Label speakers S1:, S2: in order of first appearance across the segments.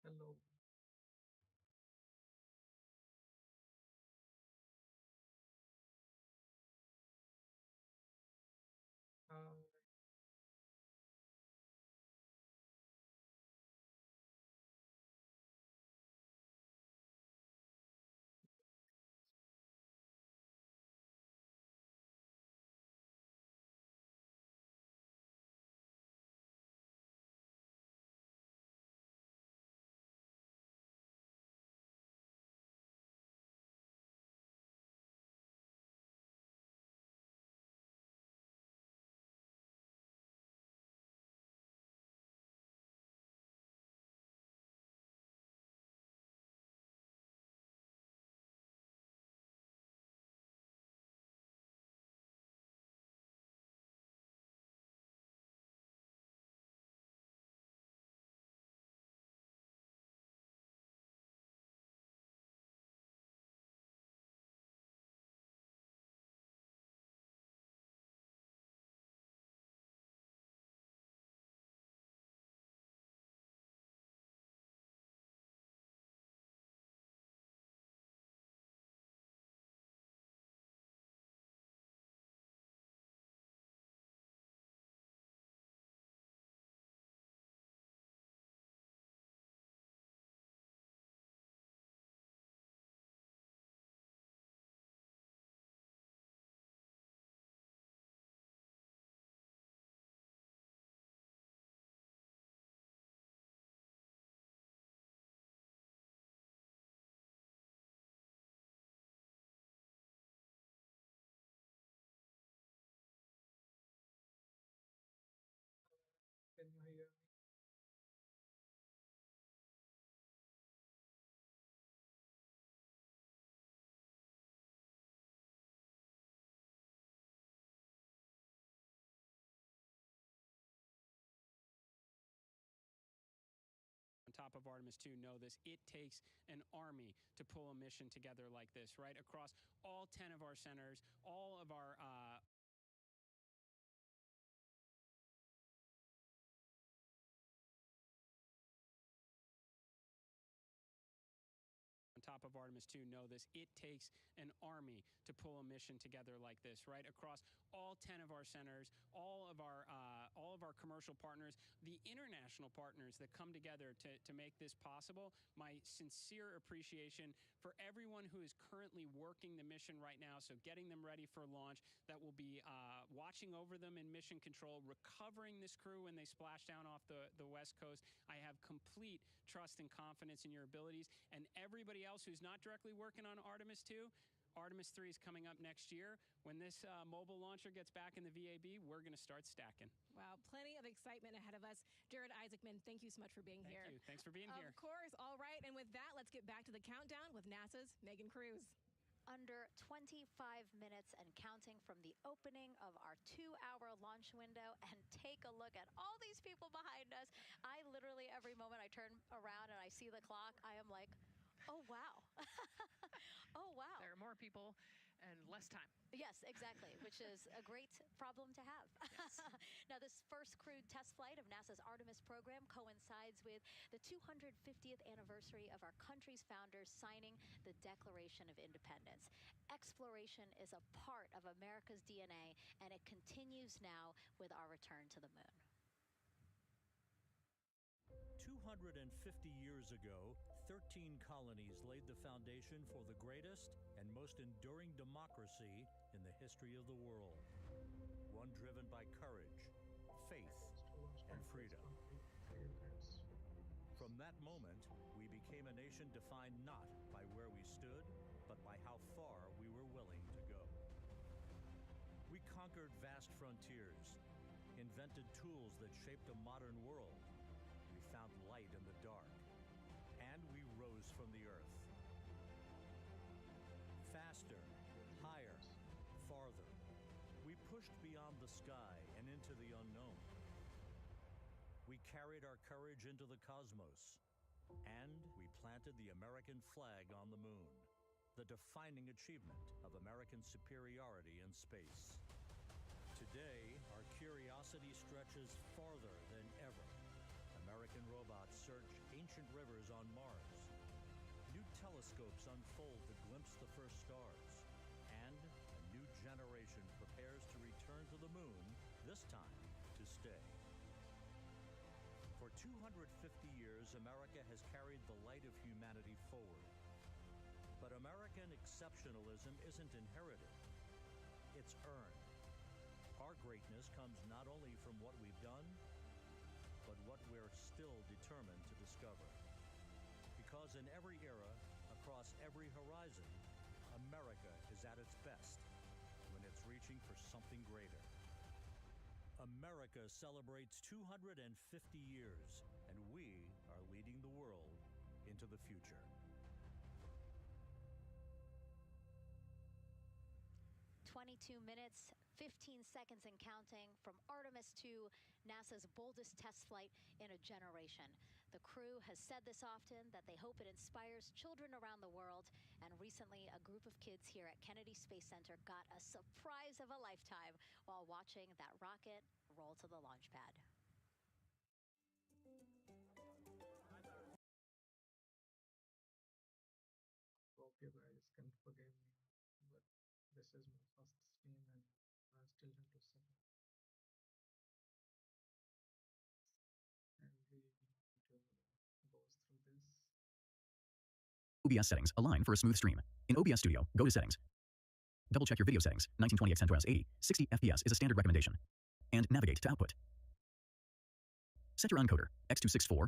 S1: Hello. Uh, can you hear me?
S2: On top of Artemis II know this. It takes an army to pull a mission together like this, right? Across all 10 of our centers, all of our on top of Artemis II know this. It takes an army to pull a mission together like this, right? Across all 10 of our centers, all of our commercial partners, the international partners that come together to make this possible. My sincere appreciation for everyone who is currently working the mission right now, so getting them ready for launch, that will be watching over them in mission control, recovering this crew when they splash down off the West Coast. I have complete trust and confidence in your abilities, and everybody else who's not directly working on Artemis II, Artemis 3 is coming up next year. When this mobile launcher gets back in the VAB, we're going to start stacking.
S3: Wow, plenty of excitement ahead of us. Jared Isaacman, thank you so much for being here.
S2: Thank you. Thanks for being here.
S3: Of course. All right. And with that, let's get back to the countdown with NASA's Megan Cruz.
S4: Under 25 minutes and counting from the opening of our 2-hour launch window. And take a look at all these people behind us. I literally, every moment I turn around and I see the clock, I am like, oh, wow. Oh, wow.
S5: There are more people and less time.
S4: Yes, exactly, which is a great problem to have.
S5: Yes.
S4: Now, this first crewed test flight of NASA's Artemis program coincides with the 250th anniversary of our country's founders signing the Declaration of Independence. Exploration is a part of America's DNA, and it continues now with our return to the moon.
S6: 250 years ago, 13 colonies laid the foundation for the greatest and most enduring democracy in the history of the world. One driven by courage, faith, and freedom. From that moment, we became a nation defined not by where we stood, but by how far we were willing to go. We conquered vast frontiers, invented tools that shaped a modern world. We found light in the dark, and we rose from the earth. Faster, higher, farther. We pushed beyond the sky and into the unknown. We carried our courage into the cosmos, and we planted the American flag on the moon, the defining achievement of American superiority in space. Today, our curiosity stretches farther than ever. American robots search ancient rivers on Mars. New telescopes unfold to glimpse the first stars. And a new generation prepares to return to the moon, this time to stay. For 250 years, America has carried the light of humanity forward. But American exceptionalism isn't inherited, it's earned. Our greatness comes not only from what we've done, but what we're still determined to discover. Because in every era, across every horizon, America is at its best when it's reaching for something greater. America celebrates 250 years, and we are leading the world into the future.
S4: 22 minutes, 15 seconds and counting from Artemis II, NASA's boldest test flight in a generation. The crew has said this often, that they hope it inspires children around the world. And recently, a group of kids here at Kennedy Space Center got a surprise of a lifetime while watching that rocket roll to the launch pad.
S1: Okay, guys, can forgive me, but this is my first stream and I still have to submit. And we need to go through this.
S7: OBS settings align for a smooth stream. In OBS Studio, go to Settings. Double check your video settings. 1920 x 1080, 60 FPS is a standard recommendation. And navigate to Output. Set your encoder, X264,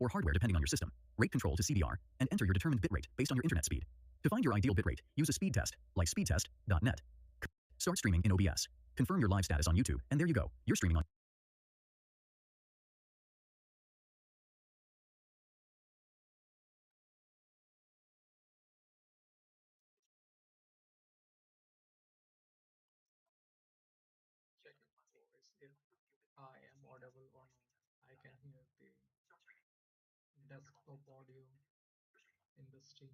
S7: or hardware depending on your system. Rate control to CDR, and enter your determined bitrate based on your internet speed. To find your ideal bitrate, use a speed test, like speedtest.net. Start streaming in OBS. Confirm your live status on YouTube, and there you go. You're streaming on.
S1: Check my voice if I am audible or not. I can hear the desktop audio in the stream.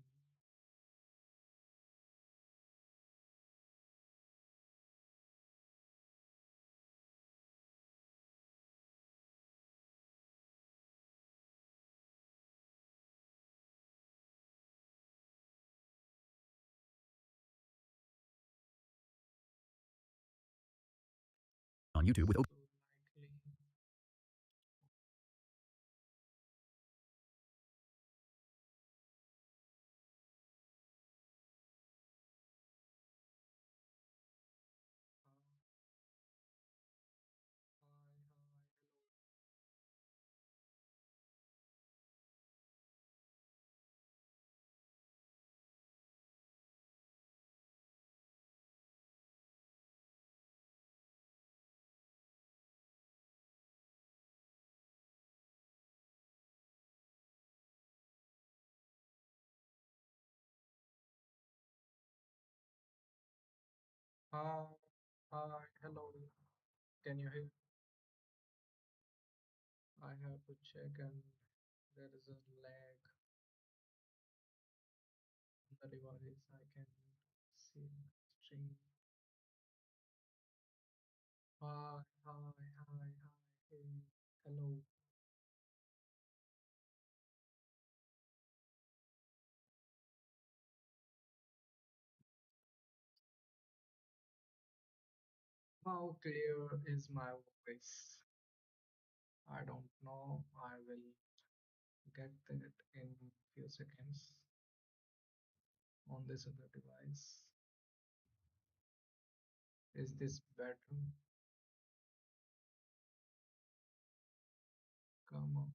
S7: On YouTube with
S1: So likely hi, hello. Hi, hi, hello. Can you hear? I have to check and there is a lag on the device. I can see stream. Hi, hi, hi, hi, hey, hello. How clear is my voice? I don't know. I will get that in few seconds on this other device. Is this better? Come on.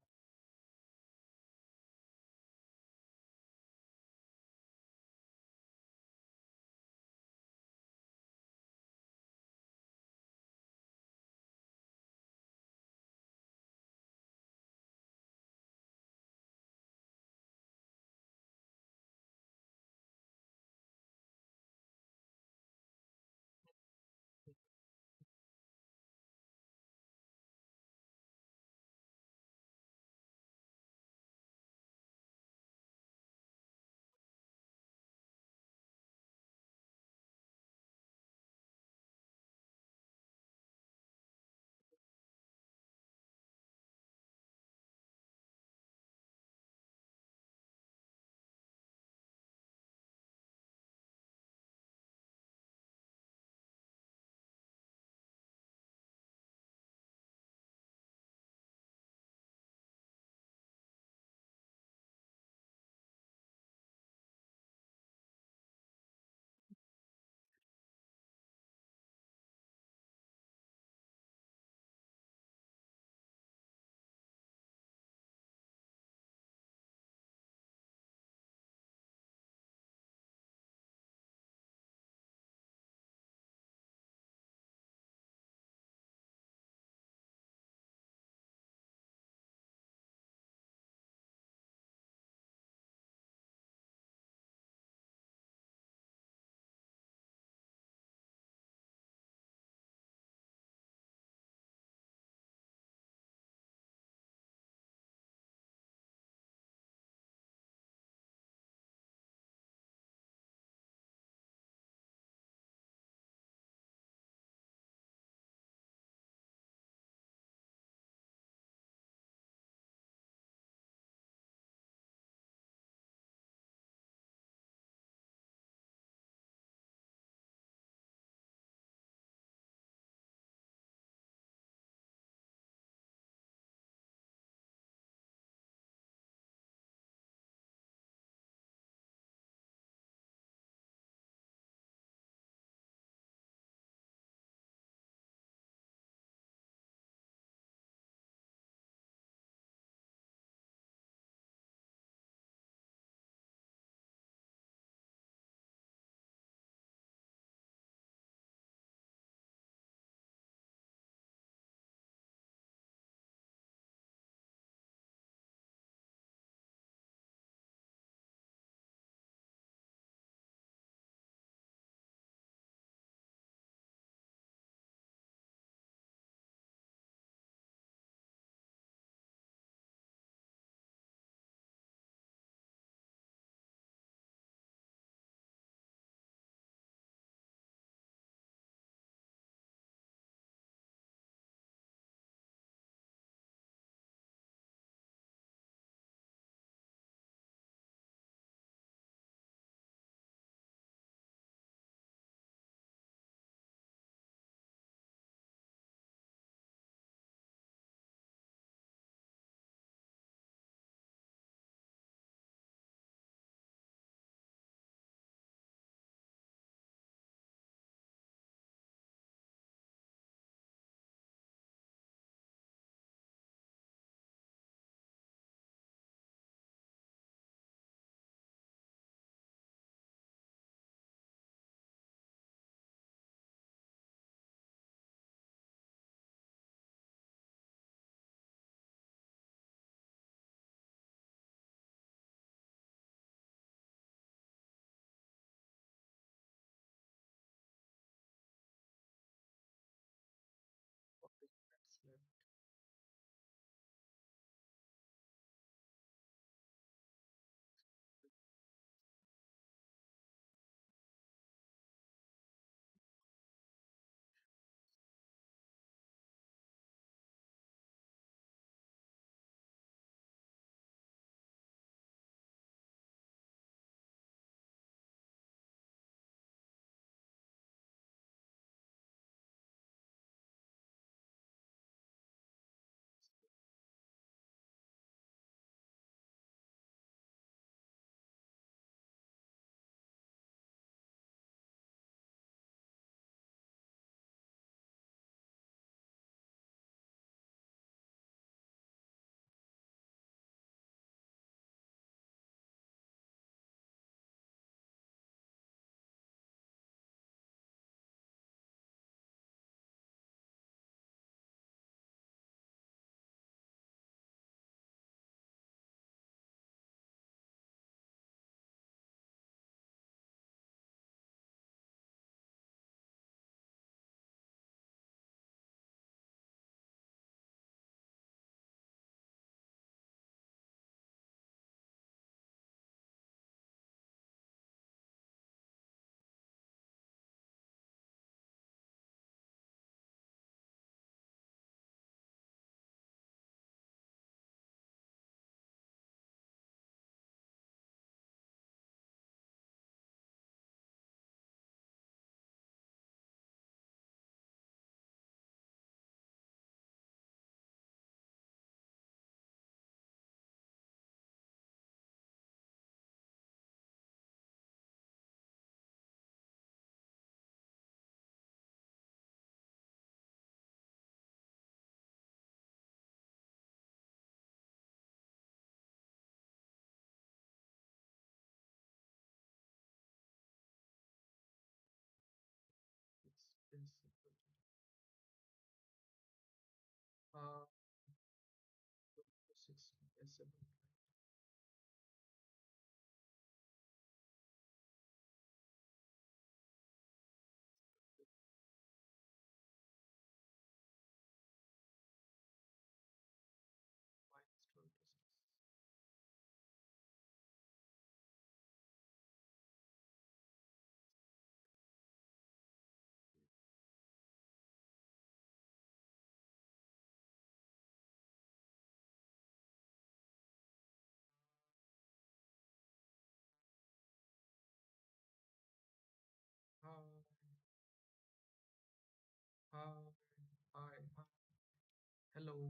S1: Hello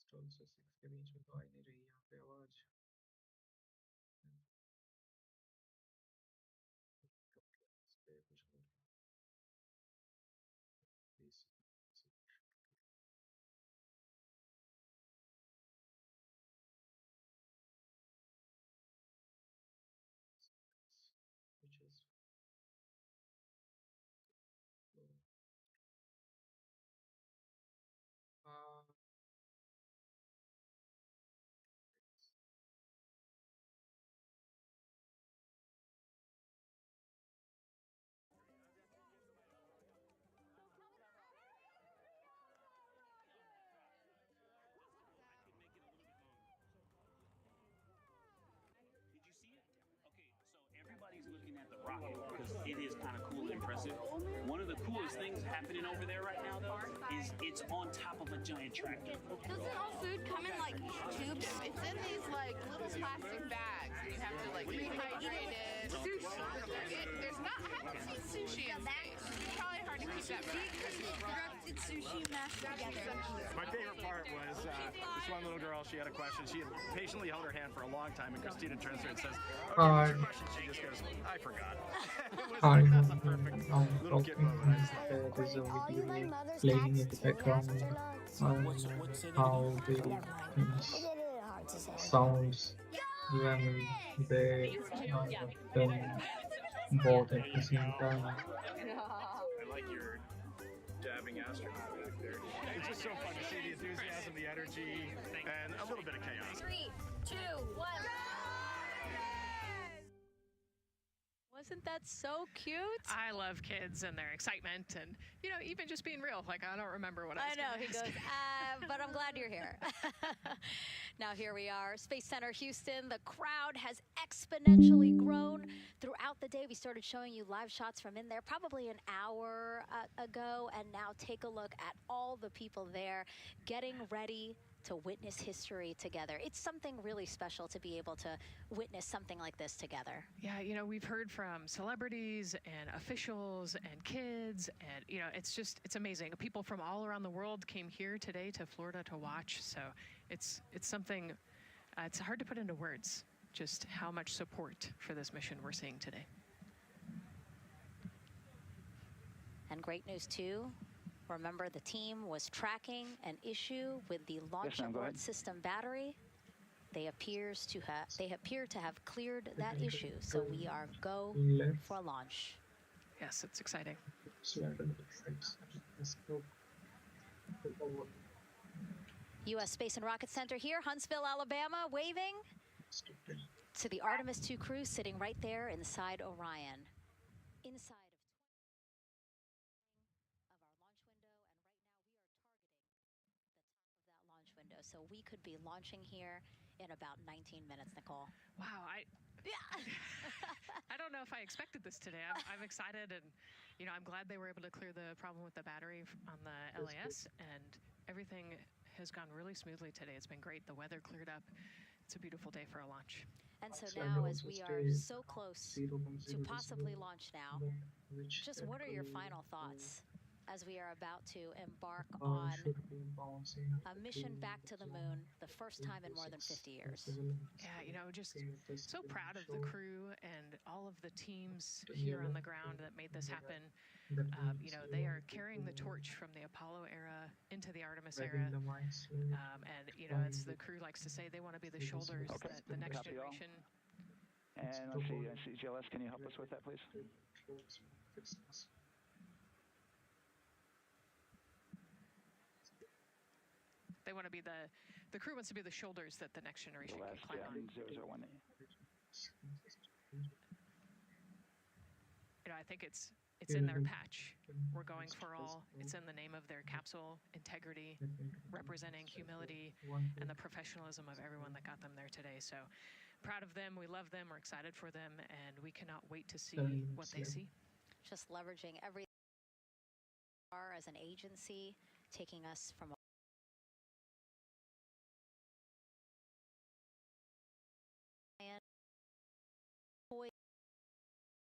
S1: stall से 6 के बीच में तो आ ही नहीं रही यहाँ पे आवाज इस पे कुछ कर please which is uh,
S8: Everybody's looking at the rocket because it is kind of cool and impressive. One of the coolest things happening over there right now, though, is it's on top of a giant tractor.
S9: Doesn't all food come in like tubes? It's in these like little plastic bags. You have to like rehydrate it. Sushi. There's not. I haven't seen sushi in space. It's probably hard to keep that back.
S10: Deconstructed sushi mashed together.
S11: My favorite part was this one little girl. She had a question. She had patiently held her hand for a long time, and Christina turns to her and says, "Okay, what's your question?" She just goes, "I forgot." That's a perfect little kid moment.
S1: There's a video playing in the background how the sounds when they film both at the same time.
S11: I like your dabbing astronaut back there. It's just so fun to see the enthusiasm, the energy, and a little bit of chaos.
S4: 3, 2, 1. Wasn't that so cute?
S5: I love kids and their excitement and, you know, even just being real. Like, I don't remember what I was
S4: I know,
S5: gonna
S4: he
S5: ask.
S4: goes, but I'm glad you're here. Now here we are, Space Center Houston. The crowd has exponentially grown throughout the day. We started showing you live shots from in there probably an hour ago, and now take a look at all the people there getting ready to witness history together. It's something really special to be able to witness something like this together.
S5: Yeah, you know, we've heard from celebrities and officials and kids, and, you know, it's amazing. People from all around the world came here today to Florida to watch, so it's something, it's hard to put into words, just how much support for this mission we're seeing today.
S4: And great news, too. Remember, the team was tracking an issue with the launch abort system battery. They appear to have cleared that issue, so we are go for launch.
S5: Yes, it's exciting.
S4: U.S. Space and Rocket Center here, Huntsville, Alabama, waving to the Artemis II crew sitting right there inside Orion. Inside so we could be launching here in about 19 minutes, Nicole.
S5: Wow, I don't know if I expected this today. I'm excited, and, you know, I'm glad they were able to clear the problem with the battery on the LAS, and everything has gone really smoothly today. It's been great. The weather cleared up. It's a beautiful day for a launch.
S4: And so now, as we are so close to possibly launch now, just what are your final thoughts as we are about to embark on a mission back to the moon, the first time in more than 50 years?
S5: Yeah, you know, just so proud of the crew and all of the teams here on the ground that made this happen. You know, they are carrying the torch from the Apollo era into the Artemis era. And, you know, as the crew likes to say, they want to be the shoulders that the next generation.
S12: And let's see, GLS, can you help us with that, please?
S5: They want to be the crew wants to be the shoulders that the next generation can climb on.
S12: 001.
S5: You know, I think it's in their patch. We're going for all. It's in the name of their capsule, integrity, representing humility and the professionalism of everyone that got them there today. So proud of them. We love them. We're excited for them, and we cannot wait to see what they see.
S4: Just leveraging everything as an agency, taking us from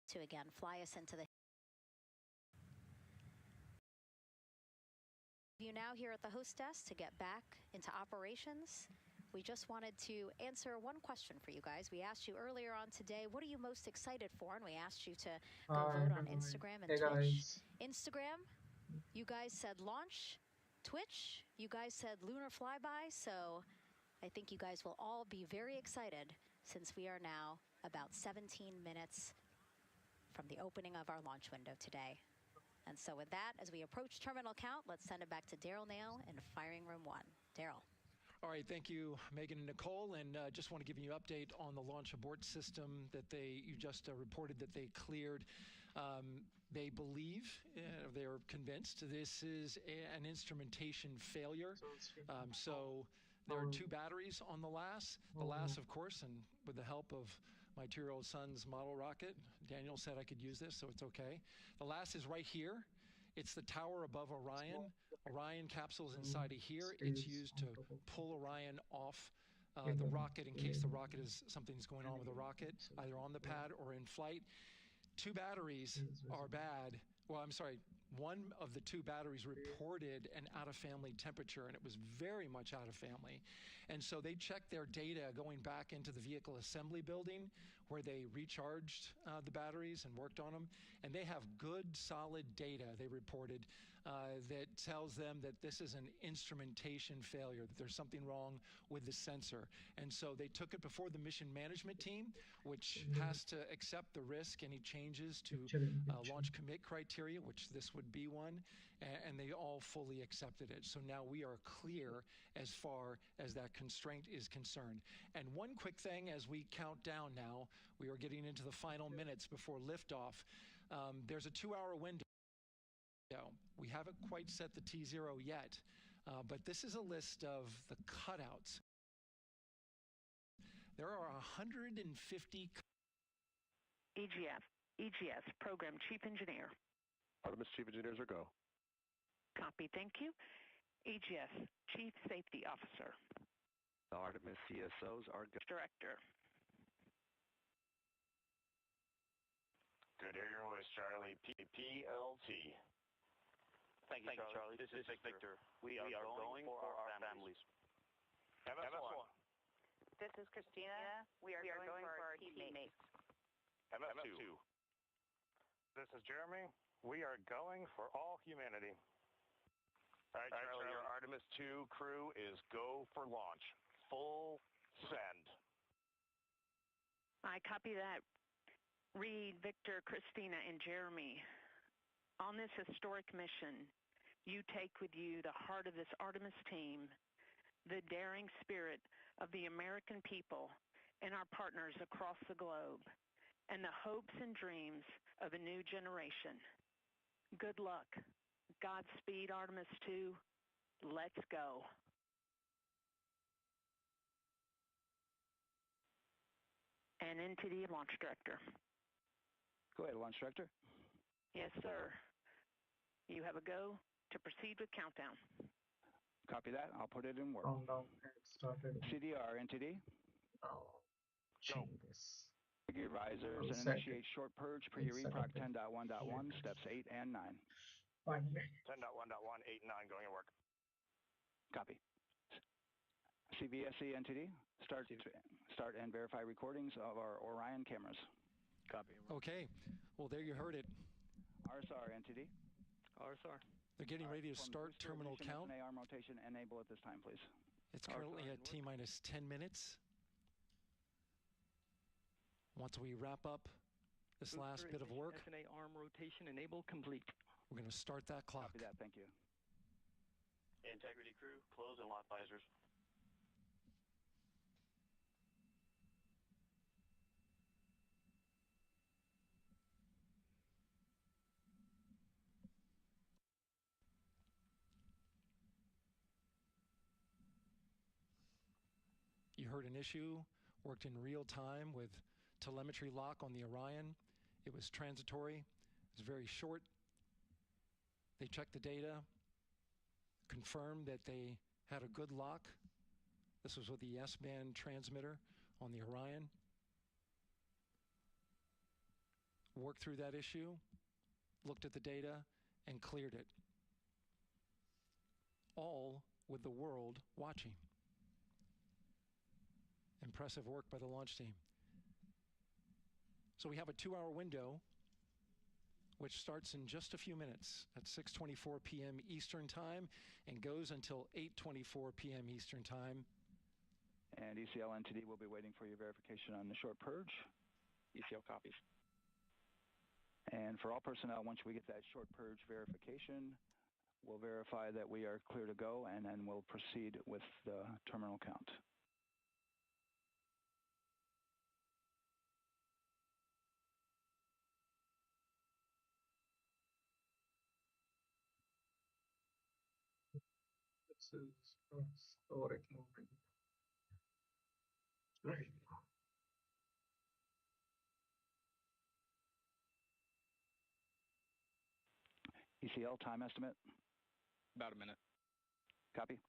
S4: to again fly us into the you now here at the host desk to get back into operations. We just wanted to answer one question for you guys. We asked you earlier on today, what are you most excited for? And we asked you to go vote on Instagram and
S1: Hey
S4: Twitch.
S1: guys.
S4: Instagram, you guys said launch. Twitch, you guys said lunar flyby. So I think you guys will all be very excited since we are now about 17 minutes from the opening of our launch window today. And so with that, as we approach terminal count, let's send it back to Daryl Nail in firing room 1. Daryl.
S13: All right, thank you, Megan and Nicole, and just want to give you an update on the launch abort system that you just reported that they cleared. They believe, they're convinced, this is an instrumentation failure. So there are 2 batteries on the LAS. The LAS, of course, and with the help of my 2-year-old son's model rocket, Daniel said I could use this, so it's okay. The LAS is right here. It's the tower above Orion. Orion capsule's inside of here. It's used to pull Orion off the rocket in case the rocket something's going on with the rocket, either on the pad or in flight. 2 batteries are bad. Well, I'm sorry. One of the 2 batteries reported an out-of-family temperature, and it was very much out of family. And so they checked their data going back into the vehicle assembly building where they recharged the batteries and worked on them. And they have good, solid data, they reported, that tells them that this is an instrumentation failure, that there's something wrong with the sensor. And so they took it before the mission management team, which has to accept the risk, any changes to launch commit criteria, which this would be one, and they all fully accepted it. So now we are clear as far as that constraint is concerned. And one quick thing as we count down now, we are getting into the final minutes before liftoff. There's a 2-hour window. We haven't quite set the T0 yet, but this is a list of the cutouts. There are 150
S14: EGS, Program Chief Engineer.
S15: Artemis Chief Engineers are go.
S14: Copy, thank you. EGS, Chief Safety Officer.
S15: The Artemis CSOs are go.
S14: Director.
S16: Good air your voice, Charlie. PLT.
S17: Thank you, Charlie. This is Victor. We are going for our families.
S16: MS1.
S18: This is Christina. We are going for our teammates.
S16: MS2.
S19: This is Jeremy. We are going for all humanity.
S16: All right, Charlie, your Artemis II crew is go for launch. Full send.
S14: I copy that. Reid, Victor, Christina, and Jeremy. On this historic mission, you take with you the heart of this Artemis team, the daring spirit of the American people and our partners across the globe, and the hopes and dreams of a new generation. Good luck. Godspeed, Artemis II. Let's go. And NTD Launch Director.
S12: Go ahead, Launch Director.
S14: Yes, sir. You have a go to proceed with countdown.
S12: Copy that. I'll put it in work.
S1: Countdown has started.
S12: CDR, NTD.
S1: Changes.
S12: Your risers and initiate short purge per your EPROC 10.1.1, steps 8 and 9.
S1: 10.1.1,
S16: 8 and 9 going to work.
S12: Copy. CVSE NTD, start and verify recordings of our Orion cameras.
S15: Copy.
S13: Okay. Well, there you heard it.
S12: RSR NTD.
S15: RSR.
S13: They're getting ready to start terminal count.
S12: arm rotation enable at this time, please.
S13: It's currently at T-minus 10 minutes. Once we wrap up this last bit of work,
S17: SNA arm rotation enable complete.
S13: we're going to start that clock.
S12: Copy that. Thank you.
S17: Integrity crew, close and lock visors.
S13: You heard an issue, worked in real time with telemetry lock on the Orion. It was transitory. It was very short. They checked the data, confirmed that they had a good lock. This was with the S-band transmitter on the Orion. Worked through that issue, looked at the data, and cleared it. all with the world watching. Impressive work by the launch team. So we have a 2-hour window, which starts in just a few minutes at 6:24 p.m. Eastern Time and goes until 8:24 p.m. Eastern Time.
S12: And ECL NTD will be waiting for your verification on the short purge.
S15: ECL copies.
S12: And for all personnel, once we get that short purge verification, we'll verify that we are clear to go, and then we'll proceed with the terminal count.
S1: This is a historic moment right now.
S12: ECL time estimate?
S15: About a minute.
S12: Copy.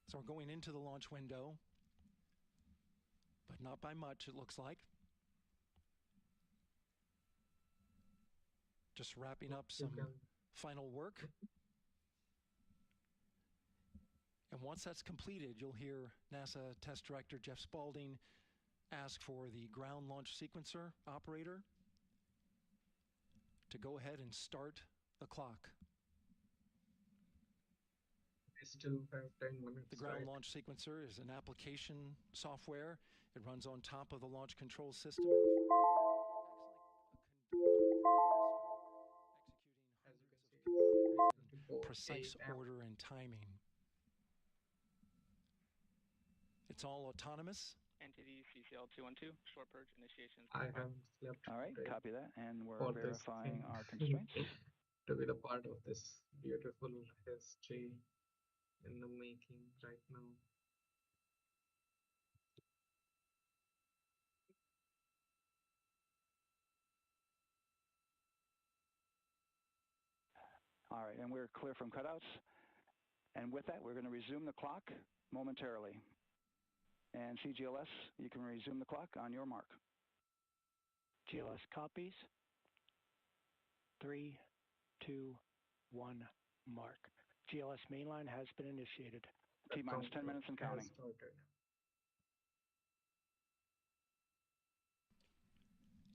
S13: So we're going into the launch window, but not by much, it looks like. Just wrapping up some final work. And once that's completed, you'll hear NASA Test Director Jeff Spaulding ask for the ground launch sequencer operator to go ahead and start the clock.
S1: We still have 10 minutes.
S13: The ground launch sequencer is an application software. It runs on top of the launch control system. Precise order and timing. It's all autonomous.
S15: NTD CCL 212, short purge initiation.
S1: I have slept.
S12: All right, copy that, and we're
S1: for
S12: verifying our constraints.
S1: To be the part of this beautiful history in the making right now.
S12: All right, and we're clear from cutouts. And with that, we're going to resume the clock momentarily. And CGLS, you can resume the clock on your mark.
S20: GLS copies. 3, 2, 1, mark. GLS mainline has been initiated.
S12: T-minus 10 minutes and counting.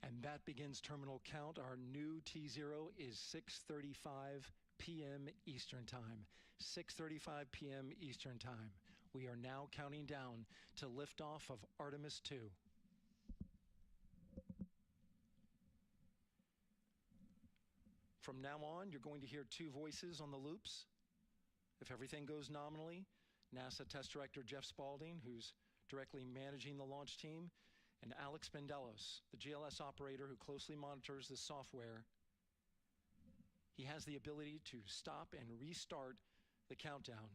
S13: And that begins terminal count. Our new T0 is 6:35 p.m. Eastern Time. 6:35 p.m. Eastern Time. We are now counting down to liftoff of Artemis II. From now on, you're going to hear two voices on the loops. If everything goes nominally, NASA Test Director Jeff Spaulding, who's directly managing the launch team, and Alex Bendelos, the GLS operator who closely monitors the software. He has the ability to stop and restart the countdown.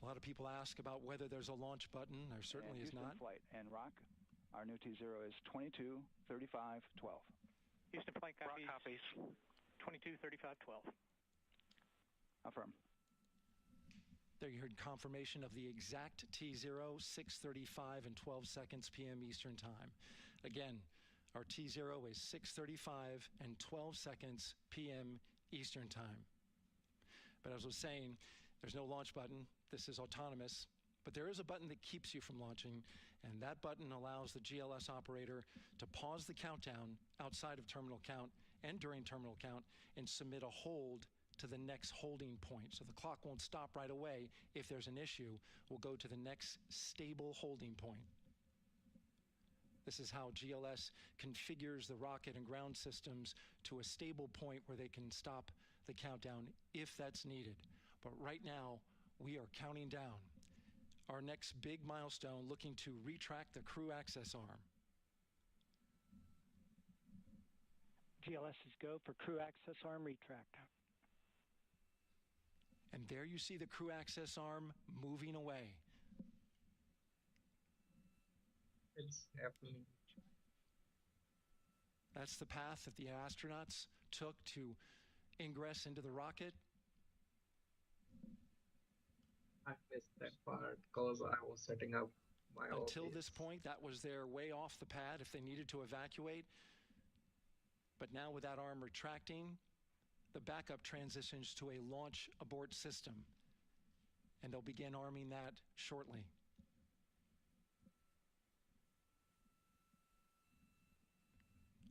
S13: A lot of people ask about whether there's a launch button. There certainly is not.
S12: Flight and Rock, our new T0 is 22, 35, 12.
S20: Houston flight copies. 22, 35, 12.
S12: Affirm.
S13: There you heard confirmation of the exact T0, 6:35 and 12 seconds p.m. Eastern Time. Again, our T0 is 6:35 and 12 seconds p.m. Eastern Time. But as I was saying, there's no launch button. This is autonomous. But there is a button that keeps you from launching, and that button allows the GLS operator to pause the countdown outside of terminal count and during terminal count and submit a hold to the next holding point. So the clock won't stop right away. If there's an issue, we'll go to the next stable holding point. This is how GLS configures the rocket and ground systems to a stable point where they can stop the countdown if that's needed. But right now, we are counting down. Our next big milestone, looking to retract the crew access arm.
S20: GLS is go for crew access arm retract.
S13: And there you see the crew access arm moving away.
S1: It's happening.
S13: That's the path that the astronauts took to ingress into the rocket.
S1: I missed that part because I was setting up my
S13: Until this
S1: OBS.
S13: point, that was their way off the pad if they needed to evacuate. But now with that arm retracting, the backup transitions to a launch abort system, and they'll begin arming that shortly.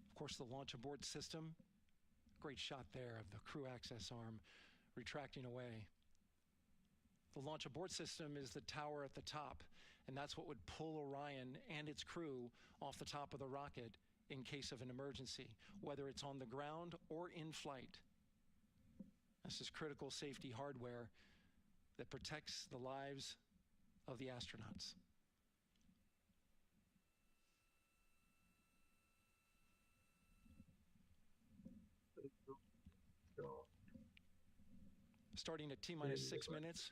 S13: Of course, the launch abort system, great shot there of the crew access arm retracting away. The launch abort system is the tower at the top, and that's what would pull Orion and its crew off the top of the rocket in case of an emergency, whether it's on the ground or in flight. This is critical safety hardware that protects the lives of the astronauts. Starting at T-minus 6 minutes,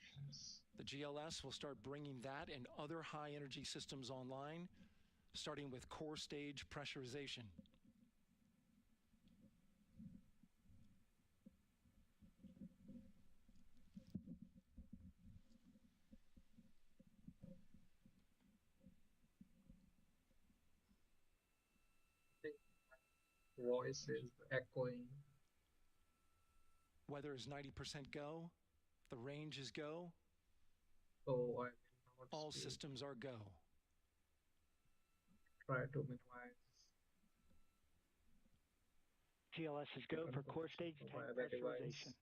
S13: the GLS will start bringing that and other high-energy systems online, starting with core stage pressurization.
S1: Voice is echoing.
S13: Weather is 90% go. The range is go.
S1: So I will not
S13: All
S1: speak.
S13: systems are go.
S1: Try to minimize.
S20: GLS is go for core stage tank pressurization.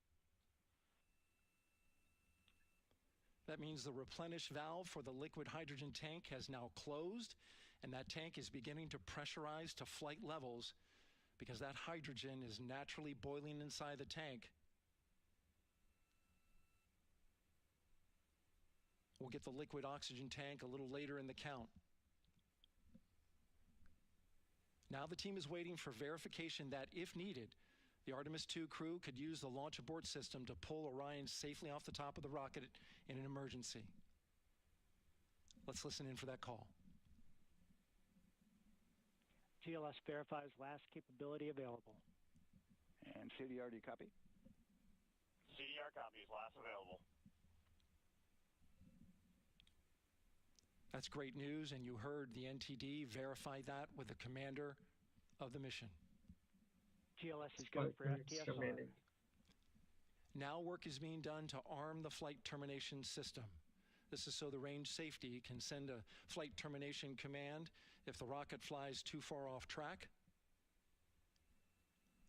S13: That means the replenish valve for the liquid hydrogen tank has now closed, and that tank is beginning to pressurize to flight levels because that hydrogen is naturally boiling inside the tank. We'll get the liquid oxygen tank a little later in the count. Now the team is waiting for verification that, if needed, the Artemis II crew could use the launch abort system to pull Orion safely off the top of the rocket in an emergency. Let's listen in for that call.
S20: GLS verifies last capability available.
S12: And CDR, do you copy?
S16: CDR copies, last available.
S13: That's great news, and you heard the NTD verify that with the commander of the mission.
S20: GLS is go for FTSR.
S13: Now work is being done to arm the flight termination system. This is so the range safety can send a flight termination command if the rocket flies too far off track.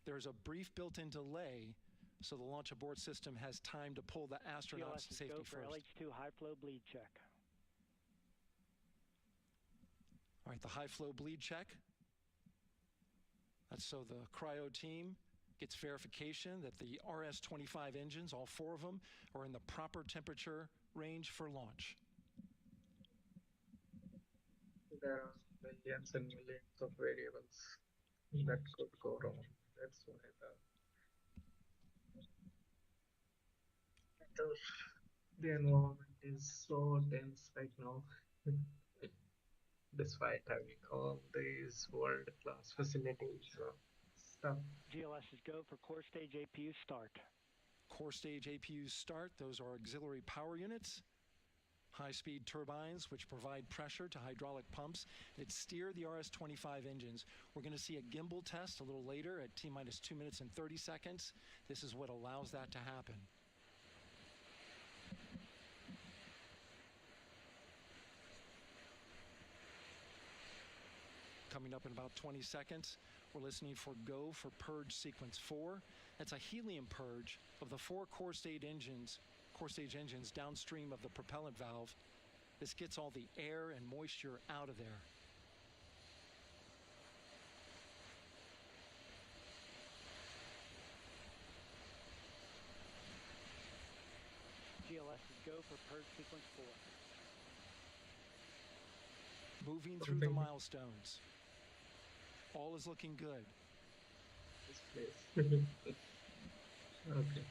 S13: There's a brief built-in delay so the launch abort system has time to pull the astronauts to safety
S20: first. GLS is go for LH2 high flow bleed check.
S13: All right, the high flow bleed check. That's so the cryo team gets verification that the RS-25 engines, all 4 of them, are in the proper temperature range for launch.
S1: There are millions and millions of variables that could go wrong. That's why the environment is so dense right now. Despite having all these world-class facilities stuff.
S20: GLS is go for core stage APU start.
S13: Core stage APUs start. Those are auxiliary power units, high-speed turbines which provide pressure to hydraulic pumps that steer the RS-25 engines. We're going to see a gimbal test a little later at T-minus 2 minutes and 30 seconds. This is what allows that to happen. Coming up in about 20 seconds, we're listening for go for purge sequence 4. That's a helium purge of the 4 core stage engines downstream of the propellant valve. This gets all the air and moisture out of there.
S20: GLS is go for purge sequence 4.
S13: Moving through the milestones. All is looking good.
S1: Okay.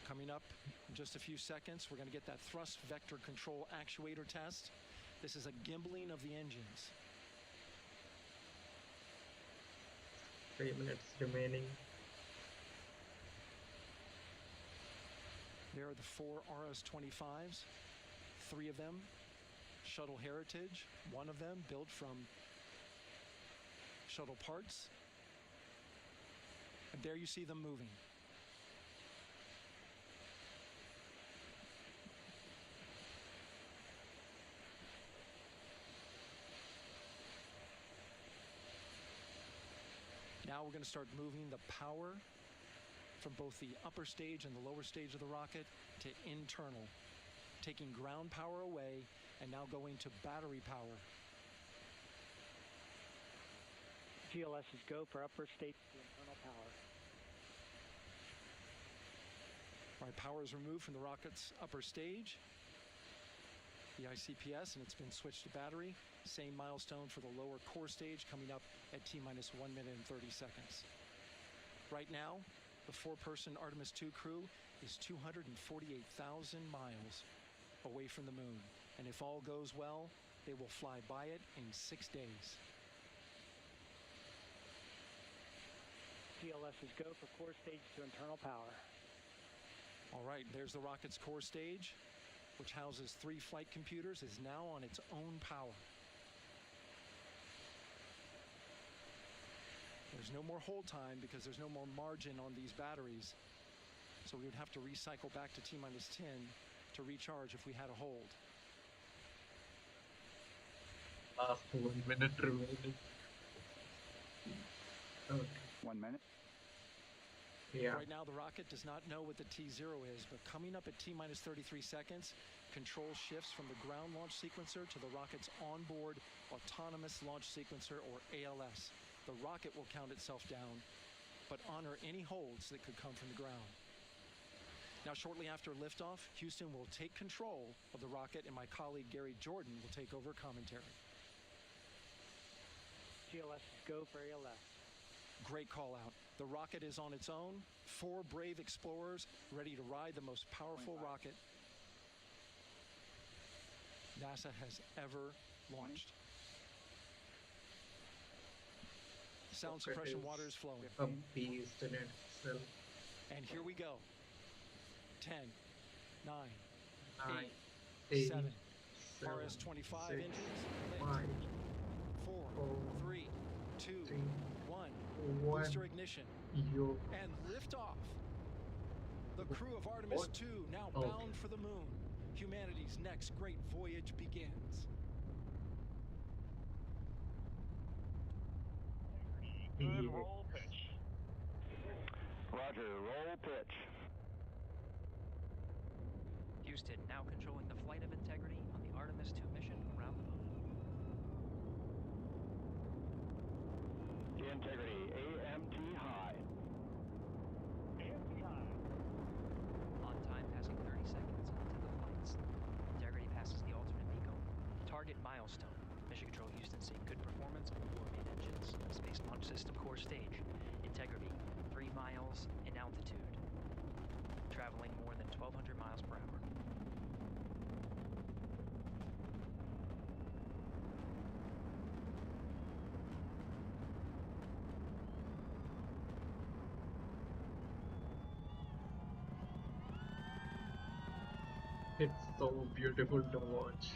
S13: Coming up in just a few seconds, we're going to get that thrust vector control actuator test. This is a gimbaling of the engines.
S1: 3 minutes remaining.
S13: There are the 4 RS-25s, 3 of them shuttle heritage, 1 of them built from shuttle parts. And there you see them moving. Now we're going to start moving the power from both the upper stage and the lower stage of the rocket to internal, taking ground power away and now going to battery power.
S20: GLS is go for upper stage to internal power.
S13: All right, power is removed from the rocket's upper stage, the ICPS, and it's been switched to battery. Same milestone for the lower core stage coming up at T-minus 1 minute and 30 seconds. Right now, the 4-person Artemis II crew is 248,000 miles away from the moon. And if all goes well, they will fly by it in 6 days.
S20: GLS is go for core stage to internal power.
S13: All right, there's the rocket's core stage, which houses 3 flight computers, is now on its own power. There's no more hold time because there's no more margin on these batteries. So we would have to recycle back to T-minus 10 to recharge if we had a hold.
S1: Last 1 minute remaining. Okay.
S12: 1 minute.
S1: Yeah.
S13: Right now, the rocket does not know what the T0 is, but coming up at T-minus 33 seconds, control shifts from the ground launch sequencer to the rocket's onboard autonomous launch sequencer, or ALS. The rocket will count itself down, but honor any holds that could come from the ground. Now, shortly after liftoff, Houston will take control of the rocket, and my colleague Gary Jordan will take over commentary.
S20: GLS is go for ALS.
S13: Great call out. The rocket is on its own. 4 brave explorers ready to ride the most powerful rocket NASA has ever launched. Sound suppression water is flowing.
S1: A beast in itself.
S13: And here we go. 10, 9,
S1: 9,
S13: 8,
S1: 8
S13: 7,
S1: 7,
S13: RS-25
S1: 6,
S13: engines.
S1: 5,
S13: 4, 3, 2, 1.
S1: 1.
S13: Booster ignition.
S1: Yo.
S13: And liftoff. The crew of Artemis II now bound for the moon. Humanity's next great voyage begins.
S16: Good roll pitch.
S12: Roger, roll pitch.
S21: Houston now controlling the flight of integrity on the Artemis II mission around the moon.
S12: Integrity, AMT high.
S16: AMT high.
S21: On time, passing 30 seconds into the flights. Integrity passes the alternate MECO. Target milestone. Mission Control Houston seeing good performance on 4 main engines. Space Launch System core stage. Integrity, 3 miles in altitude. Traveling more than 1,200 miles per hour.
S1: It's so beautiful to watch.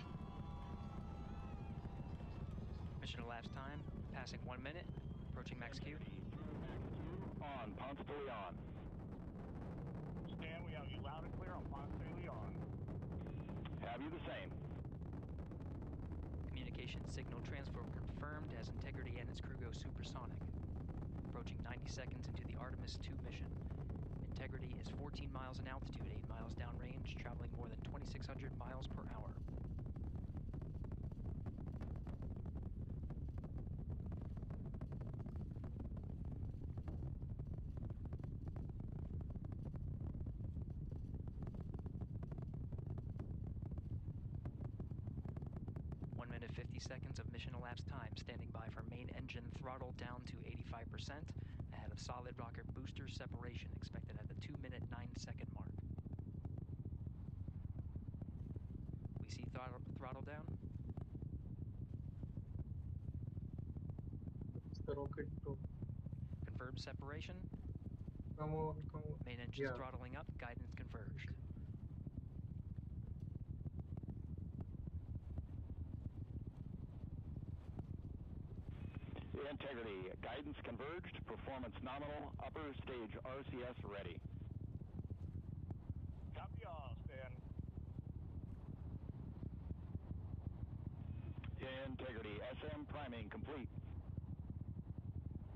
S21: Mission elapsed time, passing 1 minute, approaching max Q.
S12: On, Ponce de Leon.
S16: Stan, we have you loud and clear on Ponce de Leon.
S12: Have you the same?
S21: Communication signal transfer confirmed as Integrity and its crew go supersonic. Approaching 90 seconds into the Artemis II mission. Integrity is 14 miles in altitude, 8 miles downrange, traveling more than 2,600 miles per hour. Minute 50 seconds of mission elapsed time, standing by for main engine throttle down to 85%, ahead of solid rocket booster separation expected at the 2-minute 9-second mark. We see throttle down.
S1: It's the rocket too.
S21: confirmed separation.
S1: Come on, come on.
S21: Main engines
S1: Yeah.
S21: throttling up, guidance converged.
S12: Integrity, guidance converged, performance nominal, upper stage RCS ready.
S16: Copy all, Stan.
S12: Integrity, SM priming complete.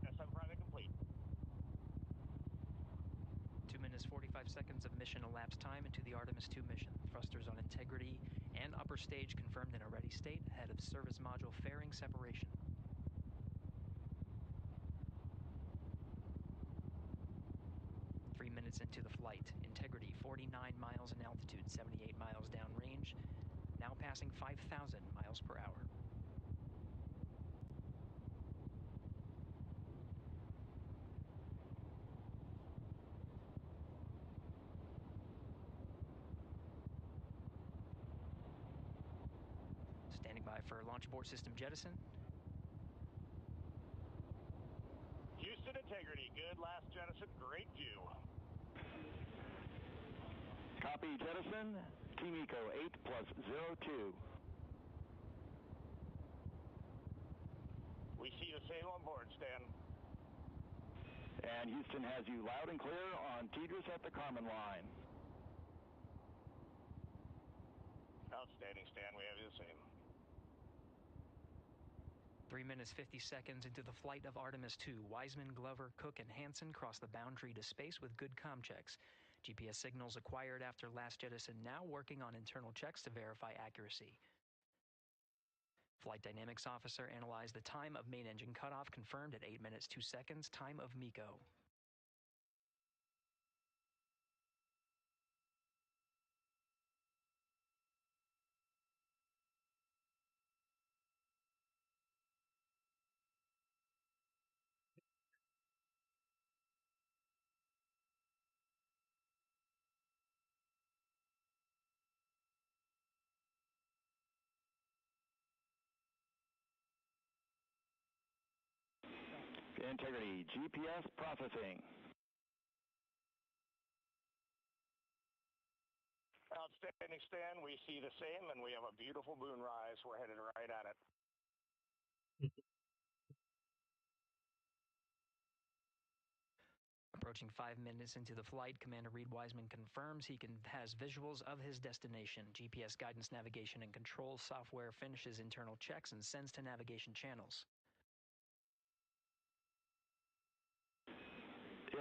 S16: SM priming complete.
S21: 2 minutes 45 seconds of mission elapsed time into the Artemis II mission. Thrusters on integrity and upper stage confirmed in a ready state ahead of service module fairing separation. 3 minutes into the flight. Integrity 49 miles in altitude, 78 miles downrange, now passing 5,000 miles per hour. Standing by for launch abort system jettison.
S16: Houston integrity, good last jettison, great view.
S12: Copy jettison, Team Eco 8+02.
S16: We see the same on board, Stan.
S12: And Houston has you loud and clear on TDRS at the Kármán line.
S16: Outstanding, Stan, we have you the same.
S21: 3 minutes 50 seconds into the flight of Artemis II, Wiseman, Glover, Koch, and Hansen cross the boundary to space with good comm checks. GPS signals acquired after last jettison now working on internal checks to verify accuracy. Flight Dynamics Officer analyzed the time of main engine cutoff, confirmed at 8 minutes 2 seconds, time of MECO.
S12: Integrity, GPS processing.
S16: Outstanding, Stan, we see the same, and we have a beautiful moonrise. We're headed right at it.
S21: Approaching 5 minutes into the flight, Commander Reid Wiseman confirms he has visuals of his destination. GPS guidance, navigation, and control software finishes internal checks and sends to navigation channels.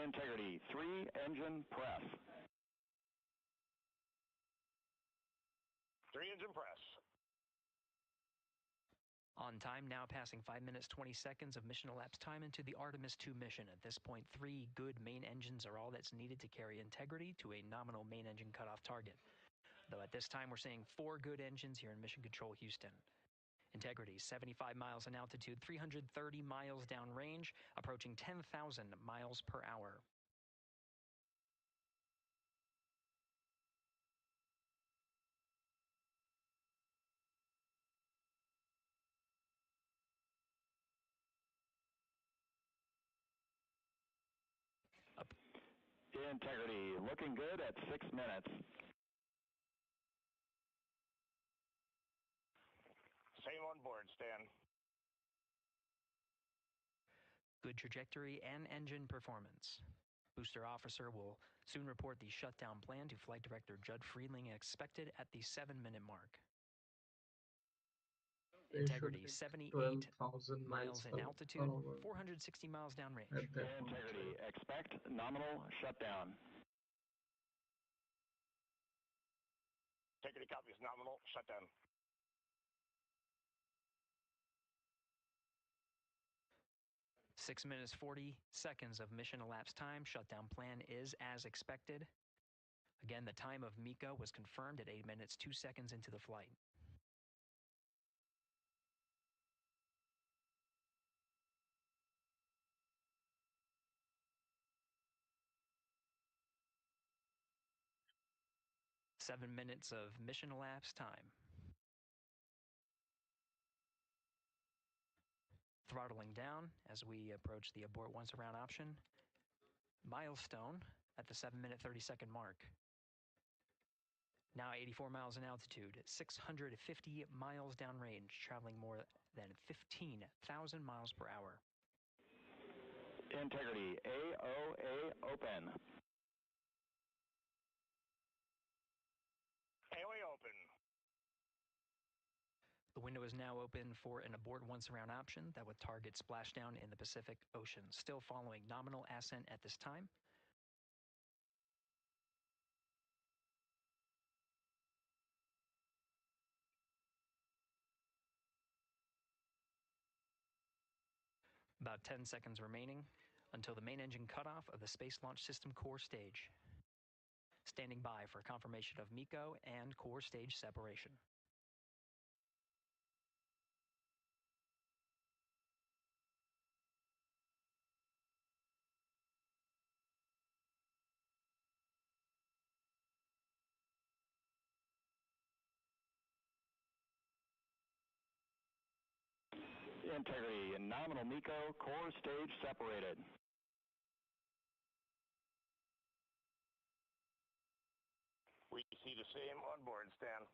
S12: Integrity, 3 engine press.
S16: 3 engine press.
S21: On time, now passing 5 minutes 20 seconds of mission elapsed time into the Artemis II mission. At this point, 3 good main engines are all that's needed to carry integrity to a nominal main engine cutoff target. Though at this time, we're seeing 4 good engines here in Mission Control Houston. Integrity, 75 miles in altitude, 330 miles downrange, approaching 10,000 miles per hour.
S12: Integrity, looking good at 6 minutes.
S16: Same on board, Stan.
S21: Good trajectory and engine performance. Booster officer will soon report the shutdown plan to Flight Director Judd Friedling, expected at the 7-minute mark. Integrity, 78 miles in altitude, 460 miles downrange.
S12: Integrity, expect nominal shutdown.
S16: Integrity copies nominal shutdown.
S21: Six minutes 40 seconds of mission elapsed time. Shutdown plan is as expected. Again, the time of MECO was confirmed at 8 minutes 2 seconds into the flight. Seven minutes of mission elapsed time. throttling down as we approach the abort once around option. Milestone at the 7-minute 30-second mark. Now 84 miles in altitude, 650 miles downrange, traveling more than 15,000 miles per hour.
S12: Integrity, AOA open.
S16: AOA open.
S21: The window is now open for an abort once around option that would target splashdown in the Pacific Ocean. Still following nominal ascent at this time. About 10 seconds remaining until the main engine cutoff of the Space Launch System core stage. Standing by for confirmation of MECO and core stage separation.
S12: Integrity and nominal MECO, core stage separated.
S16: We see the same on board, Stan.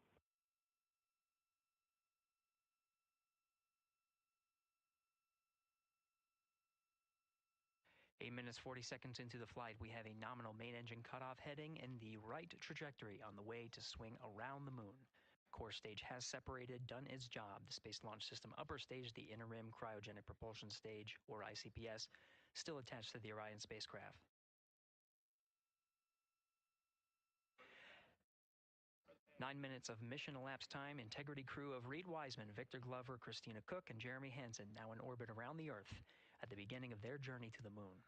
S21: 8 minutes 40 seconds into the flight, we have a nominal main engine cutoff heading in the right trajectory on the way to swing around the moon. Core stage has separated, done its job. The Space Launch System upper stage, the interim cryogenic propulsion stage, or ICPS, still attached to the Orion spacecraft. Nine minutes of mission elapsed time. Integrity crew of Reid Wiseman, Victor Glover, Christina Koch, and Jeremy Hansen now in orbit around the Earth at the beginning of their journey to the moon.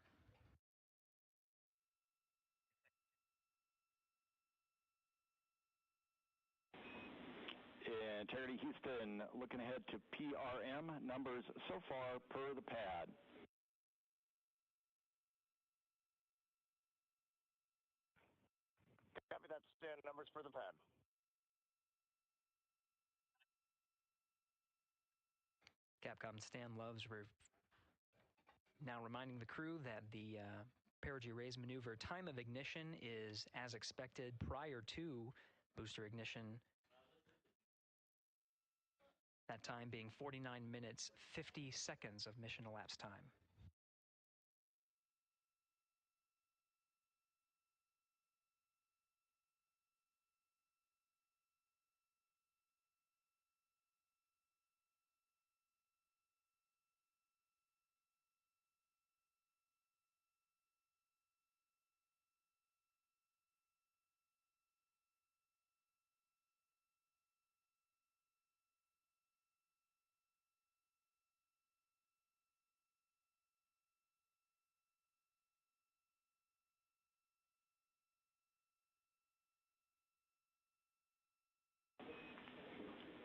S12: Integrity Houston, looking ahead to PRM numbers so far per the pad.
S16: Copy that, Stan. Numbers for the pad.
S21: Capcom Stan Loves now reminding the crew that the perigee raise maneuver time of ignition is as expected prior to booster ignition. That time being 49 minutes, 50 seconds of mission elapsed time.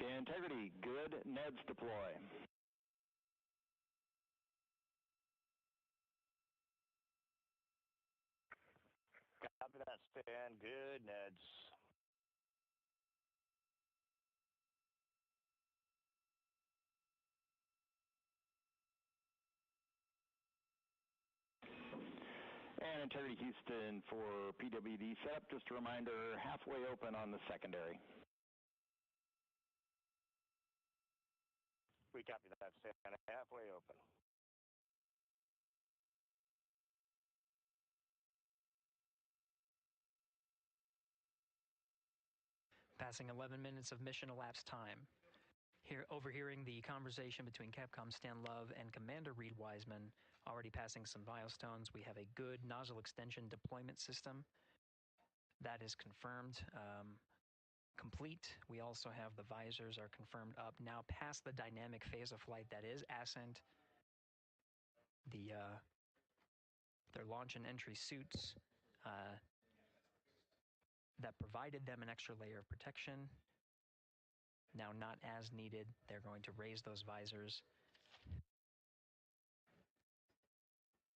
S12: Integrity, good NEDS deploy.
S16: Copy that, Stan. Good, Neds.
S12: And Integrity Houston for PWD setup. Just a reminder, halfway open on the secondary.
S16: We copy that, Stan. Halfway open.
S21: Passing 11 minutes of mission elapsed time. Here, overhearing the conversation between Capcom Stan Love and Commander Reid Wiseman, already passing some milestones. We have a good nozzle extension deployment system. That is confirmed. Complete. We also have the visors are confirmed up. Now past the dynamic phase of flight, that is ascent. Their launch and entry suits that provided them an extra layer of protection. Now not as needed. They're going to raise those visors.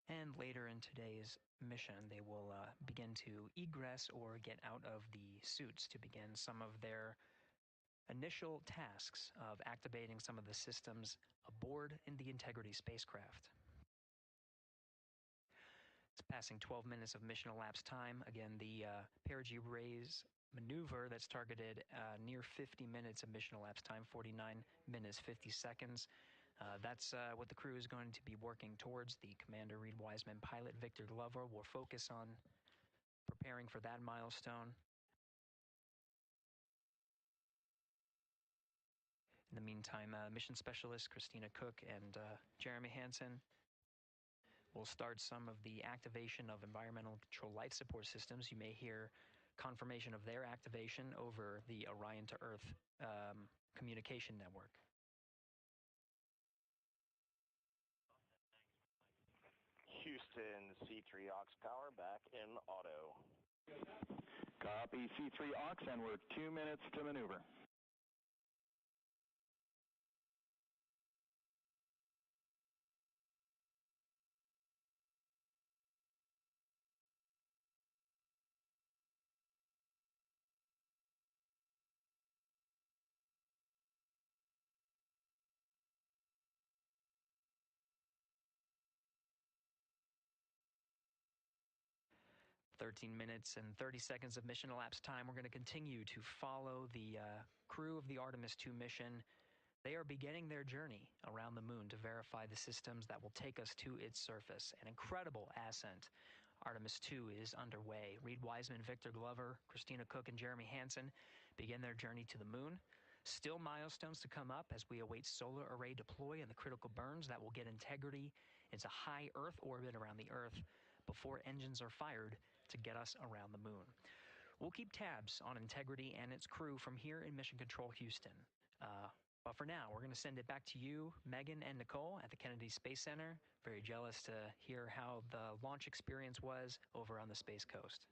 S21: And later in today's mission, they will begin to egress or get out of the suits to begin some of their initial tasks of activating some of the systems aboard in the Integrity spacecraft. It's passing 12 minutes of mission elapsed time. Again, the perigee raise maneuver that's targeted near 50 minutes of mission elapsed time, 49 minutes, 50 seconds. That's what the crew is going to be working towards. The Commander Reid Wiseman, pilot Victor Glover will focus on preparing for that milestone. In the meantime, Mission Specialist Christina Koch and Jeremy Hansen will start some of the activation of environmental control life support systems. You may hear confirmation of their activation over the Orion to Earth communication network.
S17: Houston, C3 aux power back in auto.
S12: Copy C3 aux, and we're 2 minutes to maneuver.
S21: "13 minutes and 30 seconds of mission elapsed time. We're going to continue to follow the crew of the Artemis II mission. They are beginning their journey around the moon to verify the systems that will take us to its surface. An incredible ascent. Artemis II is underway. Reid Wiseman, Victor Glover, Christina Koch, and Jeremy Hansen begin their journey to the moon. Still milestones to come up as we await solar array deploy and the critical burns that will get Integrity into high Earth orbit around the Earth before engines are fired to get us around the moon. We'll keep tabs on Integrity and its crew from here in Mission Control Houston. But for now, we're going to send it back to you, Megan and Nicole at the Kennedy Space Center. Very jealous to hear how the launch experience was over on the Space Coast.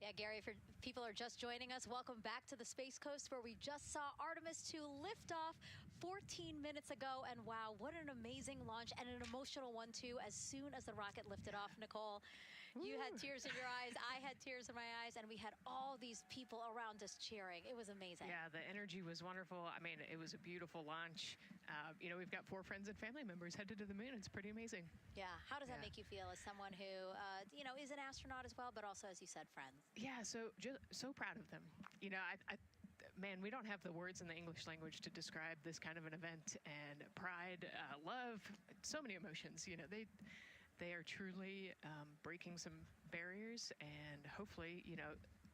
S4: Yeah, Gary, if people are just joining us, welcome back to the Space Coast, where we just saw Artemis II lift off 14 minutes ago. And wow, what an amazing launch, and an emotional one too. As soon as the rocket lifted off, Nicole, you had tears in your eyes, I had tears in my eyes, and we had all these people around us cheering. It was amazing.
S5: Yeah, the energy was wonderful. I mean, it was a beautiful launch. We've got 4 friends and family members headed to the moon. It's pretty amazing.
S4: Yeah. How does that make you feel as someone who, is an astronaut as well, but also, as you said, friends?
S5: Yeah, so proud of them. Man, we don't have the words in the English language to describe this kind of an event, and pride, love, so many emotions. They are truly breaking some barriers, and hopefully,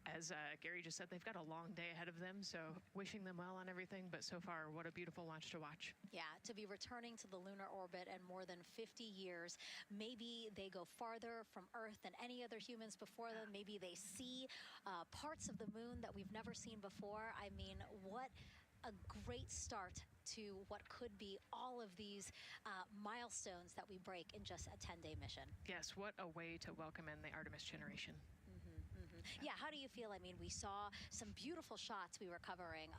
S5: as Gary just said, they've got a long day ahead of them, so wishing them well on everything. But so far, what a beautiful launch to watch.
S4: Yeah, to be returning to the lunar orbit in more than 50 years. Maybe they go farther from Earth than any other humans before them. Maybe they see parts of the moon that we've never seen before. I mean, what a great start to what could be all of these milestones that we break in just a 10-day mission.
S5: Yes, what a way to welcome in the Artemis generation.
S4: Yeah, how do you feel? I mean, we saw some beautiful shots we were covering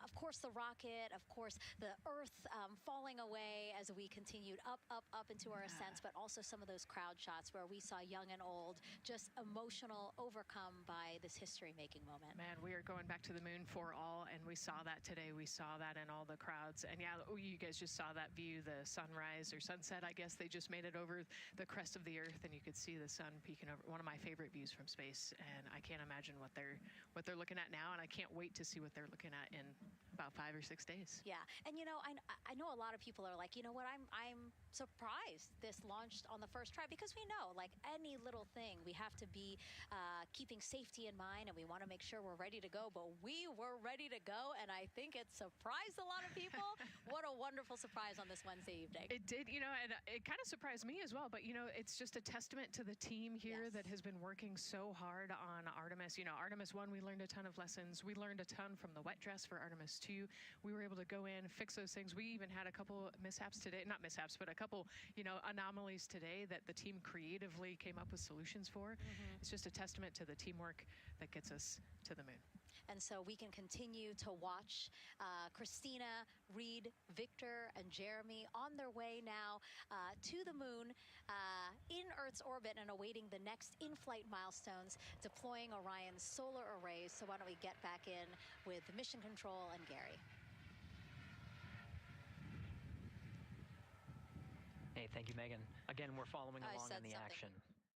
S4: of course, the rocket, of course, the Earth falling away as we continued up into our ascents, but also some of those crowd shots where we saw young and old, just emotional, overcome by this history-making moment.
S5: Man, we are going back to the moon for all, and we saw that today. We saw that in all the crowds. And yeah, you guys just saw that view, the sunrise or sunset, I guess. They just made it over the crest of the Earth, and you could see the sun peeking over. One of my favorite views from space. And I can't imagine what they're looking at now, and I can't wait to see what they're looking at in about 5 or 6 days.
S4: Yeah, and I know a lot of people are like, I'm surprised this launched on the first try, because we know, like any little thing, we have to be keeping safety in mind, and we want to make sure we're ready to go. But we were ready to go, and I think it surprised a lot of people. What a wonderful surprise on this Wednesday evening.
S5: It did, and it kind of surprised me as well. But it's just a testament to the team here that has been working so hard on Artemis. Artemis 1, we learned a ton of lessons. We learned a ton from the wet dress for Artemis 2. We were able to go in, fix those things. We even had a couple mishaps today, not mishaps, but a couple, anomalies today that the team creatively came up with solutions for. It's just a testament to the teamwork that gets us to the moon.
S4: And so we can continue to watch Christina, Reid, Victor, and Jeremy on their way now to the moon in Earth's orbit and awaiting the next in-flight milestones, deploying Orion's solar arrays. So why don't we get back in with Mission Control and Gary.
S21: Hey, thank you, Megan. Again, we're following along in the action.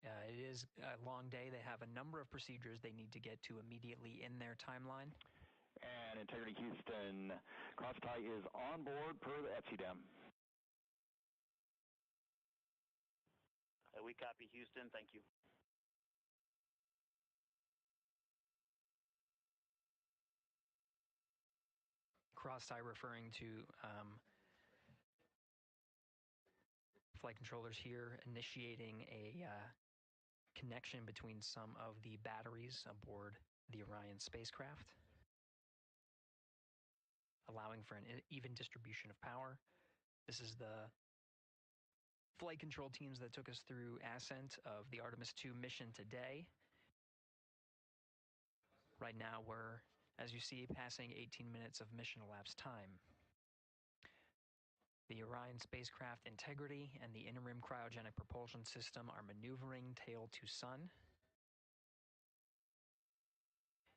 S21: It is a long day. They have a number of procedures they need to get to immediately in their timeline.
S12: And Integrity Houston, crosstie is on board per the ETSI-DEM.
S17: We copy Houston. Thank you.
S21: Crosstie referring to flight controllers here initiating a connection between some of the batteries aboard the Orion spacecraft, allowing for an even distribution of power. This is the flight control teams that took us through ascent of the Artemis II mission today. Right now we're, as you see, passing 18 minutes of mission elapsed time. The Orion spacecraft integrity and the interim cryogenic propulsion system are maneuvering tail to sun.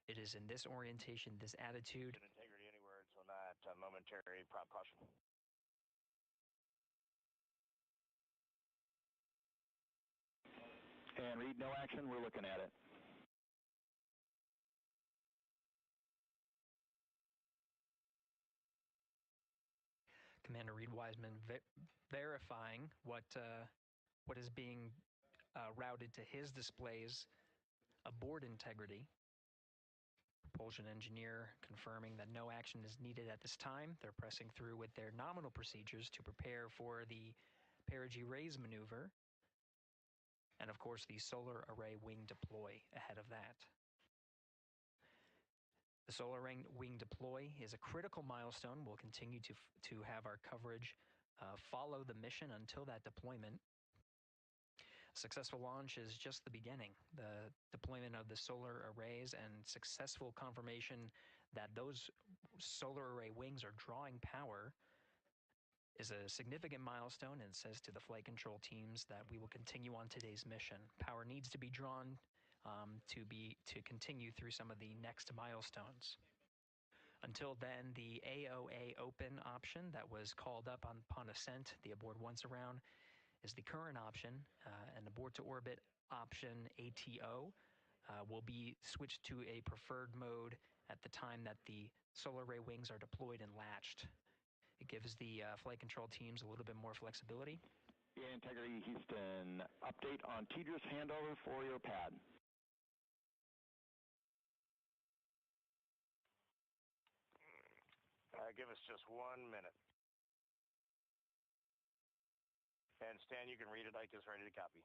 S21: It is in this orientation, this attitude.
S16: Integrity anywhere until that momentary prop caution.
S12: And Reid, no action. We're looking at it.
S21: Commander Reid Wiseman verifying what is being routed to his displays aboard integrity. Propulsion engineer confirming that no action is needed at this time. They're pressing through with their nominal procedures to prepare for the perigee raise maneuver. And of course, the solar array wing deploy ahead of that. The solar wing deploy is a critical milestone. We'll continue to have our coverage follow the mission until that deployment. Successful launch is just the beginning. The deployment of the solar arrays and successful confirmation that those solar array wings are drawing power is a significant milestone and says to the flight control teams that we will continue on today's mission. Power needs to be drawn to continue through some of the next milestones. Until then, the AOA open option that was called up upon ascent, the aboard once around, is the current option, and abort to orbit option ATO will be switched to a preferred mode at the time that the solar array wings are deployed and latched. It gives the flight control teams a little bit more flexibility.
S12: Integrity Houston, update on TDRS handover for your pad.
S16: Give us just 1 minute. And Stan, you can read it. Ike is ready to copy.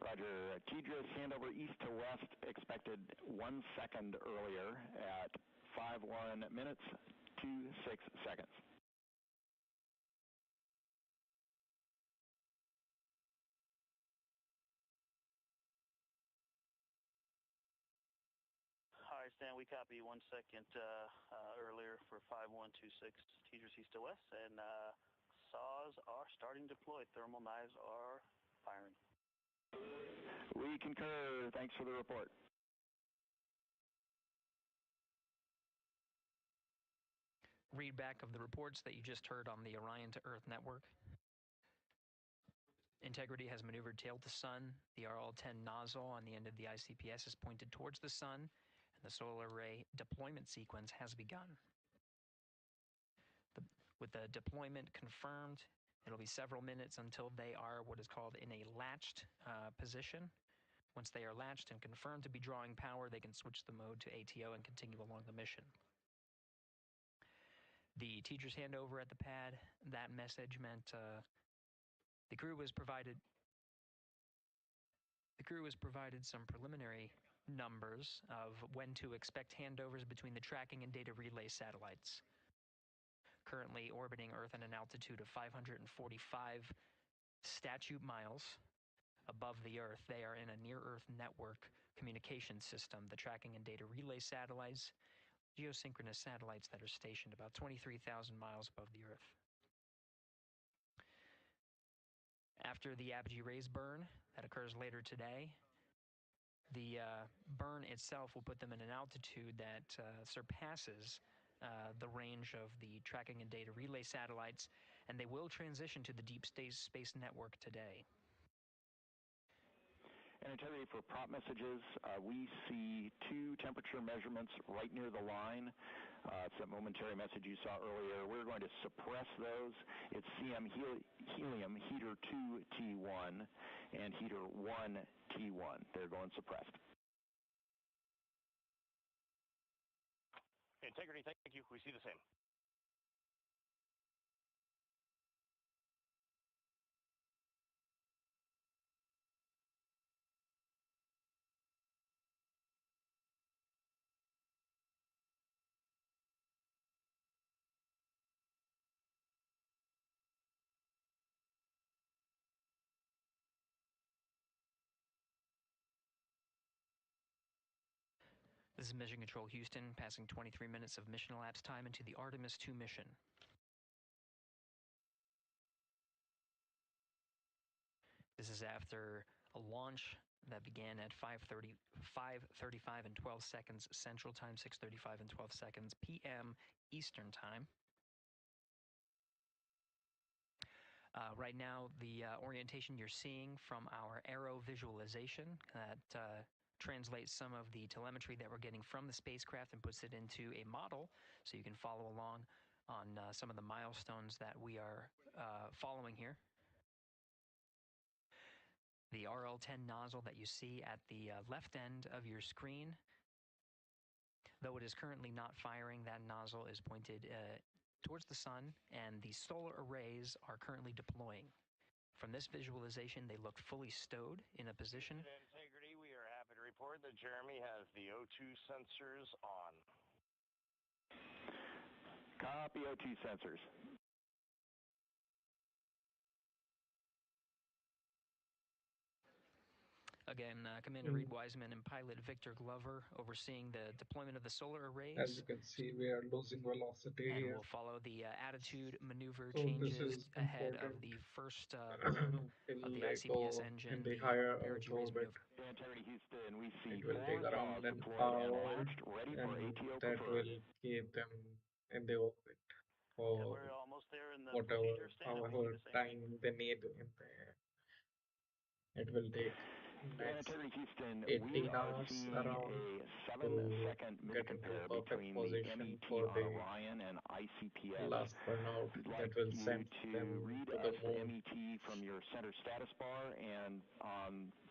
S12: Roger. TDRS handover east to west expected 1 second earlier at 5:1 minutes 26 seconds.
S17: All right, Stan, we copy 1 second earlier for 5126 TDRS east to west, and saws are starting to deploy. Thermal knives are firing.
S12: We concur. Thanks for the report.
S21: Read back of the reports that you just heard on the Orion to Earth network. Integrity has maneuvered tail to sun. The RL-10 nozzle on the end of the ICPS is pointed towards the sun, and the solar array deployment sequence has begun. With the deployment confirmed, it'll be several minutes until they are what is called in a latched position. Once they are latched and confirmed to be drawing power, they can switch the mode to ATO and continue along the mission. The teacher's handover at the pad, that message meant the crew was provided some preliminary numbers of when to expect handovers between the tracking and data relay satellites. Currently orbiting Earth at an altitude of 545 statute miles. above the Earth. They are in a near-Earth network communication system. The tracking and data relay satellites, geosynchronous satellites that are stationed about 23,000 miles above the Earth. After the apogee rays burn, that occurs later today, the burn itself will put them in an altitude that surpasses the range of the tracking and data relay satellites, and they will transition to the deep space network today.
S12: And integrity for prop messages, we see 2 temperature measurements right near the line. It's that momentary message you saw earlier. We're going to suppress those. It's CM helium heater 2 T1 and heater 1 T1. They're going suppressed.
S16: Integrity, thank you. We see the same.
S21: This is Mission Control Houston, passing 23 minutes of mission elapsed time into the Artemis II mission. This is after a launch that began at 5:35 and 12 seconds Central Time, 6:35 and 12 seconds p.m. Eastern Time. Right now, the orientation you're seeing from our arrow visualization that translates some of the telemetry that we're getting from the spacecraft and puts it into a model so you can follow along on some of the milestones that we are following here. The RL-10 nozzle that you see at the left end of your screen, though it is currently not firing, that nozzle is pointed towards the sun, and the solar arrays are currently deploying. From this visualization, they look fully stowed in a position.
S16: Integrity, we are happy to report that Jeremy has the O2 sensors on.
S12: Copy O2 sensors.
S21: Again, Commander Reid Wiseman and pilot Victor Glover overseeing the deployment of the solar arrays.
S1: As you can see, we are losing velocity
S21: and
S1: here.
S21: we'll follow the attitude maneuver
S1: So this
S21: changes
S1: is
S21: ahead of
S1: important.
S21: the first burn of the ICPS engine,
S1: in the
S21: the
S1: higher Earth
S21: perigee rays
S1: orbit.
S21: maneuver.
S12: Integrity Houston, we see
S1: It will take
S12: 4
S1: around
S12: saws
S1: an
S12: deployed and
S1: hour,
S12: latched, ready for
S1: and
S12: ATO
S1: that
S12: preferred.
S1: will keep them in the orbit
S17: Yeah,
S1: for
S17: we're almost there in the
S1: whatever
S17: procedure, Stan, if we see
S1: however
S17: the same.
S1: time they need in there. It will take next
S12: Integrity Houston,
S1: 18
S12: we are
S1: hours
S12: seeing
S1: around
S12: a
S1: to
S12: 7-second
S1: get into
S12: miscompare
S1: perfect
S12: between the
S1: position
S12: MET
S1: for
S12: on
S1: the
S12: Orion and ICPS.
S1: last burnout
S12: We'd
S1: that
S12: like
S1: will
S12: you
S1: send
S12: to
S1: them
S12: read
S1: to the
S12: us the
S1: moon.
S12: MET from your center status bar and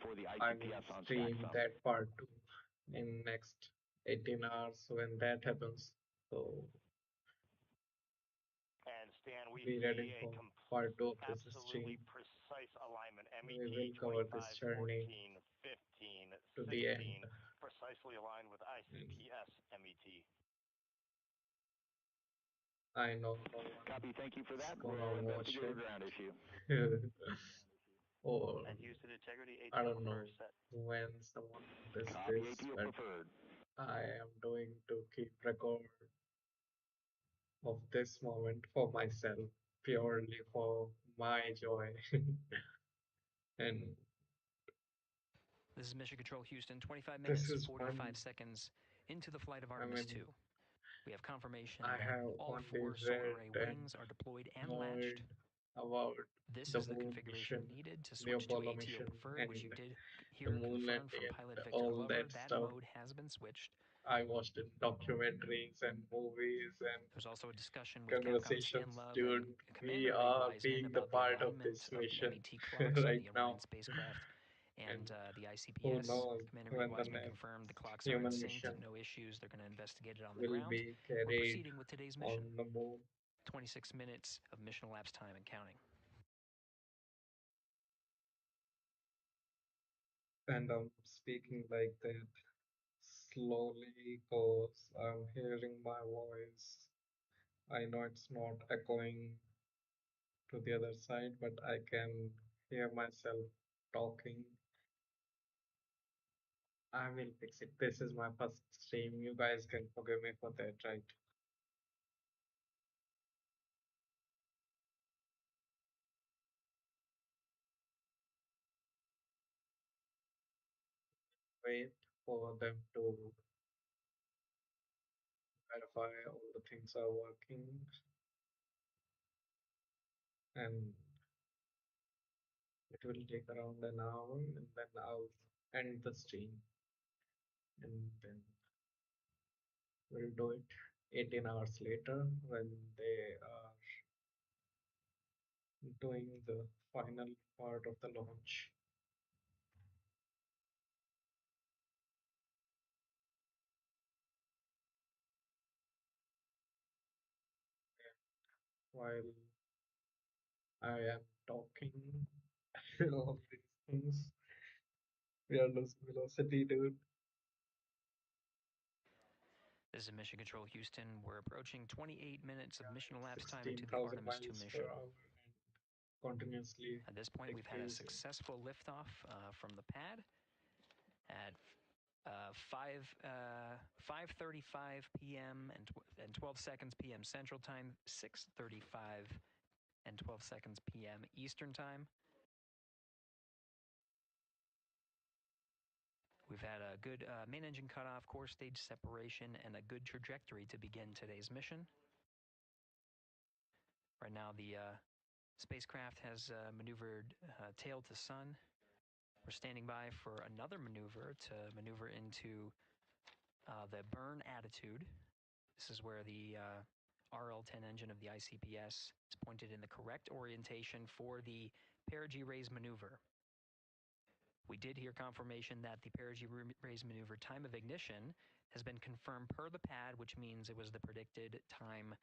S12: for the
S1: I will
S12: ICPS on
S1: stream
S12: StackSum.
S1: that part too in next 18 hours when that happens. So
S16: And Stan, we
S1: be ready
S16: see a
S1: for part 2 of this stream.
S16: absolutely precise alignment.
S1: We
S16: MET
S1: will cover this
S16: 25,
S1: journey
S16: 14, 15,
S1: to the end.
S16: 16, precisely aligned with ICPS MET.
S1: I know no one
S12: Copy, thank you for
S1: is
S12: that.
S1: gonna
S12: We'll
S1: watch
S12: investigate a
S1: it.
S12: ground issue.
S1: Or
S17: And Houston Integrity,
S1: I
S17: ATO
S1: don't know
S17: preferred set.
S1: when someone noticed
S12: Copy,
S1: this,
S12: ATO
S1: but
S12: preferred.
S1: I am doing to keep record of this moment for myself, purely for my joy. And
S21: This is Mission Control Houston, 25
S1: this
S21: minutes,
S1: is
S21: 45
S1: one,
S21: seconds into the flight of
S1: I
S21: Artemis
S1: mean,
S21: II. We have confirmation
S1: I
S21: that
S1: have
S21: all
S1: only
S21: 4 solar
S1: read
S21: array
S1: and
S21: wings are deployed and
S1: heard
S21: latched.
S1: about
S21: This
S1: the
S21: is the
S1: moon
S21: configuration
S1: mission,
S21: needed to
S1: the
S21: switch to
S1: Apollo
S21: ATO
S1: mission,
S21: preferred,
S1: and
S21: which you did
S1: the
S21: hear
S1: moon
S21: confirmed
S1: landing
S21: from
S1: and
S21: pilot Victor
S1: all
S21: Glover.
S1: that
S21: That
S1: stuff.
S21: mode has been switched.
S1: I watched in documentaries and movies and
S21: There's also a discussion with Capcom
S1: conversations,
S21: Stanlove
S1: dude.
S21: and
S1: We
S21: Commander Reid
S1: are
S21: Wiseman
S1: being the
S21: about the
S1: part of
S21: alignment
S1: this
S21: of the
S1: mission
S21: MET clocks on
S1: right
S21: the
S1: now.
S21: Orion spacecraft
S1: And
S21: and the
S1: who
S21: ICPS.
S1: knows
S21: Commander Reid
S1: when the
S21: Wiseman
S1: next
S21: confirmed the clocks are in
S1: human
S21: sync,
S1: mission
S21: no issues. They're going to investigate it on the
S1: will
S21: ground.
S1: be
S21: We're
S1: carried
S21: proceeding with today's
S1: on
S21: mission.
S1: the moon.
S21: 26 minutes of mission elapsed time and counting.
S1: And I'm speaking like that slowly because I'm hearing my voice. I know it's not echoing to the other side, but I can hear myself talking. I will fix it. This is my first stream. You guys can forgive me for that, right? Wait for them to verify all the things are working, and it will take around an hour, and then I'll end the stream, and then we'll do it 18 hours later when they are doing the final part of the launch. While I am talking of these things, we are losing velocity, dude.
S21: This is Mission Control Houston. We're approaching 28 minutes of mission elapsed time into the
S1: 16,000
S21: Artemis II
S1: miles
S21: mission.
S1: per hour and continuously
S21: At this point, we've had a
S1: decreasing.
S21: successful liftoff from the pad at 5:35 p.m. and 12 seconds p.m. Central Time, 6:35 and 12 seconds p.m. Eastern Time. We've had a good main engine cutoff, core stage separation, and a good trajectory to begin today's mission. Right now, the spacecraft has maneuvered tail to sun. We're standing by for another maneuver to maneuver into the burn attitude. This is where the RL-10 engine of the ICPS is pointed in the correct orientation for the perigee raise maneuver. We did hear confirmation that the perigee raise maneuver time of ignition has been confirmed per the pad, which means it was the predicted time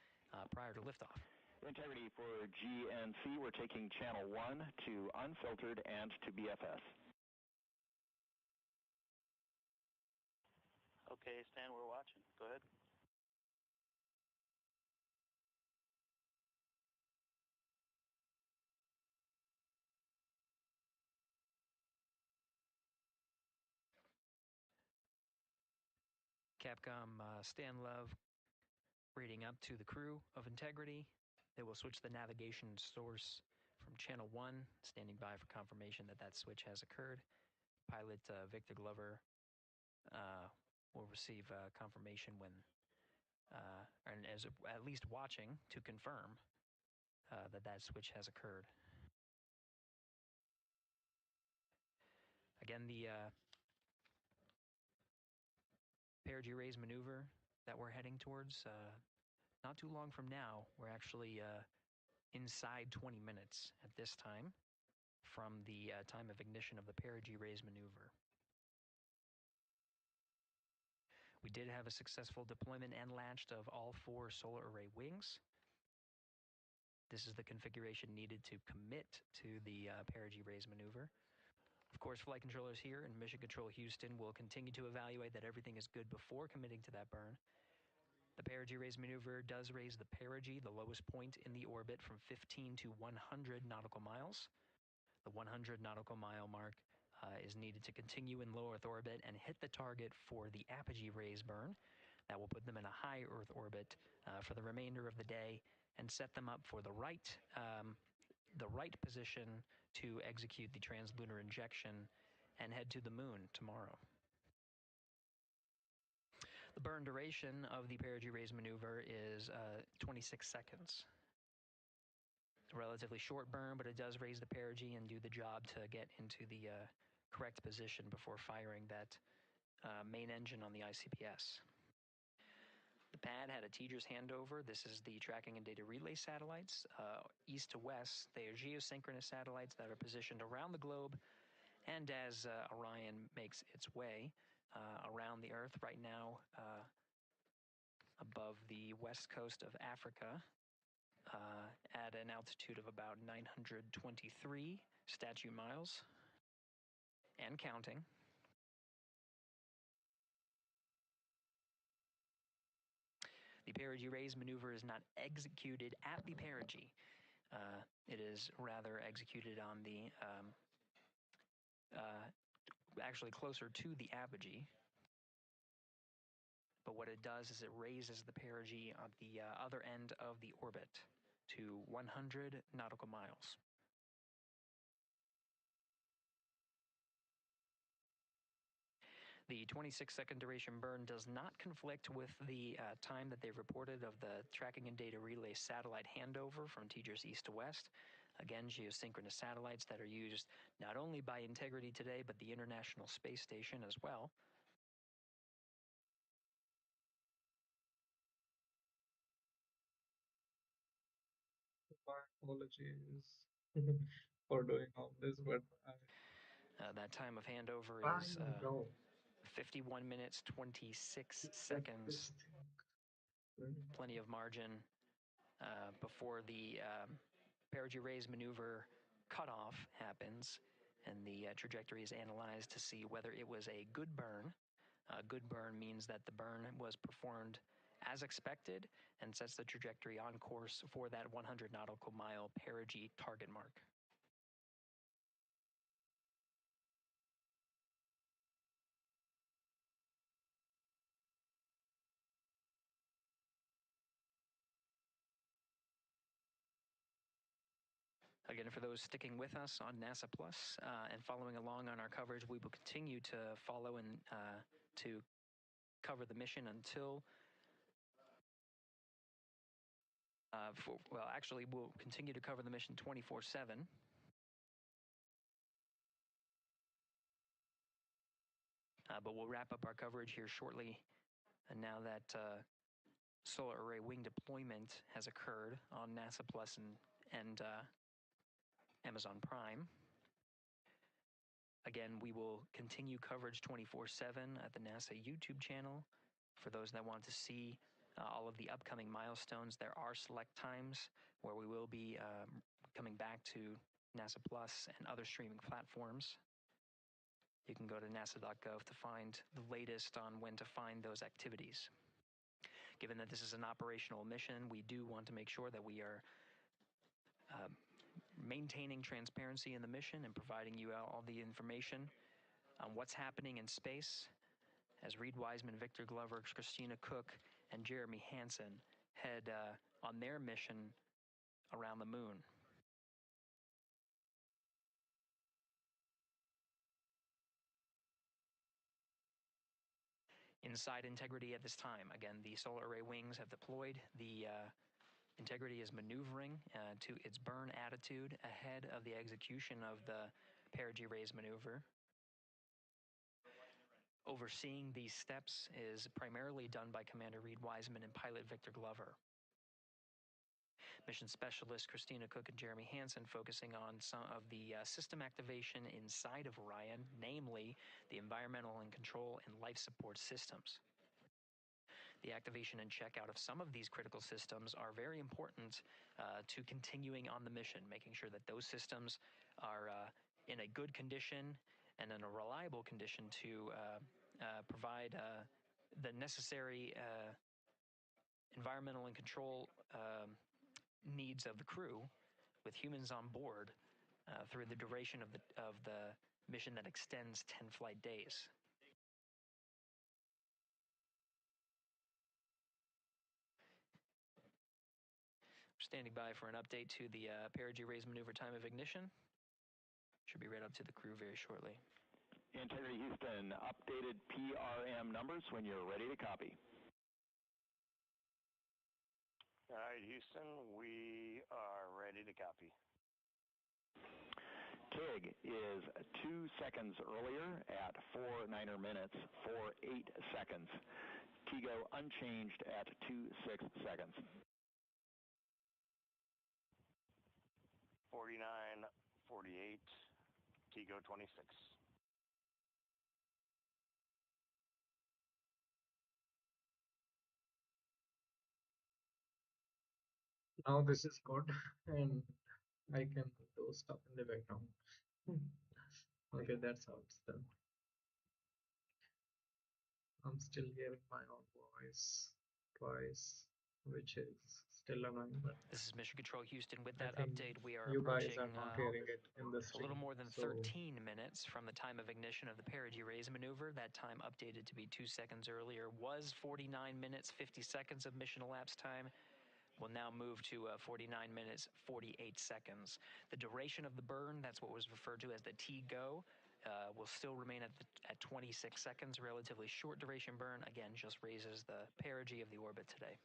S21: prior to liftoff.
S12: Integrity for GNC, we're taking channel 1 to unfiltered and to BFS.
S17: Okay, Stan, we're watching. Go ahead.
S21: Capcom Stan Love reading up to the crew of Integrity. They will switch the navigation source from channel 1, standing by for confirmation that that switch has occurred. Pilot Victor Glover will receive confirmation when, and is at least watching to confirm that that switch has occurred. Again, the perigee raise maneuver that we're heading towards, not too long from now, we're actually inside 20 minutes at this time from the time of ignition of the perigee raise maneuver. We did have a successful deployment and launched of all 4 solar array wings. This is the configuration needed to commit to the perigee raise maneuver. Of course, flight controllers here in Mission Control Houston will continue to evaluate that everything is good before committing to that burn. The perigee raise maneuver does raise the perigee, the lowest point in the orbit, from 15 to 100 nautical miles. The 100 nautical mile mark is needed to continue in low Earth orbit and hit the target for the apogee raise burn. That will put them in a high Earth orbit for the remainder of the day and set them up for the right position to execute the translunar injection and head to the moon tomorrow. The burn duration of the perigee raise maneuver is 26 seconds. A relatively short burn, but it does raise the perigee and do the job to get into the correct position before firing that main engine on the ICPS. The pad had a TDRS handover. This is the tracking and data relay satellites. East to west, they are geosynchronous satellites that are positioned around the globe. And as Orion makes its way around the Earth right now, above the west coast of Africa, at an altitude of about 923 statute miles and counting. The perigee raise maneuver is not executed at the perigee. It is rather executed on the actually closer to the apogee. But what it does is it raises the perigee at the other end of the orbit to 100 nautical miles. The 26-second duration burn does not conflict with the time that they reported of the tracking and data relay satellite handover from TGERS east to west. Again, geosynchronous satellites that are used not only by Integrity today, but the International Space Station as well.
S1: My apologies for doing all this, but
S21: that time of handover is 51 minutes, 26 seconds. Plenty of margin before the perigee raise maneuver cutoff happens, and the trajectory is analyzed to see whether it was a good burn. Good burn means that the burn was performed as expected and sets the trajectory on course for that 100 nautical mile perigee target mark. Again, for those sticking with us on NASA Plus and following along on our coverage, we will continue to follow and to cover the mission until actually, we'll continue to cover the mission 24/7. But we'll wrap up our coverage here shortly. And now that solar array wing deployment has occurred on NASA Plus and Amazon Prime. Again, we will continue coverage 24/7 at the NASA YouTube channel. For those that want to see all of the upcoming milestones, there are select times where we will be coming back to NASA Plus and other streaming platforms. You can go to nasa.gov to find the latest on when to find those activities. Given that this is an operational mission, we do want to make sure that we are maintaining transparency in the mission and providing you all the information on what's happening in space as Reid Wiseman, Victor Glover, Christina Koch, and Jeremy Hansen head on their mission around the moon. Inside Integrity at this time, again, the solar array wings have deployed. The Integrity is maneuvering to its burn attitude ahead of the execution of the perigee raise maneuver. Overseeing these steps is primarily done by Commander Reid Wiseman and pilot Victor Glover. Mission Specialist Christina Koch and Jeremy Hansen focusing on some of the system activation inside of Orion, namely the environmental and control and life support systems. The activation and checkout of some of these critical systems are very important to continuing on the mission, making sure that those systems are in a good condition and in a reliable condition to provide the necessary environmental and control needs of the crew with humans on board through the duration of the mission that extends 10 flight days. Standing by for an update to the perigee raise maneuver time of ignition. Should be right up to the crew very shortly.
S12: Integrity Houston, updated PRM numbers when you're ready to copy.
S16: All right, Houston, we are ready to copy.
S12: TIG is 2 seconds earlier at 4 9er minutes, 4.8 seconds. TIGO unchanged at 2.6 seconds.
S16: 49:48, TIGO 26.
S1: now this is good, and I can do stuff in the background. Okay, that's how it's done. I'm still hearing my own voice twice, which is still annoying, but
S21: This is Mission Control Houston. With
S1: I
S21: that
S1: think
S21: update, we are
S1: you guys
S21: approaching
S1: are not hearing it in the
S21: a
S1: stream.
S21: little more than
S1: So
S21: 13 minutes from the time of ignition of the perigee raise maneuver. That time updated to be 2 seconds earlier was 49 minutes 50 seconds of mission elapsed time. We'll now move to 49 minutes 48 seconds. The duration of the burn, that's what was referred to as the T-go, will still remain at 26 seconds. Relatively short duration burn, again, just raises the perigee of the orbit today.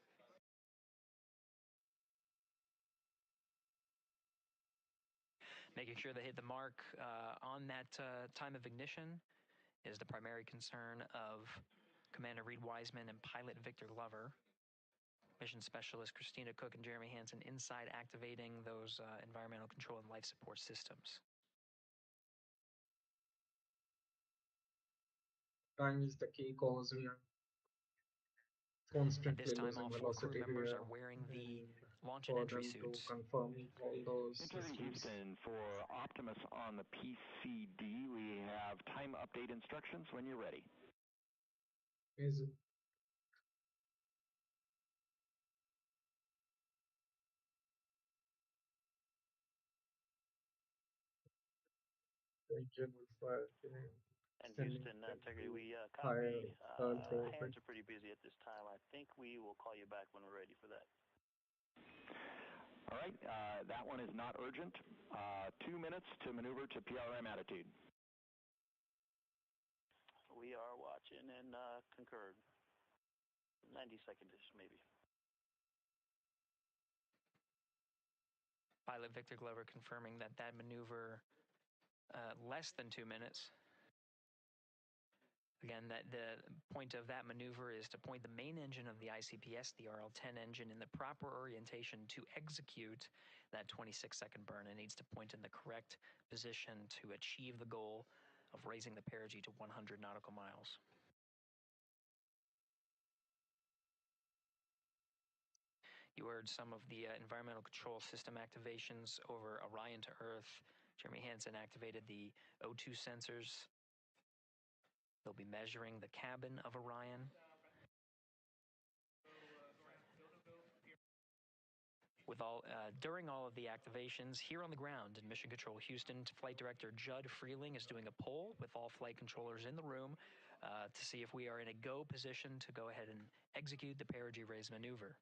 S21: Making sure they hit the mark on that time of ignition is the primary concern of Commander Reid Wiseman and pilot Victor Glover. Mission Specialist Christina Koch and Jeremy Hansen inside activating those environmental control and life support systems.
S1: time is the key cause we are
S21: At this
S1: constantly
S21: time,
S1: losing
S21: all 4 crew
S1: velocity
S21: members
S1: here.
S21: are wearing the
S1: And
S21: launch and
S1: for
S21: entry
S1: them to
S21: suits.
S1: confirm all those
S12: Entering
S1: systems
S12: Houston for Optimus on the PCD. We have time update instructions when you're ready.
S1: is engine fire
S17: And
S1: sending
S17: Houston,
S1: them
S17: Integrity,
S1: to
S17: we
S1: higher
S17: copy.
S1: Earth orbit.
S17: Hands are pretty busy at this time. I think we will call you back when we're ready for that.
S12: All right, that one is not urgent. 2 minutes to maneuver to PRM attitude.
S17: We are watching and concurred. 90 seconds-ish, maybe.
S21: Pilot Victor Glover confirming that maneuver less than 2 minutes. Again, that the point of that maneuver is to point the main engine of the ICPS, the RL-10 engine, in the proper orientation to execute that 26-second burn. It needs to point in the correct position to achieve the goal of raising the perigee to 100 nautical miles. You heard some of the environmental control system activations over Orion to Earth. Jeremy Hansen activated the O2 sensors. They'll be measuring the cabin of Orion. During all of the activations here on the ground in Mission Control Houston, Flight Director Judd Freeling is doing a poll with all flight controllers in the room to see if we are in a go position to go ahead and execute the perigee raise maneuver.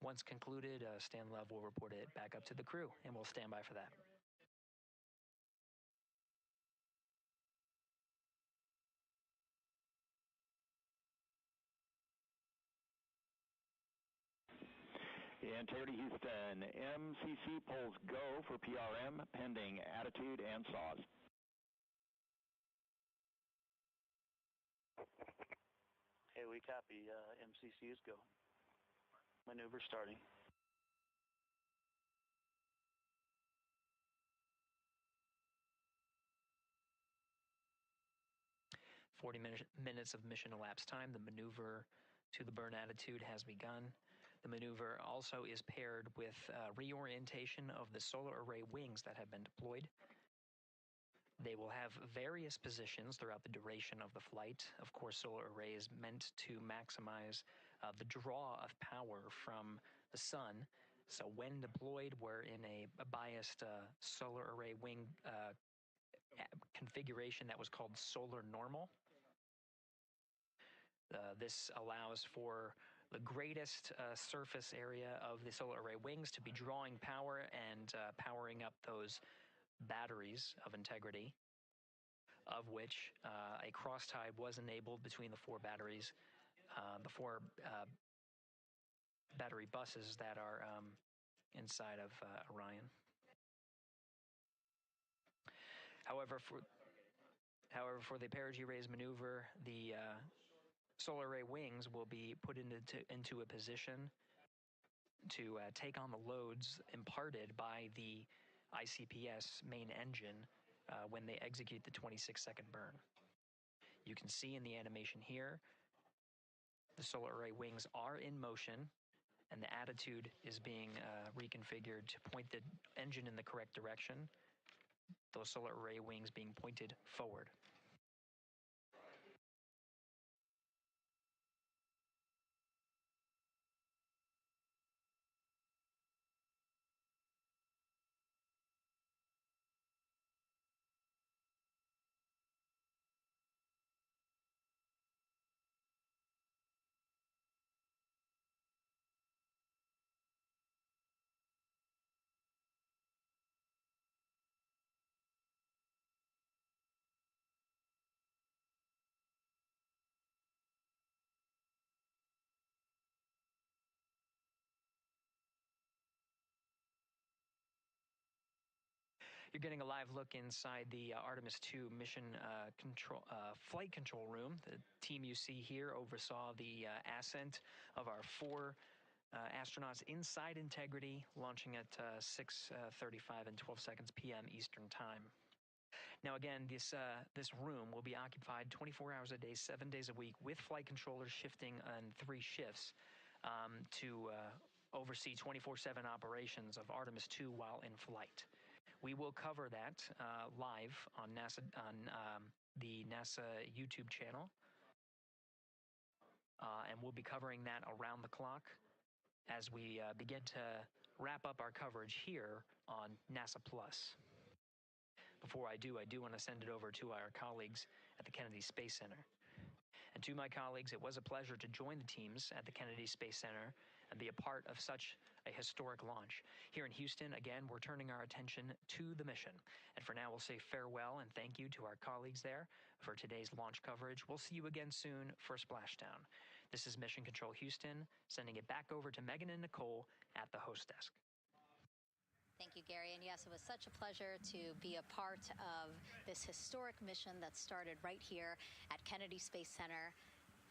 S21: Once concluded, Stan Love will report it back up to the crew, and we'll stand by for that.
S12: Integrity Houston, MCC polls go for PRM pending attitude and SAWS.
S17: Hey, we copy. MCC is go. Maneuver starting.
S21: Minutes of mission elapsed time. The maneuver to the burn attitude has begun. The maneuver also is paired with reorientation of the solar array wings that have been deployed. They will have various positions throughout the duration of the flight. Of course, solar array is meant to maximize the draw of power from the sun. So when deployed, we're in a biased solar array wing configuration that was called solar normal. This allows for the greatest surface area of the solar array wings to be drawing power and powering up those batteries of integrity, of which a cross-tie was enabled between the 4 batteries, the 4 battery buses that are inside of Orion. However, for the perigee raise maneuver, the solar array wings will be put into a position to take on the loads imparted by the ICPS main engine when they execute the 26-second burn. You can see in the animation here, the solar array wings are in motion, and the attitude is being reconfigured to point the engine in the correct direction, those solar array wings being pointed forward. You're getting a live look inside the Artemis II mission flight control room. The team you see here oversaw the ascent of our 4 astronauts inside Integrity, launching at 6:35 and 12 seconds p.m. Eastern Time. Now, again, this room will be occupied 24 hours a day, 7 days a week, with flight controllers shifting on 3 shifts to oversee 24/7 operations of Artemis II while in flight. We will cover that live on the NASA YouTube channel, and we'll be covering that around the clock as we begin to wrap up our coverage here on NASA Plus. Before I do want to send it over to our colleagues at the Kennedy Space Center. And to my colleagues, it was a pleasure to join the teams at the Kennedy Space Center and be a part of such a historic launch. Here in Houston, again, we're turning our attention to the mission. And for now, we'll say farewell and thank you to our colleagues there for today's launch coverage. We'll see you again soon for Splashdown. This is Mission Control Houston, sending it back over to Megan and Nicole at the host desk.
S4: Thank you, Gary. And yes, it was such a pleasure to be a part of this historic mission that started right here at Kennedy Space Center.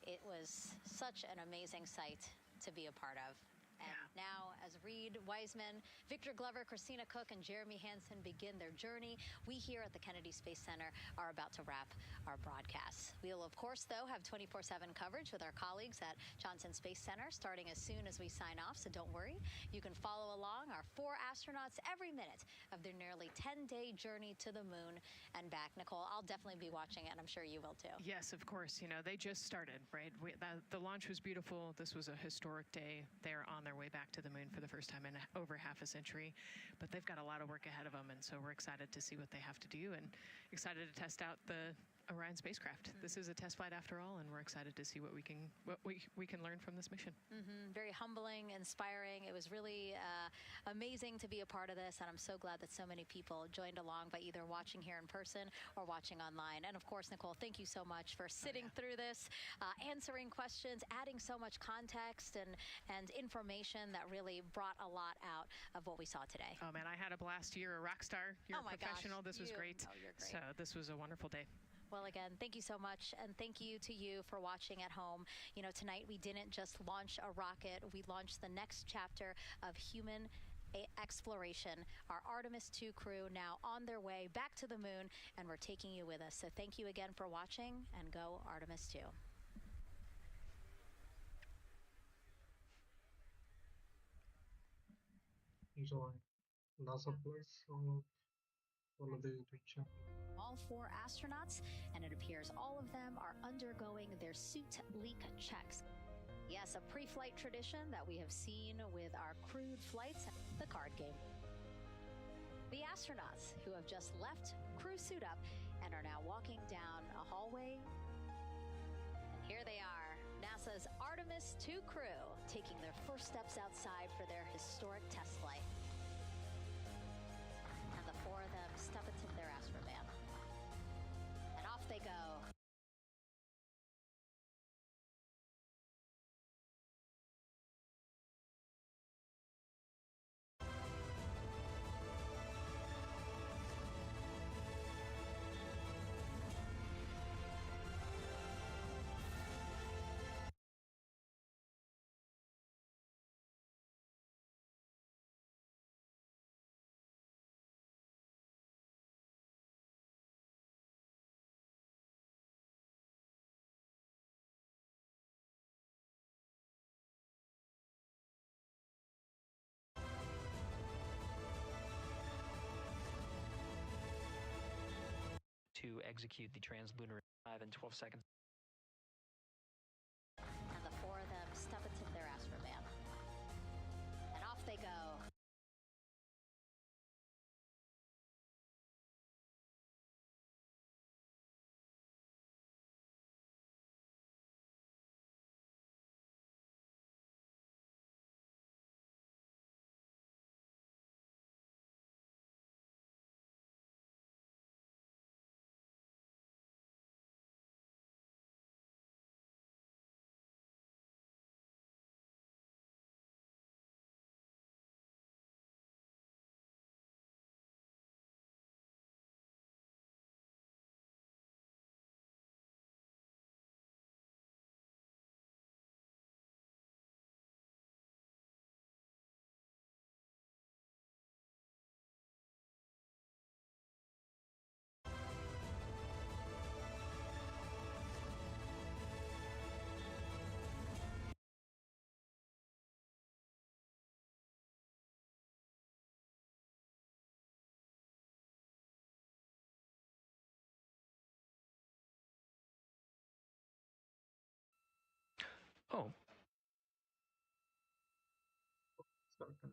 S4: It was such an amazing sight to be a part of. And now, as Reid Wiseman, Victor Glover, Christina Koch, and Jeremy Hansen begin their journey, we here at the Kennedy Space Center are about to wrap our broadcasts. We'll, of course, though, have 24/7 coverage with our colleagues at Johnson Space Center starting as soon as we sign off, so don't worry. You can follow along our 4 astronauts every minute of their nearly 10-day journey to the moon and back. Nicole, I'll definitely be watching it, and I'm sure you will, too.
S5: Yes, of course. You know, they just started, right? The launch was beautiful. This was a historic day. They're on their way back to the moon for the first time in over half a century, but they've got a lot of work ahead of them, and so we're excited to see what they have to do and excited to test out the Orion spacecraft. This is a test flight after all, and we're excited to see what we can learn from this mission.
S4: Very humbling, inspiring. It was really amazing to be a part of this, and I'm so glad that so many people joined along by either watching here in person or watching online. And of course, Nicole, thank you so much for sitting through this, answering questions, adding so much context and information that really brought a lot out of what we saw today.
S5: Oh man, I had a blast. You're a rock star. You're a professional. This was great.
S4: You're great.
S5: So this was a wonderful day.
S4: Well, again, thank you so much, and thank you to you for watching at home. You know, tonight we didn't just launch a rocket, we launched the next chapter of human exploration. Our Artemis II crew now on their way back to the moon, and we're taking you with us. So thank you again for watching, and go Artemis II.
S1: Join NASA Plus or follow the YouTube channel.
S4: All 4 astronauts, and it appears all of them are undergoing their suit leak checks. Yes, a pre-flight tradition that we have seen with our crewed flights, the card game. The astronauts who have just left crew suit up and are now walking down a hallway. And here they are, NASA's Artemis II crew, taking their first steps outside for their historic test flight. And the 4 of them step into their astrovan. And off they go.
S21: To execute the translunar 5 and 12 seconds.
S4: And the 4 of them step into their astrovan. And off they go.
S21: Oh.
S1: Certain.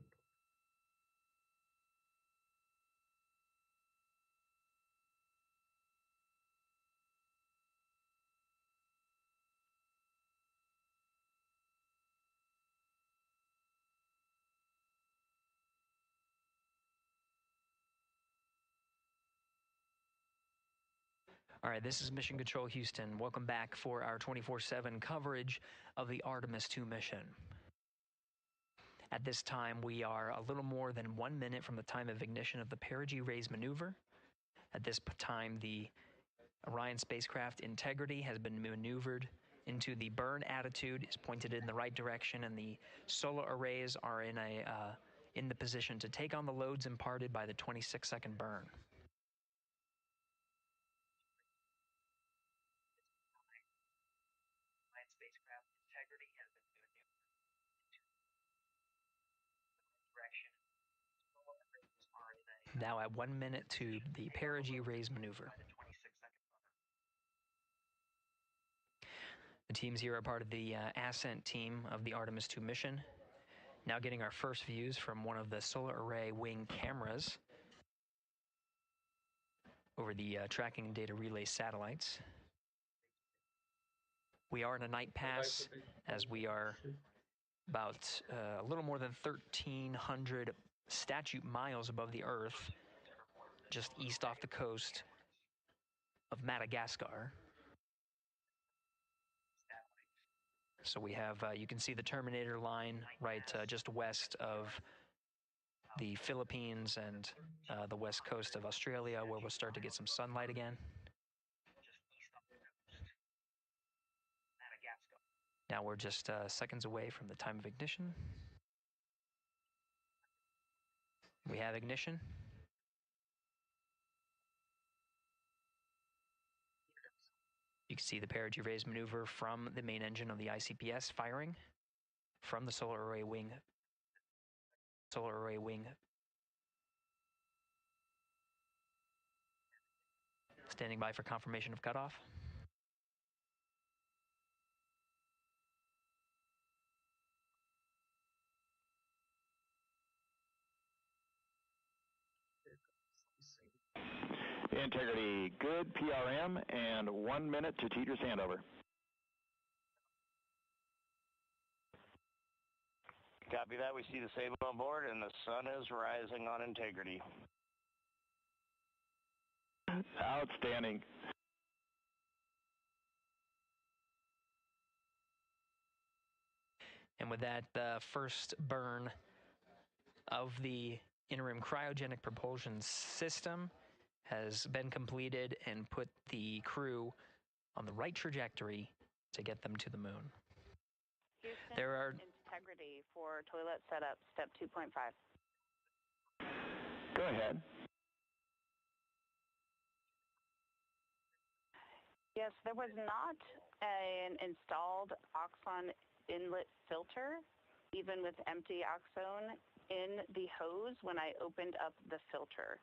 S21: All right, this is Mission Control Houston. Welcome back for our 24/7 coverage of the Artemis II mission. At this time, we are a little more than 1 minute from the time of ignition of the perigee raise maneuver. At this time, the Orion spacecraft integrity has been maneuvered into the burn attitude, is pointed in the right direction, and the solar arrays are in the position to take on the loads imparted by the 26-second burn. Spacecraft integrity has been maneuvered into the direction. Now at 1 minute to the perigee raise maneuver. The teams here are part of the ascent team of the Artemis II mission. Now getting our first views from one of the solar array wing cameras over the tracking and data relay satellites. We are in a night pass as we are about a little more than 1,300 statute miles above the Earth, just east off the coast of Madagascar. So we have, you can see the Terminator line right just west of the Philippines and the west coast of Australia, where we'll start to get some sunlight again. Now we're just seconds away from the time of ignition. We have ignition. You can see the perigee raise maneuver from the main engine of the ICPS firing from the solar array wing. Standing by for confirmation of cutoff.
S12: Integrity good, PRM, and 1 minute to Teeter's handover.
S17: Copy that. We see the Sable on board, and the sun is rising on integrity.
S12: Outstanding.
S21: And with that first burn of the interim cryogenic propulsion system has been completed and put the crew on the right trajectory to get them to the moon.
S18: Houston,
S21: there are
S18: integrity for toilet setup, step 2.5.
S12: Go ahead.
S18: Yes, there was not an installed Oxon inlet filter, even with empty Oxone in the hose when I opened up the filter.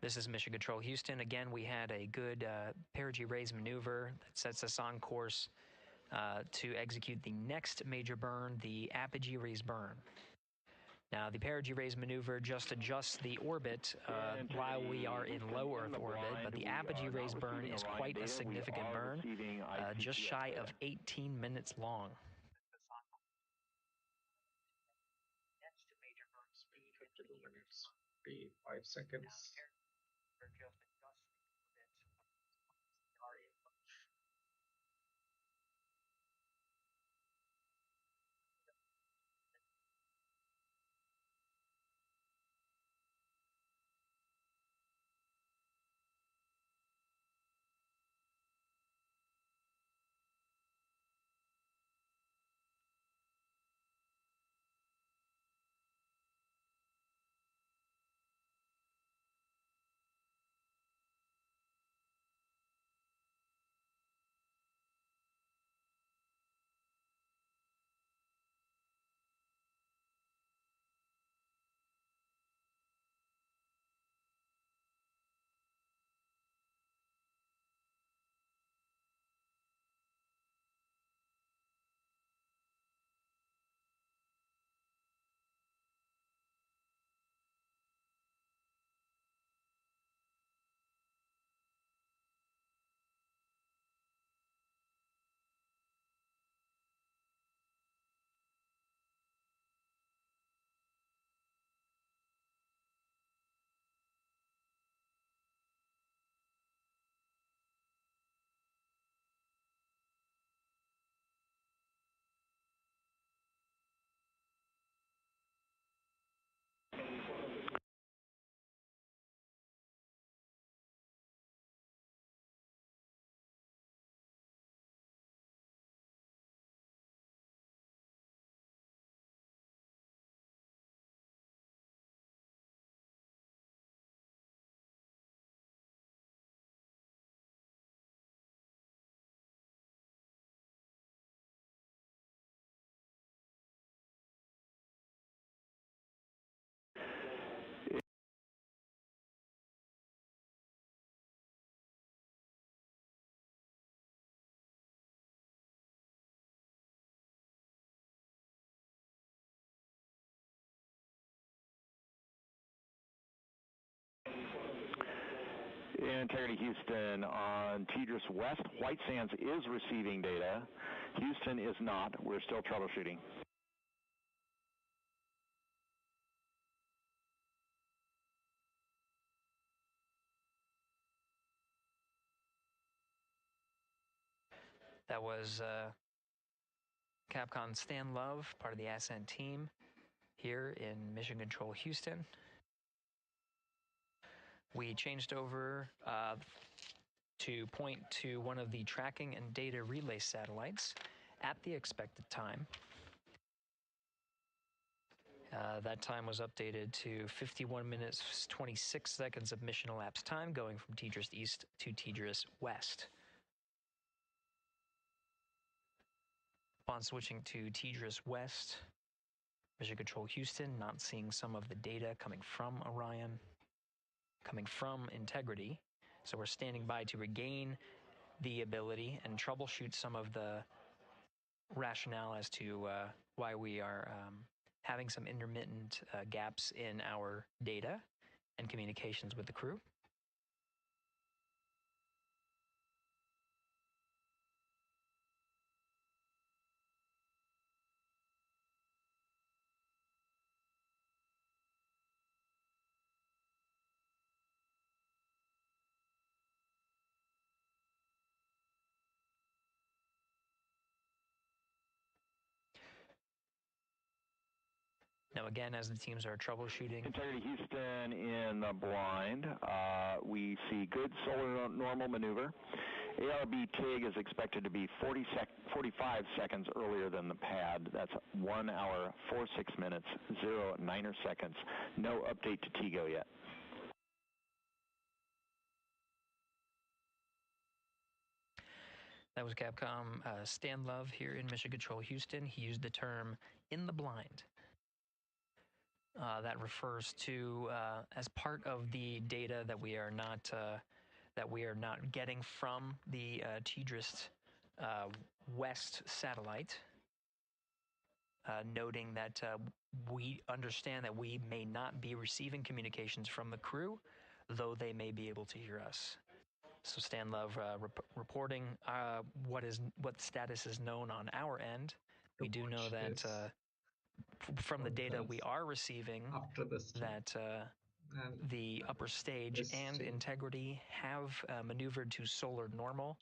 S21: This is Mission Control Houston. Again, we had a good perigee raise maneuver that sets us on course to execute the next major burn, the apogee raise burn. Now, the perigee raise maneuver just adjusts the orbit while we are in low Earth orbit, but the apogee raise burn is quite a significant burn, just shy of 18 minutes long.
S1: Major burn speed 52 minutes, 5 seconds.
S12: Integrity Houston, on TDRS West, White Sands is receiving data. Houston is not. We're still troubleshooting.
S21: That was Capcom Stan Love, part of the Ascent team here in Mission Control Houston. We changed over to point to one of the tracking and data relay satellites at the expected time. That time was updated to 51 minutes, 26 seconds of mission elapsed time, going from TDRS East to TDRS West. Upon switching to TDRS West, Mission Control Houston, not seeing some of the data coming from Orion, coming from Integrity. So we're standing by to regain the ability and troubleshoot some of the rationale as to why we are having some intermittent gaps in our data and communications with the crew. Now again, as the teams are troubleshooting.
S12: Integrity Houston in the blind. We see good solar normal maneuver. ARB TIG is expected to be 45 seconds earlier than the pad. That's 1 hour, 46 minutes, 0.9 seconds. No update to TIGO yet.
S21: That was Capcom Stan Love here in Mission Control Houston. He used the term "in the blind." That refers to as part of the data that we are not getting from the TDRS West satellite. noting that we understand that we may not be receiving communications from the crew, though they may be able to hear us. So Stan Love reporting what status is known on our end. We do know that from the data we are receiving that the upper stage and integrity have maneuvered to solar normal,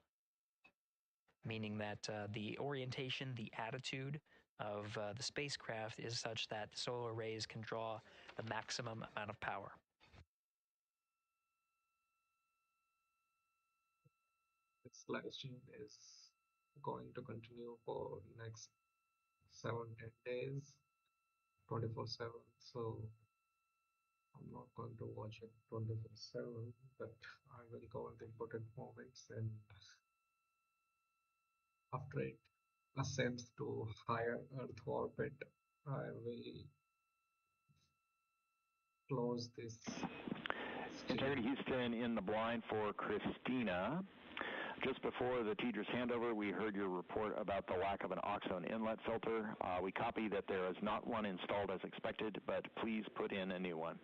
S21: meaning that the orientation, the attitude of the spacecraft is such that the solar rays can draw the maximum amount of power.
S1: This live stream is going to continue for next 7-10 days, 24/7. So I'm not going to watch it 24/7, but I will go on the important moments, and after it ascends to higher Earth orbit, I will close this stream.
S12: Integrity Houston in the blind for Christina. Just before the TDRS handover, we heard your report about the lack of an oxone inlet filter. We copy that there is not one installed as expected, but please put in a new one.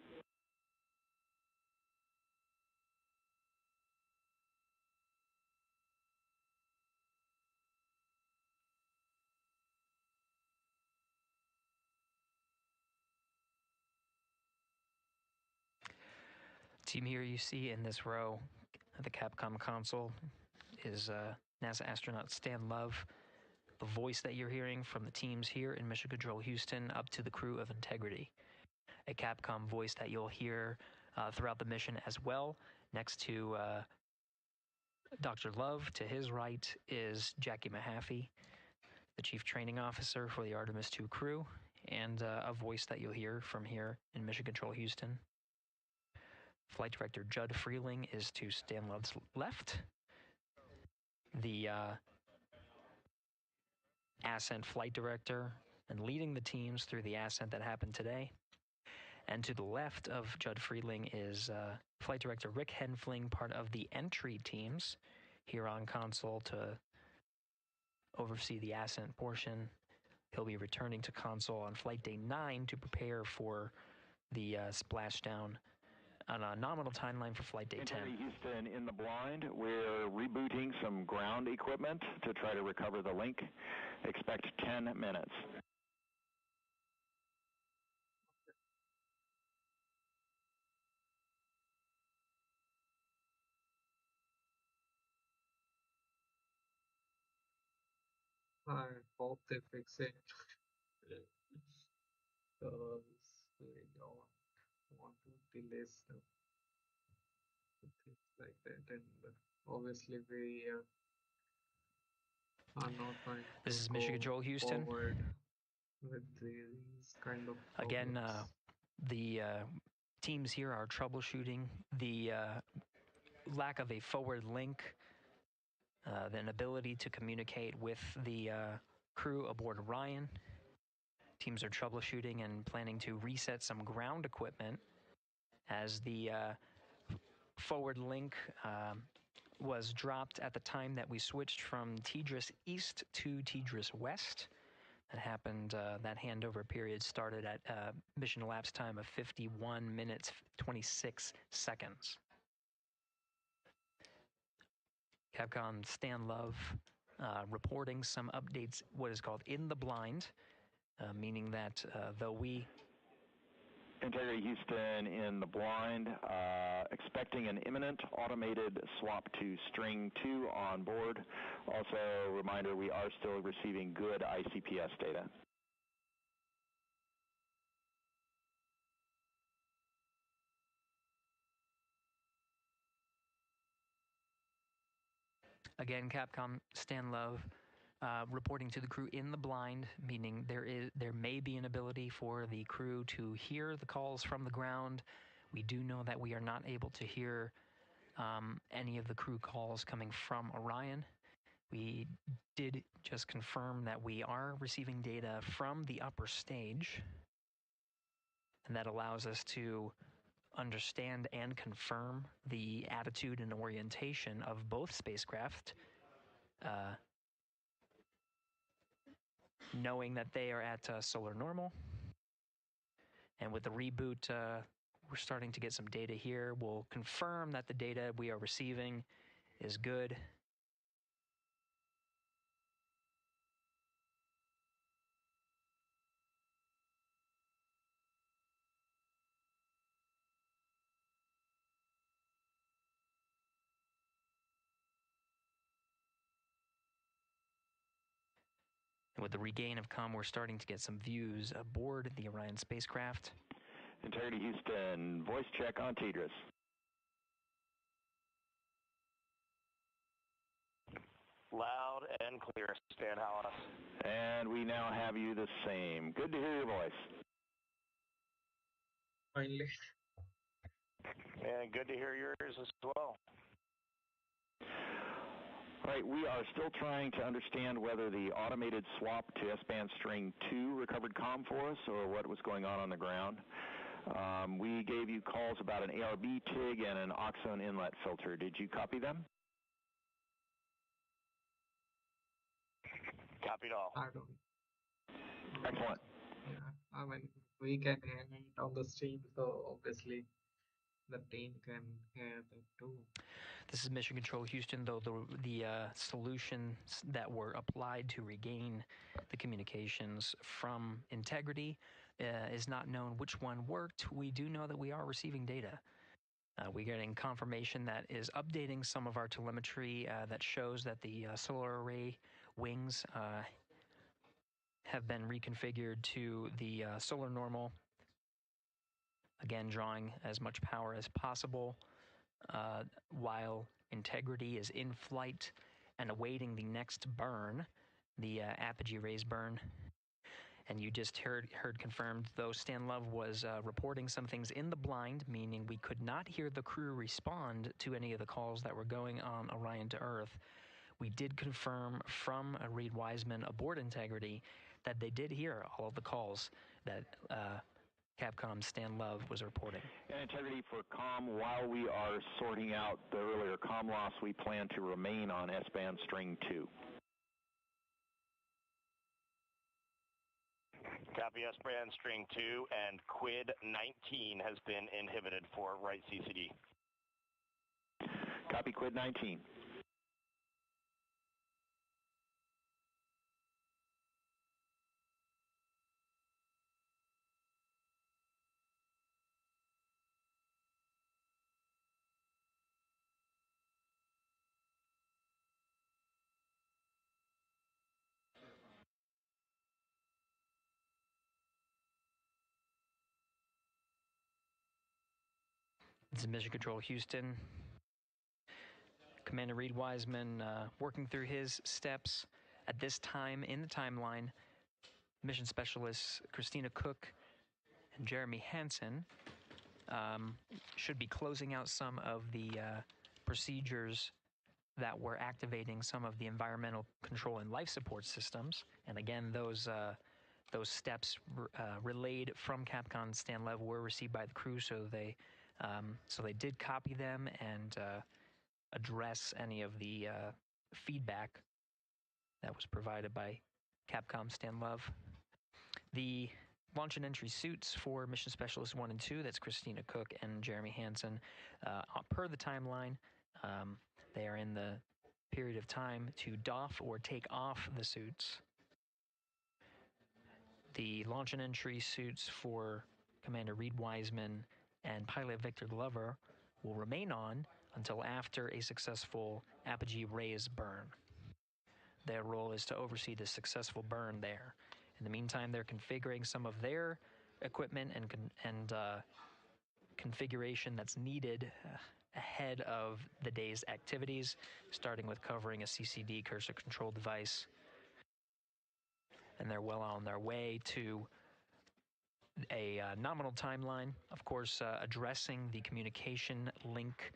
S21: Team here you see in this row at the Capcom console is NASA astronaut Stan Love. The voice that you're hearing from the teams here in Mission Control Houston up to the crew of Integrity. A Capcom voice that you'll hear throughout the mission as well. Next to Dr. Love, to his right, is Jackie Mahaffey, the Chief Training Officer for the Artemis II crew, and a voice that you'll hear from here in Mission Control Houston. Flight Director Judd Freeling is to Stan Love's left. The ascent flight director and leading the teams through the ascent that happened today. And to the left of Judd Freeling is Flight Director Rick Henfling, part of the entry teams here on console to oversee the ascent portion. He'll be returning to console on flight day 9 to prepare for the splashdown on a nominal timeline for flight day 10.
S12: Houston in the blind. We're rebooting some ground equipment to try to recover the link. Expect 10 minutes.
S1: I hope they fix it. Because they don't want to delay stuff, things like that, and obviously we are not going to
S21: This is
S1: go
S21: Mission Control Houston.
S1: forward with these kind of
S21: Again,
S1: problems.
S21: the teams here are troubleshooting the lack of a forward link, an ability to communicate with the crew aboard Orion. Teams are troubleshooting and planning to reset some ground equipment as the forward link was dropped at the time that we switched from TDRS East to TDRS West. That happened, that handover period started at mission elapsed time of 51 minutes, 26 seconds. Capcom Stan Love reporting some updates, what is called in the blind, meaning that though we...
S12: Integrity Houston in the blind, expecting an imminent automated swap to string 2 on board. Also, reminder, we are still receiving good ICPS data.
S21: Again, Capcom Stan Love reporting to the crew in the blind, meaning there may be an ability for the crew to hear the calls from the ground. We do know that we are not able to hear any of the crew calls coming from Orion. We did just confirm that we are receiving data from the upper stage, and that allows us to understand and confirm the attitude and orientation of both spacecraft. knowing that they are at solar normal. And with the reboot, we're starting to get some data here. We'll confirm that the data we are receiving is good. And with the regain of comm, we're starting to get some views aboard the Orion spacecraft.
S12: Integrity Houston, voice check on TDRS.
S16: Loud and clear, Stan Hallis.
S12: And we now have you the same. Good to hear your voice.
S1: Finally.
S16: And good to hear yours as well.
S12: All right, we are still trying to understand whether the automated swap to S-band string 2 recovered comm for us or what was going on the ground. We gave you calls about an ARB TIG and an Oxone inlet filter. Did you copy them?
S16: Copied all.
S1: I don't.
S12: Excellent.
S1: Yeah, I mean, we can hear it on the stream, so obviously the team can hear that too.
S21: This is Mission Control Houston, though the solutions that were applied to regain the communications from Integrity is not known which one worked. We do know that we are receiving data. We're getting confirmation that is updating some of our telemetry that shows that the solar array wings have been reconfigured to the solar normal. Again, drawing as much power as possible while Integrity is in flight and awaiting the next burn, the apogee raise burn. And you just heard confirmed, though Stan Love was reporting some things in the blind, meaning we could not hear the crew respond to any of the calls that were going on Orion to Earth. We did confirm from Reid Wiseman aboard Integrity that they did hear all of the calls that Capcom's Stan Love was reporting.
S12: And Integrity for comm, while we are sorting out the earlier comm loss, we plan to remain on S-band string 2.
S16: Copy S-band string 2 and quid 19 has been inhibited for right CCD.
S12: Copy quid 19.
S21: This is Mission Control Houston. Commander Reid Wiseman working through his steps at this time in the timeline. Mission Specialists Christina Koch and Jeremy Hansen should be closing out some of the procedures that were activating some of the environmental control and life support systems. And again, those steps relayed from Capcom Stan Love were received by the crew, so they did copy them and address any of the feedback that was provided by Capcom Stan Love. The launch and entry suits for Mission Specialist 1 and 2, that's Christina Koch and Jeremy Hansen, per the timeline, they are in the period of time to doff or take off the suits. The launch and entry suits for Commander Reid Wiseman and Pilot Victor Glover will remain on until after a successful apogee raise burn. Their role is to oversee the successful burn there. In the meantime, they're configuring some of their equipment and configuration that's needed ahead of the day's activities, starting with covering a CCD cursor control device. And they're well on their way to a nominal timeline, of course, addressing the communication link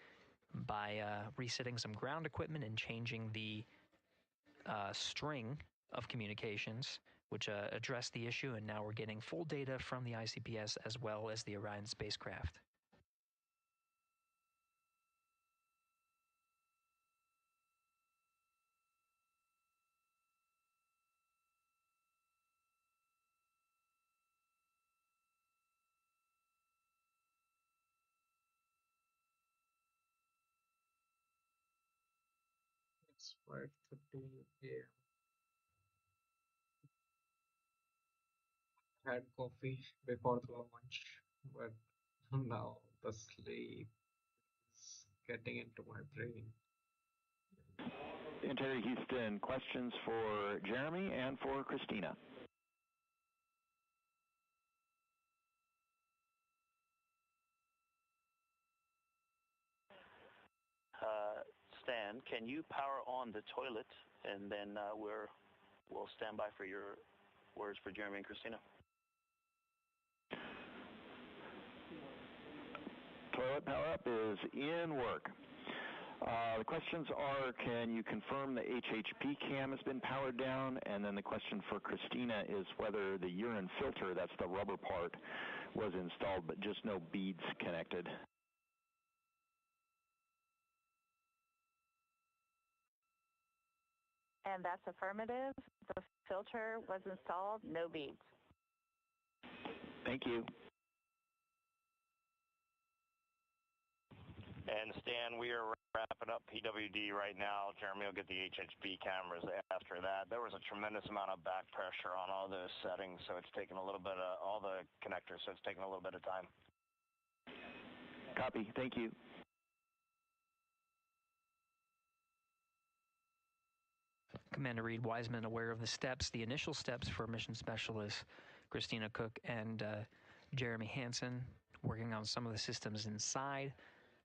S21: by resetting some ground equipment and changing the string of communications, which addressed the issue, and now we're getting full data from the ICPS as well as the Orion spacecraft.
S1: 5:15 a.m. Had coffee before the launch, but now the sleep is getting into my brain.
S12: Interior Houston, questions for Jeremy and for Christina.
S17: Stan, can you power on the toilet, and then we'll stand by for your words for Jeremy and Christina.
S12: Toilet power up is in work. The questions are, can you confirm the HHP cam has been powered down? And then the question for Christina is whether the urine filter, that's the rubber part, was installed, but just no beads connected.
S18: And that's affirmative. The filter was installed, no beads.
S12: Thank you.
S16: And Stan, we are wrapping up PWD right now. Jeremy will get the HHP cameras after that. There was a tremendous amount of back pressure on all those settings, so it's taking a little bit of all the connectors, so it's taking a little bit of time.
S12: Copy. Thank you.
S21: Commander Reid Wiseman aware of the steps, the initial steps for mission specialist Christina Koch and Jeremy Hansen, working on some of the systems inside,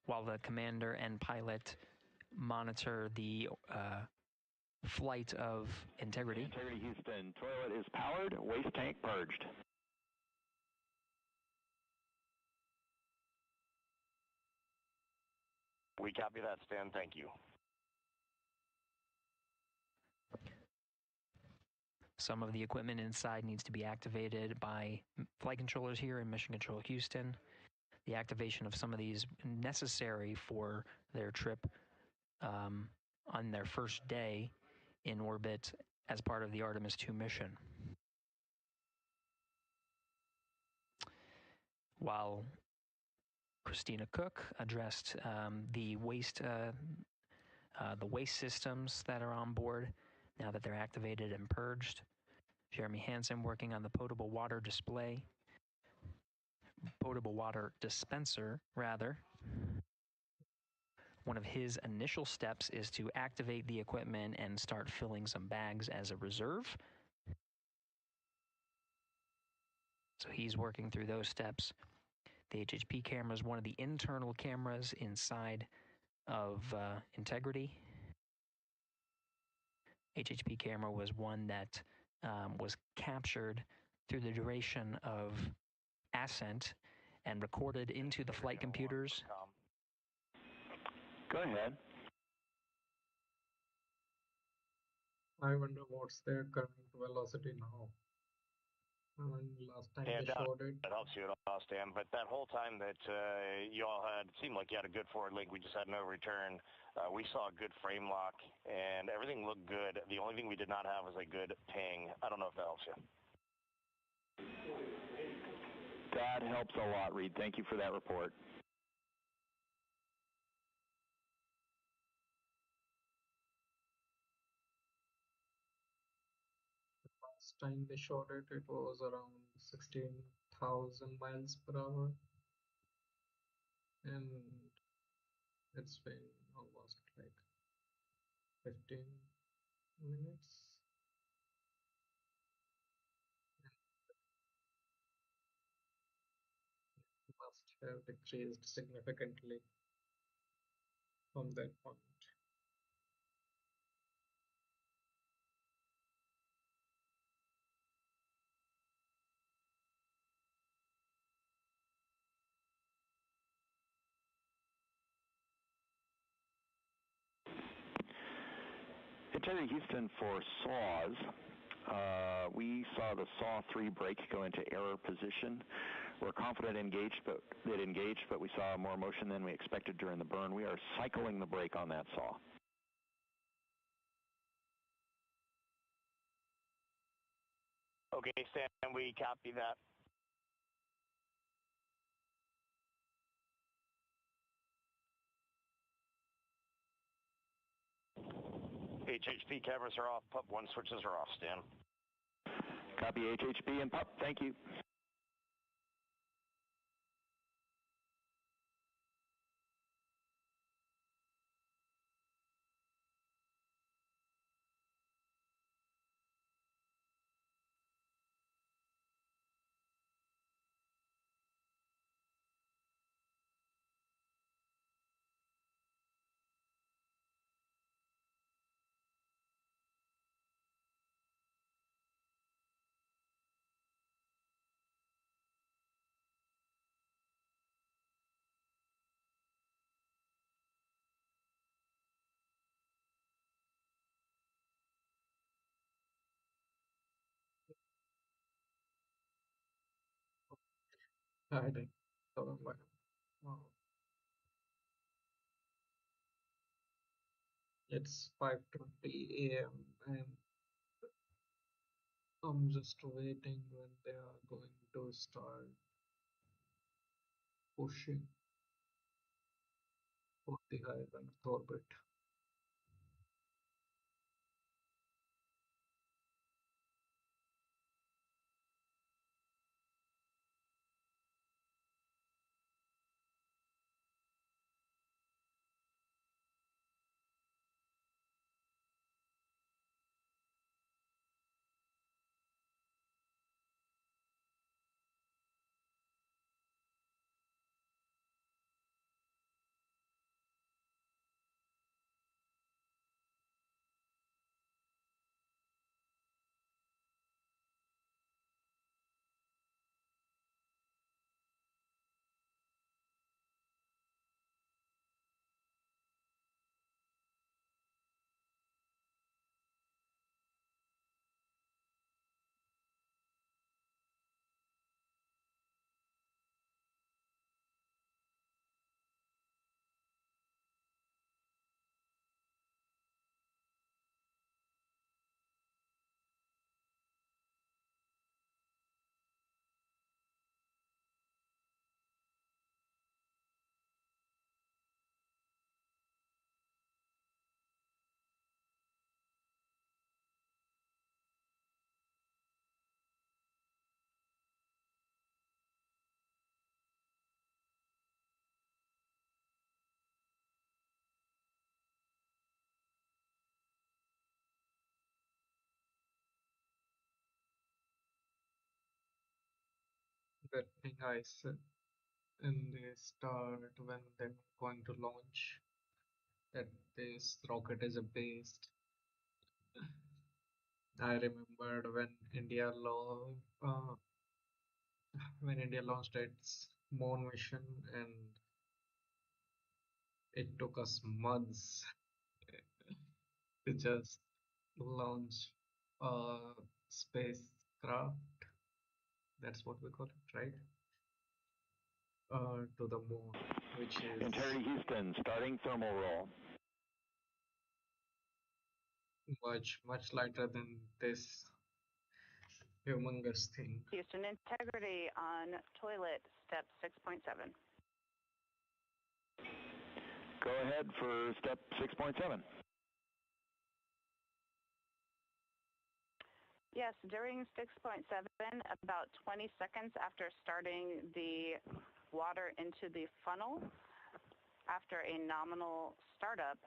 S21: while the commander and pilot monitor the flight of Integrity.
S12: Integrity Houston, toilet is powered, waste tank purged.
S16: We copy that, Stan. Thank you.
S21: Some of the equipment inside needs to be activated by flight controllers here in Mission Control Houston. The activation of some of these necessary for their trip on their first day in orbit as part of the Artemis II mission. While Christina Koch addressed the waste systems that are on board now that they're activated and purged. Jeremy Hansen working on the potable water dispenser, rather. One of his initial steps is to activate the equipment and start filling some bags as a reserve. So he's working through those steps. The HHP camera is one of the internal cameras inside of Integrity. HHP camera was one that was captured through the duration of ascent and recorded into the flight computers.
S12: Go ahead.
S1: I wonder what's their current velocity now. Last time they showed it.
S16: That helps you at all, Stan. But that whole time that you all had, it seemed like you had a good forward link. We just had no return. We saw a good frame lock, and everything looked good. The only thing we did not have was a good ping. I don't know if that helps you.
S12: That helps a lot, Reid. Thank you for that report.
S1: Last time they showed it, it was around 16,000 miles per hour. And it's been almost like 15 minutes. It must have decreased significantly from that point.
S12: Integrity Houston for saws. We saw the saw 3 brake go into error position. We're confident it engaged, but we saw more motion than we expected during the burn. We are cycling the brake on that saw.
S16: Okay, Stan, we copy that. HHP cameras are off, Pup 1 switches are off, Stan.
S12: Copy HHP and Pup, thank you.
S1: I didn't. Oh, it's 5:20 a.m. and I'm just waiting when they are going to start pushing for the high Earth orbit. That thing I said in the start when they're going to launch that this rocket is a beast. I remembered uh, when India launched its moon mission, and it took us months to just launch a spacecraft. That's what we call it, right? To the moon, which is
S12: Integrity Houston, starting thermal roll.
S1: much lighter than this humongous thing.
S18: Houston integrity on toilet, step 6.7.
S12: Go ahead for step 6.7.
S18: Yes, during 6.7, about 20 seconds after starting the water into the funnel, after a nominal startup,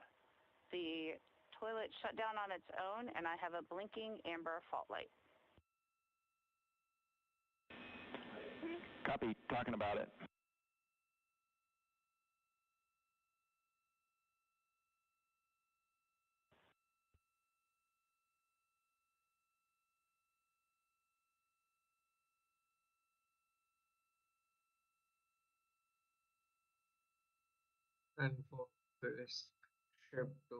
S18: the toilet shut down on its own, and I have a blinking amber fault light.
S12: Copy, talking about it.
S1: And for this ship to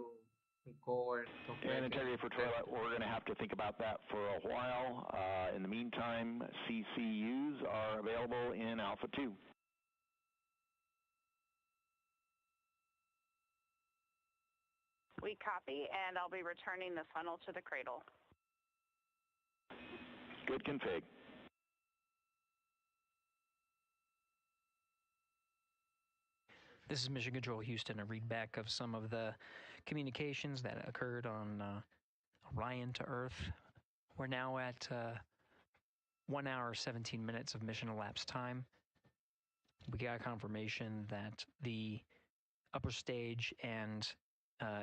S1: go and come
S12: And
S1: back
S12: integrity for
S1: and
S12: toilet, we're going to have to think about that for a while. In the meantime, CCUs are available in Alpha 2.
S18: We copy, and I'll be returning the funnel to the cradle.
S12: Good config.
S21: This is Mission Control Houston, a read back of some of the communications that occurred on Orion to Earth. We're now at 1 hour, 17 minutes of mission elapsed time. We got confirmation that the upper stage and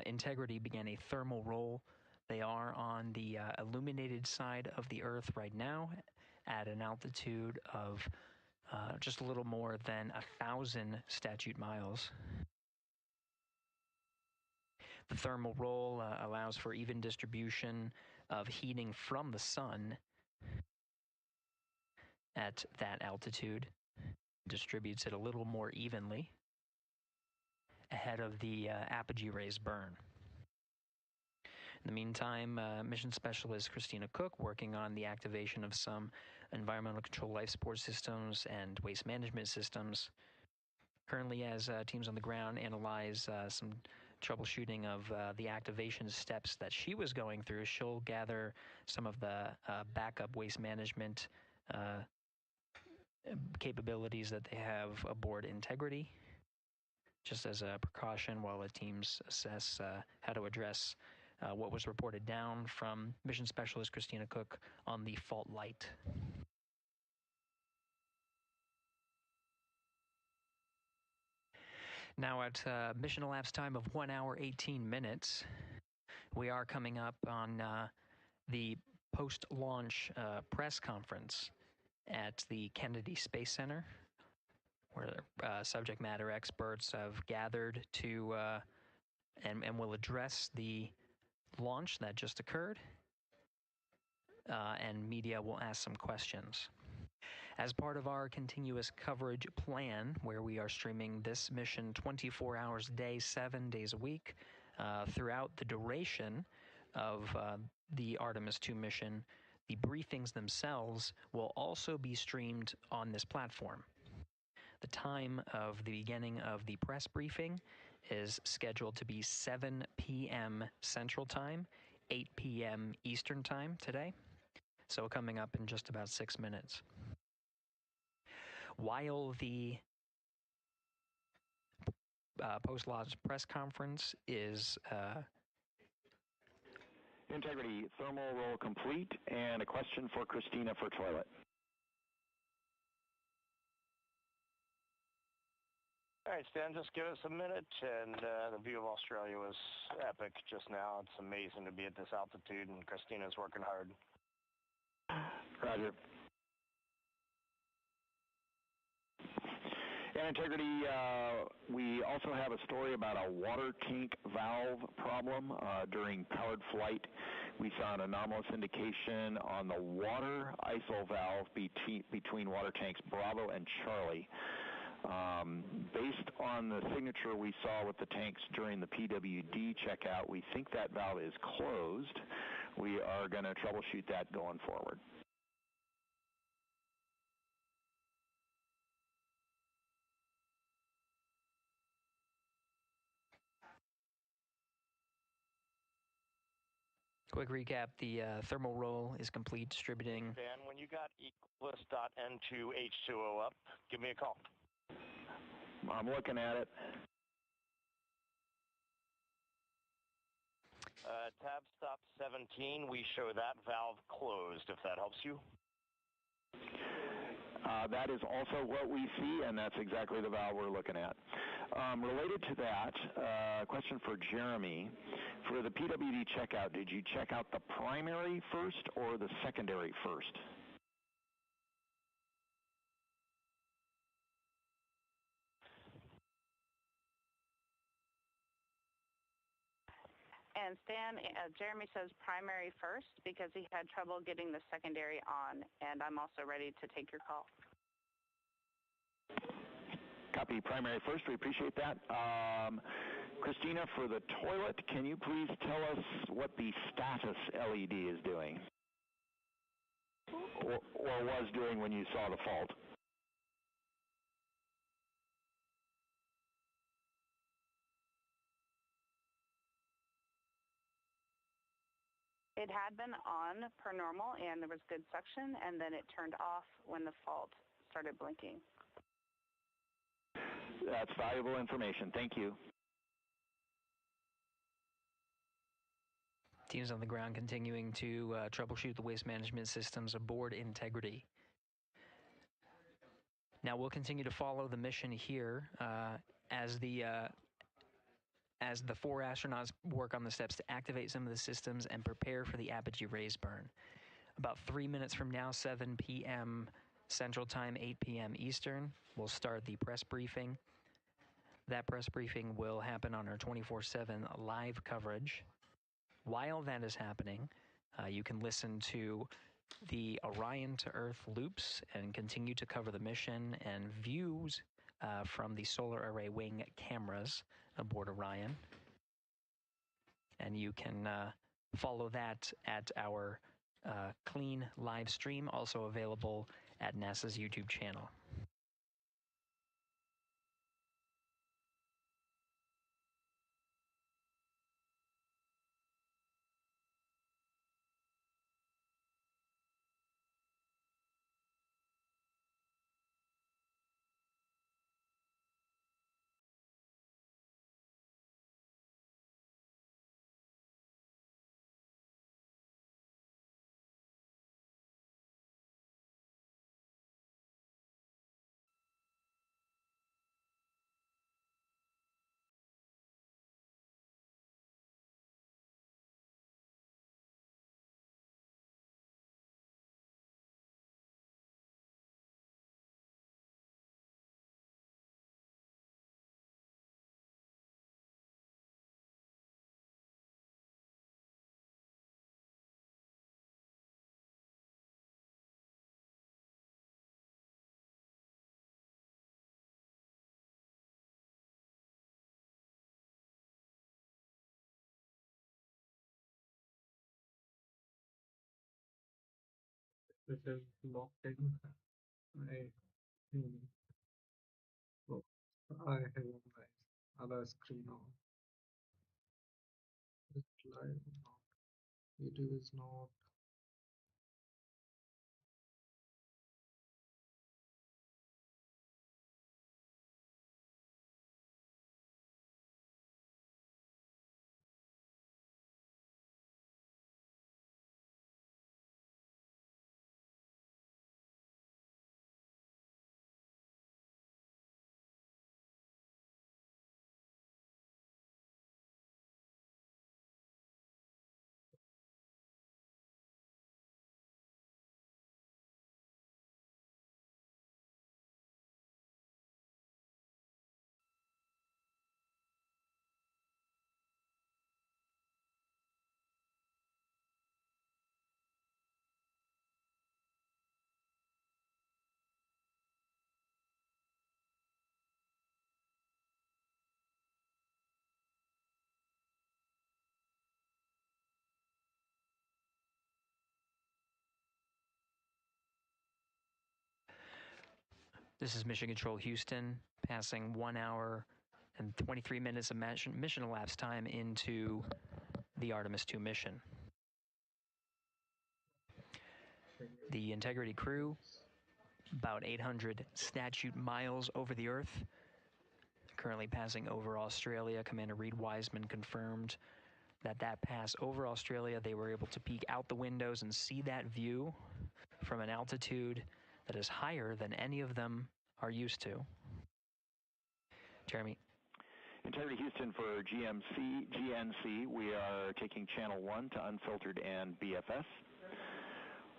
S21: Integrity began a thermal roll. They are on the illuminated side of the Earth right now at an altitude of just a little more than 1,000 statute miles. The thermal roll allows for even distribution of heating from the sun at that altitude. Distributes it a little more evenly ahead of the apogee rays burn. In the meantime, Mission Specialist Christina Koch, working on the activation of some environmental control life support systems and waste management systems. Currently, as teams on the ground analyze some troubleshooting of the activation steps that she was going through, she'll gather some of the backup waste management capabilities that they have aboard Integrity, just as a precaution while the teams assess how to address what was reported down from Mission Specialist Christina Koch on the fault light. Now at mission elapsed time of 1 hour, 18 minutes, we are coming up on the post-launch press conference at the Kennedy Space Center, where subject matter experts have gathered to and will address the launch that just occurred, and media will ask some questions. As part of our continuous coverage plan, where we are streaming this mission 24 hours a day, 7 days a week, throughout the duration of the Artemis II mission, the briefings themselves will also be streamed on this platform. The time of the beginning of the press briefing is scheduled to be 7 p.m. Central Time, 8 p.m. Eastern Time today, so coming up in just about 6 minutes. While the post-launch press conference is
S12: Integrity thermal roll complete, and a question for Christina for toilet.
S16: All right, Stan, just give us a minute, and the view of Australia was epic just now. It's amazing to be at this altitude, and Christina's working hard.
S12: Roger. And Integrity, we also have a story about a water tank valve problem during powered flight. We saw an anomalous indication on the water ISO valve between water tanks Bravo and Charlie. Based on the signature we saw with the tanks during the PWD checkout, we think that valve is closed. We are going to troubleshoot that going forward.
S21: Quick recap, the thermal roll is complete, distributing.
S16: Dan, when you got Equus.N2H2O up, give me a call.
S12: I'm looking at it.
S16: Tab stop 17, we show that valve closed, if that helps you.
S12: That is also what we see, and that's exactly the valve we're looking at. Related to that, question for Jeremy. For the PWD checkout, did you check out the primary first or the secondary first?
S18: And Stan, Jeremy says primary first because he had trouble getting the secondary on, and I'm also ready to take your call.
S12: Copy primary first. We appreciate that. Christina, for the toilet, can you please tell us what the status LED is doing? Or was doing when you saw the fault?
S18: It had been on per normal, and there was good suction, and then it turned off when the fault started blinking.
S12: That's valuable information. Thank you.
S21: Teams on the ground continuing to troubleshoot the waste management systems aboard Integrity. Now we'll continue to follow the mission here as the 4 astronauts work on the steps to activate some of the systems and prepare for the apogee raise burn. About 3 minutes from now, 7 p.m. Central Time, 8 p.m. Eastern, we'll start the press briefing. That press briefing will happen on our 24/7 live coverage. While that is happening, you can listen to the Orion to Earth loops and continue to cover the mission and views from the solar array wing cameras aboard Orion. And you can follow that at our clean live stream, also available at NASA's YouTube channel.
S1: It is locked in. I think. Oh, I have my other screen on. It's live now. YouTube is not.
S21: This is Mission Control Houston, passing 1 hour and 23 minutes of mission elapsed time into the Artemis II mission. The Integrity crew, about 800 statute miles over the Earth, currently passing over Australia. Commander Reid Wiseman confirmed that pass over Australia, they were able to peek out the windows and see that view from an altitude that is higher than any of them are used to. Jeremy.
S12: Integrity Houston for GNC, we are taking channel 1 to unfiltered and BFS.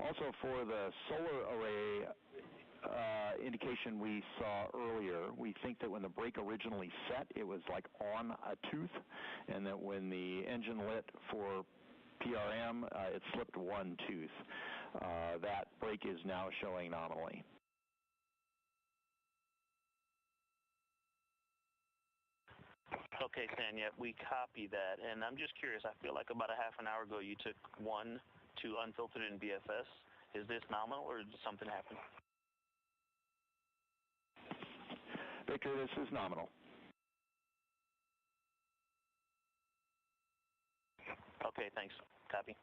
S12: Also for the solar array indication we saw earlier, we think that when the brake originally set, it was like on a tooth, and that when the engine lit for PRM, it slipped one tooth. That brake is now showing nominally.
S17: Okay, Tanya, we copy that, and I'm just curious. I feel like about a half an hour ago you took 1 to unfiltered in BFS. Is this nominal, or did something happen?
S12: Victor, this is nominal.
S17: Okay, thanks. Copy.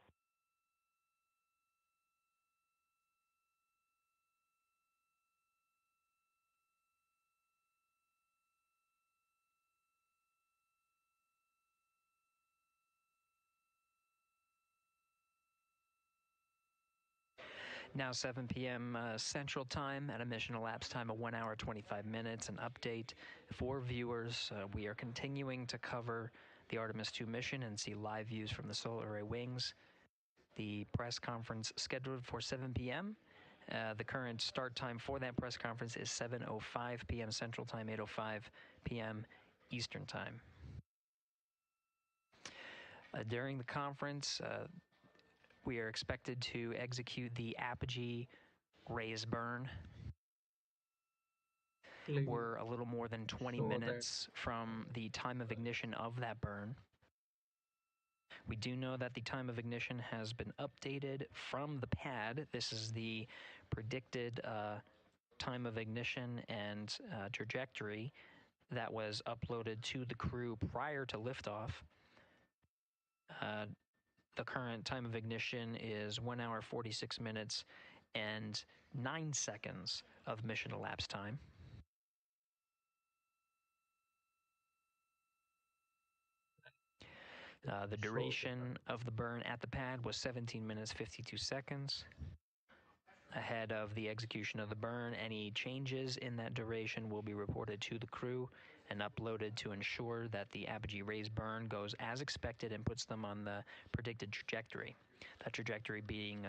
S21: Now 7 p.m. Central Time at a mission elapsed time of 1 hour 25 minutes. An update for viewers. We are continuing to cover the Artemis II mission and see live views from the solar array wings. The press conference scheduled for 7 p.m. The current start time for that press conference is 7:05 p.m. Central Time, 8:05 p.m. Eastern Time. During the conference, we are expected to execute the apogee raise burn. We're a little more than 20 minutes from the time of ignition of that burn. We do know that the time of ignition has been updated from the pad. This is the predicted time of ignition and trajectory that was uploaded to the crew prior to liftoff. The current time of ignition is 1 hour 46 minutes and 9 seconds of mission elapsed time. The duration of the burn at the pad was 17 minutes 52 seconds. Ahead of the execution of the burn, any changes in that duration will be reported to the crew and uploaded to ensure that the apogee raise burn goes as expected and puts them on the predicted trajectory. That trajectory being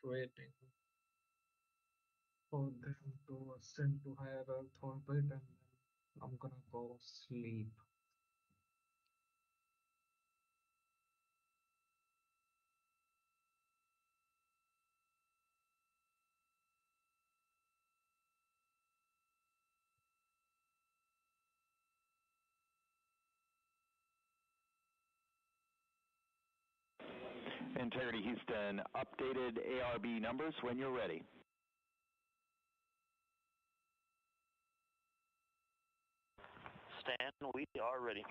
S1: waiting for them to ascend to higher Earth orbit, and then I'm gonna go sleep.
S12: Integrity Houston, updated ARB numbers when you're ready.
S17: Stan, we are ready.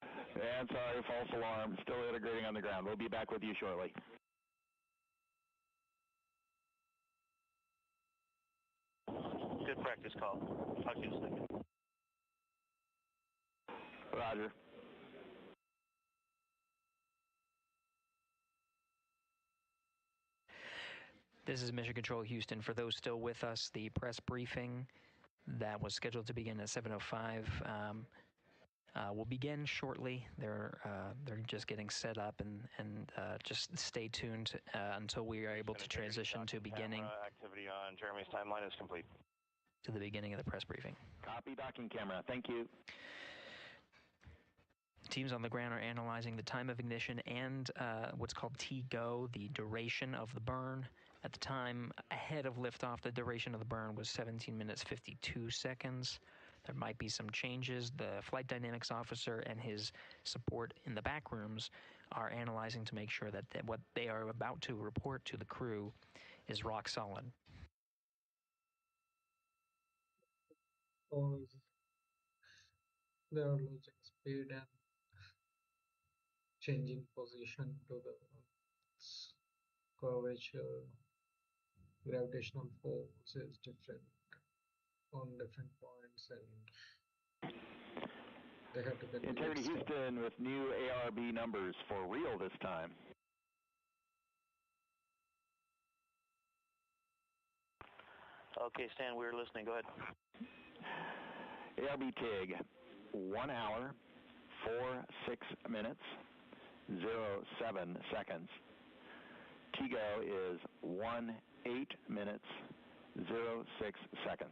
S12: And sorry, false alarm. Still integrating on the ground. We'll be back with you shortly.
S17: Good practice call. Talk to you in a second.
S12: Roger.
S21: This is Mission Control Houston. For those still with us, the press briefing that was scheduled to begin at 7:05 will begin shortly. They're just getting set up, and just stay tuned until we are able to transition to beginning.
S16: Activity on Jeremy's timeline is complete.
S21: To the beginning of the press briefing.
S12: Copy docking camera. Thank you.
S21: Teams on the ground are analyzing the time of ignition and what's called T-GO, the duration of the burn. At the time ahead of liftoff, the duration of the burn was 17 minutes 52 seconds. There might be some changes. The flight dynamics officer and his support in the back rooms are analyzing to make sure that what they are about to report to the crew is rock solid.
S1: They are losing speed and changing position to the curvature. Gravitational force is different on different points, and they have to get
S12: Integrity Houston with new ARB numbers for real this time.
S17: Okay, Stan, we're listening. Go ahead.
S12: ARB TIG, 1 hour, 46 minutes, 07 seconds. TIGO is 18 minutes, 06 seconds.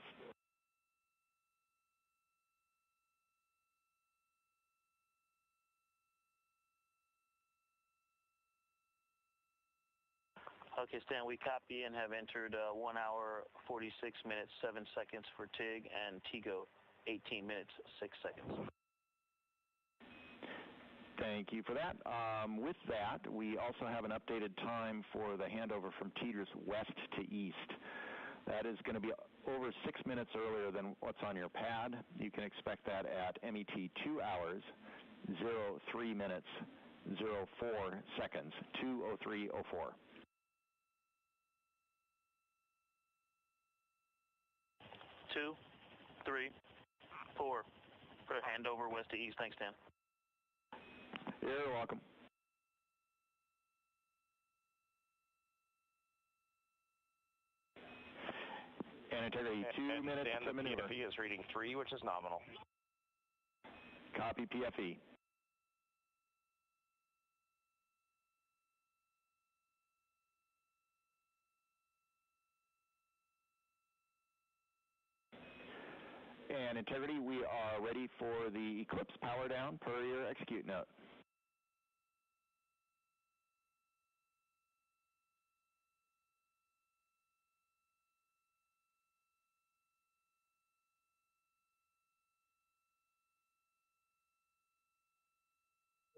S17: Okay, Stan, we copy and have entered 1 hour, 46 minutes, 7 seconds for TIG, and TIGO, 18 minutes, 6 seconds.
S12: Thank you for that. With that, we also have an updated time for the handover from TDRS west to east. That is going to be over 6 minutes earlier than what's on your pad. You can expect that at MET 2 hours, 03 minutes, 04 seconds, 2:03:04.
S17: Two, three, four. For handover west to east. Thanks, Dan.
S12: You're welcome. And integrity, 2 minutes
S16: Dan,
S12: to
S16: the
S12: maneuver.
S16: PFE is reading 3, which is nominal.
S12: Copy PFE. And integrity, we are ready for the Eclipse power down per your execute note.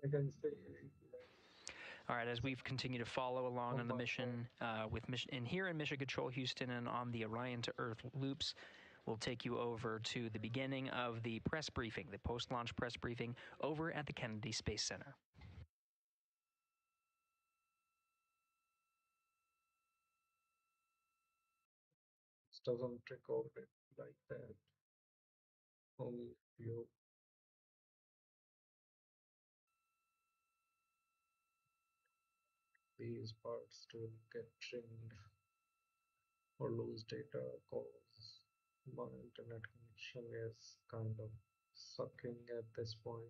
S1: I can say
S21: All right, as we've continued to follow along on the mission in here in Mission Control Houston and on the Orion to Earth loops, we'll take you over to the beginning of the press briefing, the post-launch press briefing over at the Kennedy Space Center.
S1: it doesn't record it like that. Only few. These parts will get trimmed or lose data cause my internet connection is kind of sucking at this point.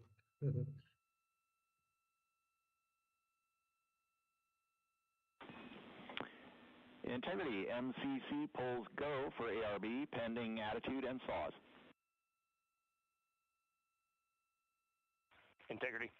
S12: Integrity, MCC pulls go for ARB pending attitude and saws.
S16: Integrity.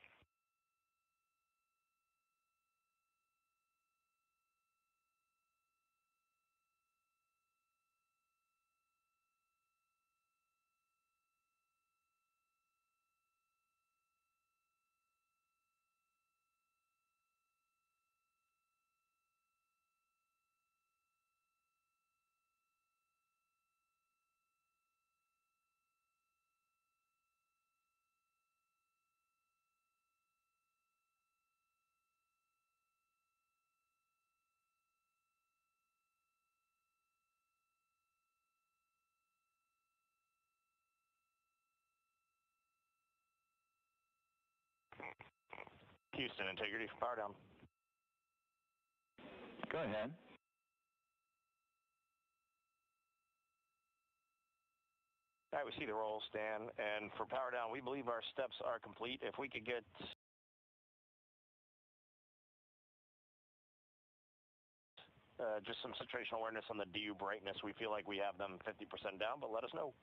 S16: Houston, integrity, power down.
S12: Go ahead.
S16: All right, we see the roll, Stan. And for power down, we believe our steps are complete. If we could get just some situational awareness on the DU brightness, we feel like we have them 50% down, but let us know.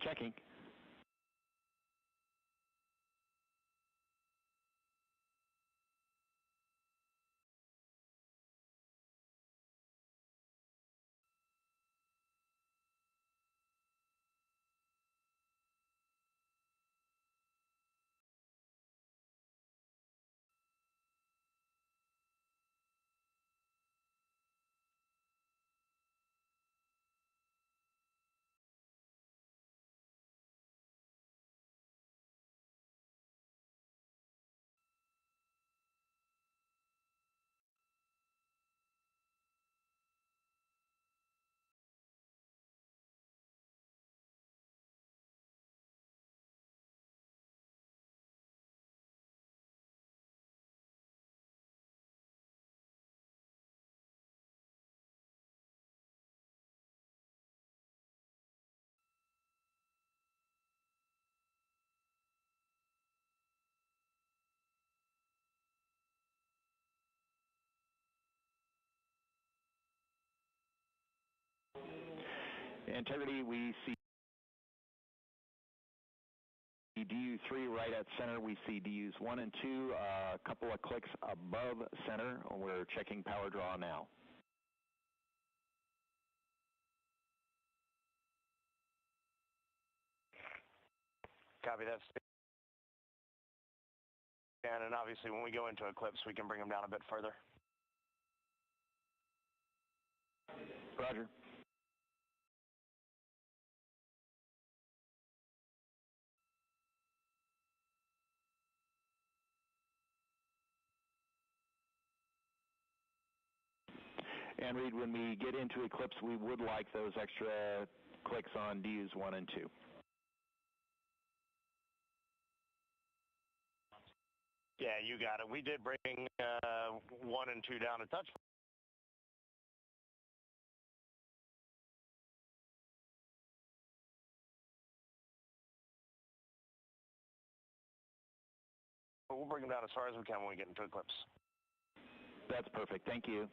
S12: Checking. integrity, we see DU3 right at center. We see DUs 1 and 2, a couple of clicks above center. We're checking power draw now.
S16: Copy that. And obviously when we go into eclipse, we can bring them down a bit further.
S12: Roger. And Reid, when we get into eclipse, we would like those extra clicks on DUs 1 and 2.
S16: Yeah, you got it. We did bring 1 and 2 down a touch. But we'll bring them down as far as we can when we get into eclipse.
S12: That's perfect. Thank you.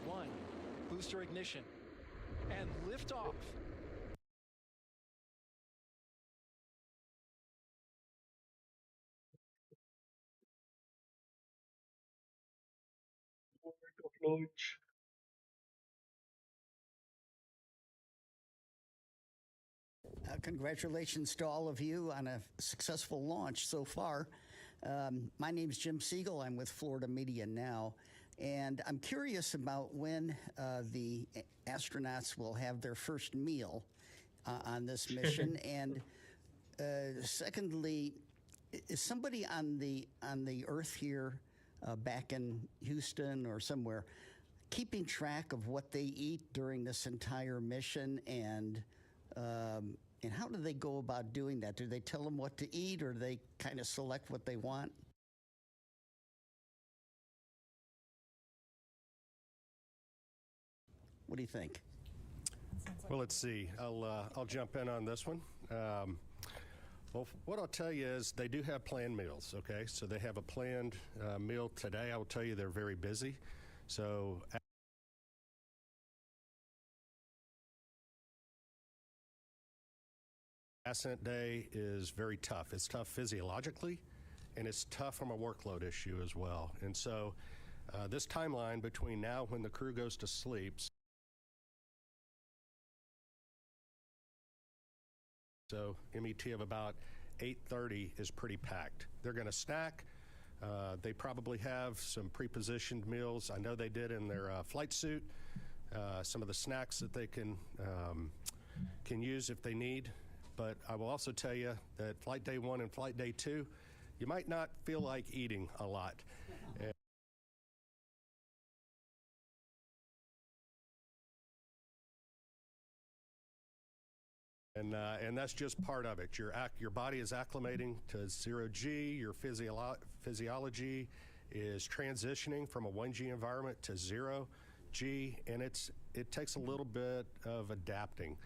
S13: One, booster ignition, and liftoff.
S1: Launch.
S2: Congratulations to all of you on a successful launch so far. My name's Jim Siegel. I'm with Florida Media Now. And I'm curious about when the astronauts will have their first meal on this mission. And secondly, is somebody on the Earth here back in Houston or somewhere keeping track of what they eat during this entire mission, and how do they go about doing that? Do they tell them what to eat, or do they kind of select what they want? What do you think?
S22: Well, let's see. I'll jump in on this one. Well, what I'll tell you is they do have planned meals, okay? So they have a planned meal today. I will tell you they're very busy. So ascent day is very tough. It's tough physiologically, and it's tough from a workload issue as well. And so this timeline between now when the crew goes to sleep, so MET of about 8:30 is pretty packed. They're going to snack. They probably have some pre-positioned meals. I know they did in their flight suit. Some of the snacks that they can use if they need. But I will also tell you that flight day 1 and flight day 2, you might not feel like eating a lot. And that's just part of it. Your body is acclimating to 0G. Your physiology is transitioning from a 1G environment to 0G, and it takes a little bit of adapting.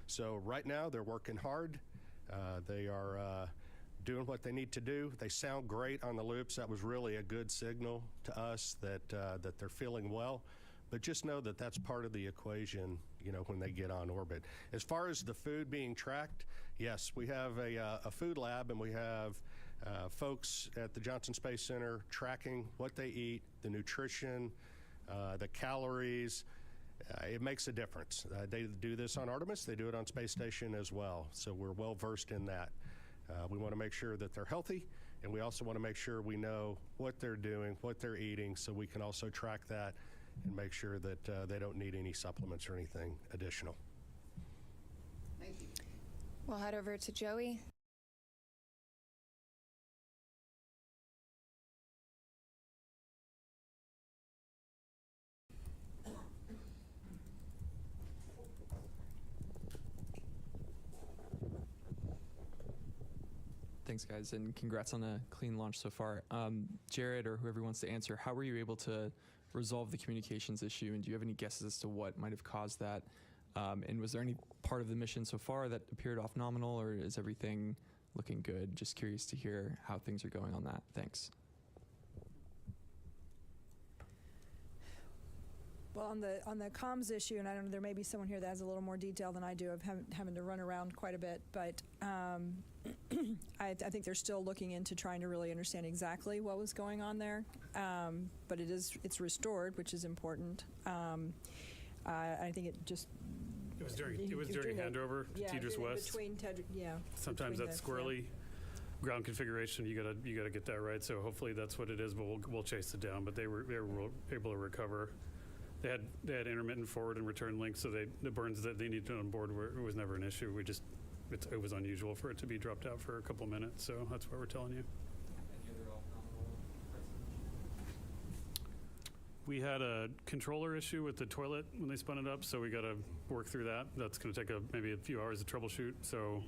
S22: So right now they're working hard. They are doing what they need to do. They sound great on the loops. That was really a good signal to us that they're feeling well. But just know that that's part of the equation, when they get on orbit. As far as the food being tracked, yes, we have a food lab, and we have folks at the Johnson Space Center tracking what they eat, the nutrition, the calories. It makes a difference. They do this on Artemis. They do it on Space Station as well. So we're well versed in that. We want to make sure that they're healthy, and we also want to make sure we know what they're doing, what they're eating, so we can also track that and make sure that they don't need any supplements or anything additional.
S2: Thank you.
S23: We'll head over to Joey.
S24: Thanks, guys, and congrats on a clean launch so far. Jared, or whoever wants to answer, how were you able to resolve the communications issue, and do you have any guesses as to what might have caused that? And was there any part of the mission so far that appeared off nominal, or is everything looking good? Just curious to hear how things are going on that. Thanks.
S3: Well, on the comms issue, and I don't know, there may be someone here that has a little more detail than I do of having to run around quite a bit, but I think they're still looking into trying to really understand exactly what was going on there. But it's restored, which is important. I think it just.
S6: It was during handover to Tidris West. Sometimes that's squirrely. Ground configuration, you gotta get that right. So hopefully that's what it is. But we'll chase it down. But they were able to recover. They had intermittent forward and return links, so the burns that they needed on board it was never an issue. It was unusual for it to be dropped out for a couple minutes. So that's what we're telling you. We had a controller issue with the toilet when they spun it up, so we got to work through that. That's going to take maybe a few hours to troubleshoot. So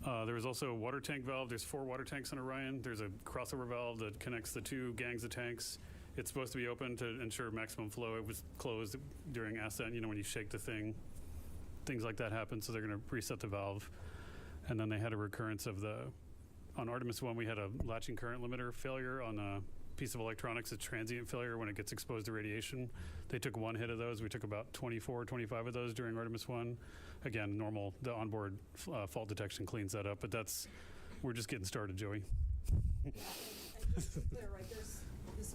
S6: there was also a water tank valve. There's 4 water tanks on Orion. There's a crossover valve that connects the 2 gangs of tanks. It's supposed to be open to ensure maximum flow. It was closed during ascent. When you shake the thing, things like that happen. So they're going to reset the valve. And then they had a recurrence on Artemis I, we had a latching current limiter failure on a piece of electronics, a transient failure when it gets exposed to radiation. They took 1 hit of those. We took about 24, 25 of those during Artemis I. Again, normal, the onboard fault detection cleans that up, but we're just getting started, Joey.
S3: And just to be clear, right, this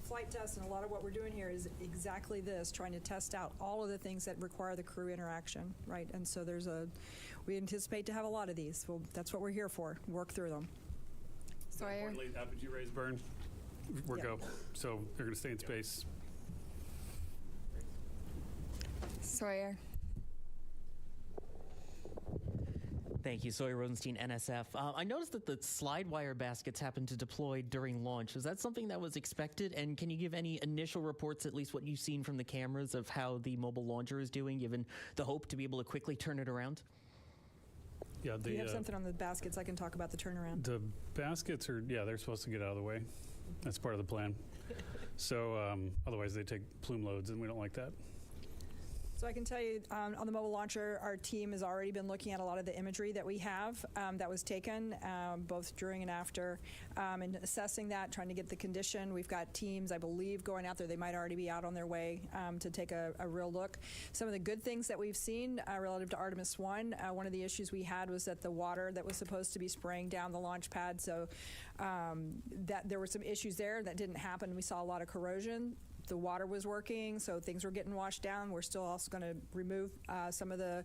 S3: flight test, and a lot of what we're doing here is exactly this, trying to test out all of the things that require the crew interaction, right? And so we anticipate to have a lot of these. Well, that's what we're here for, work through them.
S6: Importantly, apogee rays burn. We're go. So they're going to stay in space.
S7: Sawyer.
S8: Thank you, Sawyer Rosenstein, NSF. I noticed that the slide wire baskets happened to deploy during launch. Is that something that was expected? And can you give any initial reports, at least what you've seen from the cameras, of how the mobile launcher is doing, given the hope to be able to quickly turn it around?
S6: Yeah,
S3: you have something on the baskets. I can talk about the turnaround.
S6: The baskets they're supposed to get out of the way. That's part of the plan. So otherwise they take plume loads, and we don't like that.
S3: So I can tell you on the mobile launcher, our team has already been looking at a lot of the imagery that we have that was taken both during and after, and assessing that, trying to get the condition. We've got teams, I believe, going out there. They might already be out on their way to take a real look. Some of the good things that we've seen relative to Artemis I, one of the issues we had was that the water that was supposed to be spraying down the launch pad, so that there were some issues there that didn't happen. We saw a lot of corrosion. The water was working, so things were getting washed down. We're still also going to remove some of the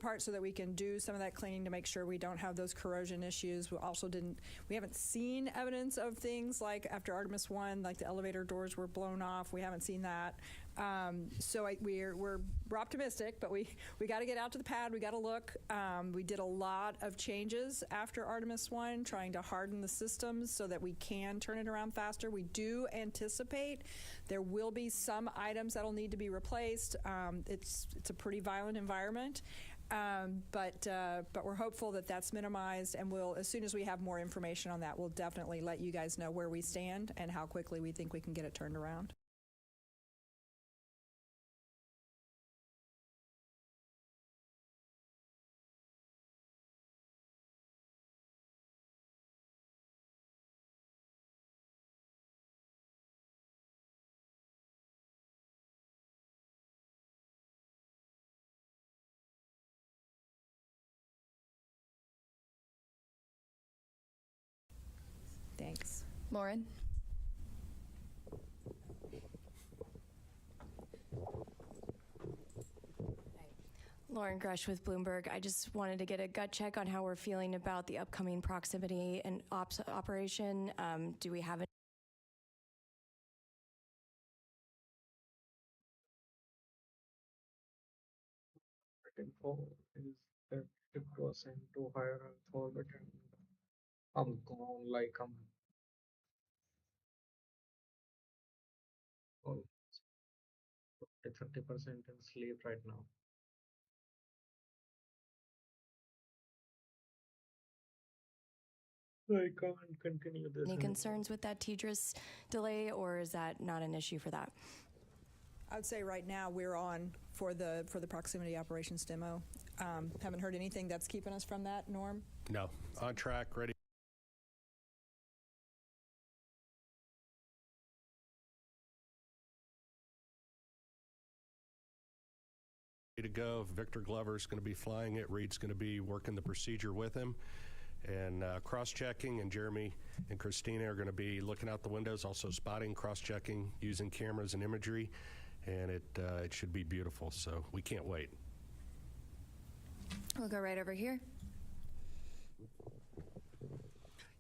S3: parts so that we can do some of that cleaning to make sure we don't have those corrosion issues. We haven't seen evidence of things like after Artemis I, like the elevator doors were blown off. We haven't seen that. So we're optimistic, but we got to get out to the pad. We got to look. We did a lot of changes after Artemis I, trying to harden the systems so that we can turn it around faster. We do anticipate there will be some items that'll need to be replaced. It's a pretty violent environment. But we're hopeful that that's minimized, and as soon as we have more information on that, we'll definitely let you guys know where we stand and how quickly we think we can get it turned around. Thanks.
S7: Lauren? Lauren Grush with Bloomberg. I just wanted to get a gut check on how we're feeling about the upcoming proximity and ops operation. Do we have
S1: info is that it was into higher Earth orbit, and I'm gone like I'm 30% in sleep right now. I can't continue this.
S7: any concerns with that Tidris delay, or is that not an issue for that?
S3: I would say right now we're on for the proximity operations demo. Haven't heard anything that's keeping us from that, Norm?
S22: No, on track, ready to go. Victor Glover's going to be flying it. Reid's going to be working the procedure with him and cross-checking, and Jeremy and Christina are going to be looking out the windows, also spotting, cross-checking, using cameras and imagery, and it should be beautiful, so we can't wait.
S23: We'll go right over here.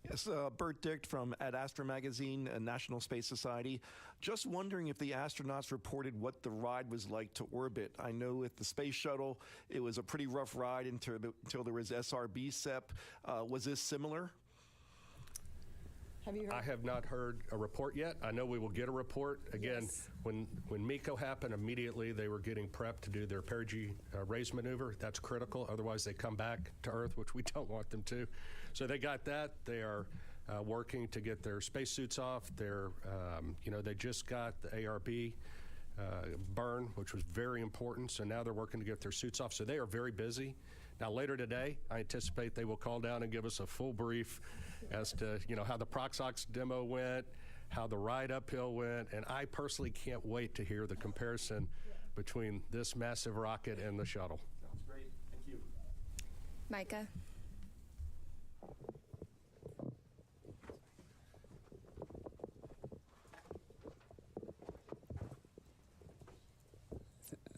S9: Yes, Bert Dicht from Ad Astra Magazine, National Space Society. Just wondering if the astronauts reported what the ride was like to orbit. I know with the space shuttle, it was a pretty rough ride until there was SRB SEP. Was this similar?
S3: Have you heard?
S22: I have not heard a report yet. I know we will get a report. Again,
S3: Yes.
S22: when MECO happened, immediately they were getting prepped to do their perigee raise maneuver. That's critical. Otherwise, they come back to Earth, which we don't want them to. So they got that. They are working to get their spacesuits off. They're, they just got the ARB burn, which was very important. So now they're working to get their suits off. So they are very busy. Now, later today, I anticipate they will call down and give us a full brief as to, how the Proxox demo went, how the ride uphill went, and I personally can't wait to hear the comparison between this massive rocket and the shuttle.
S9: Sounds great. Thank you.
S23: Micah.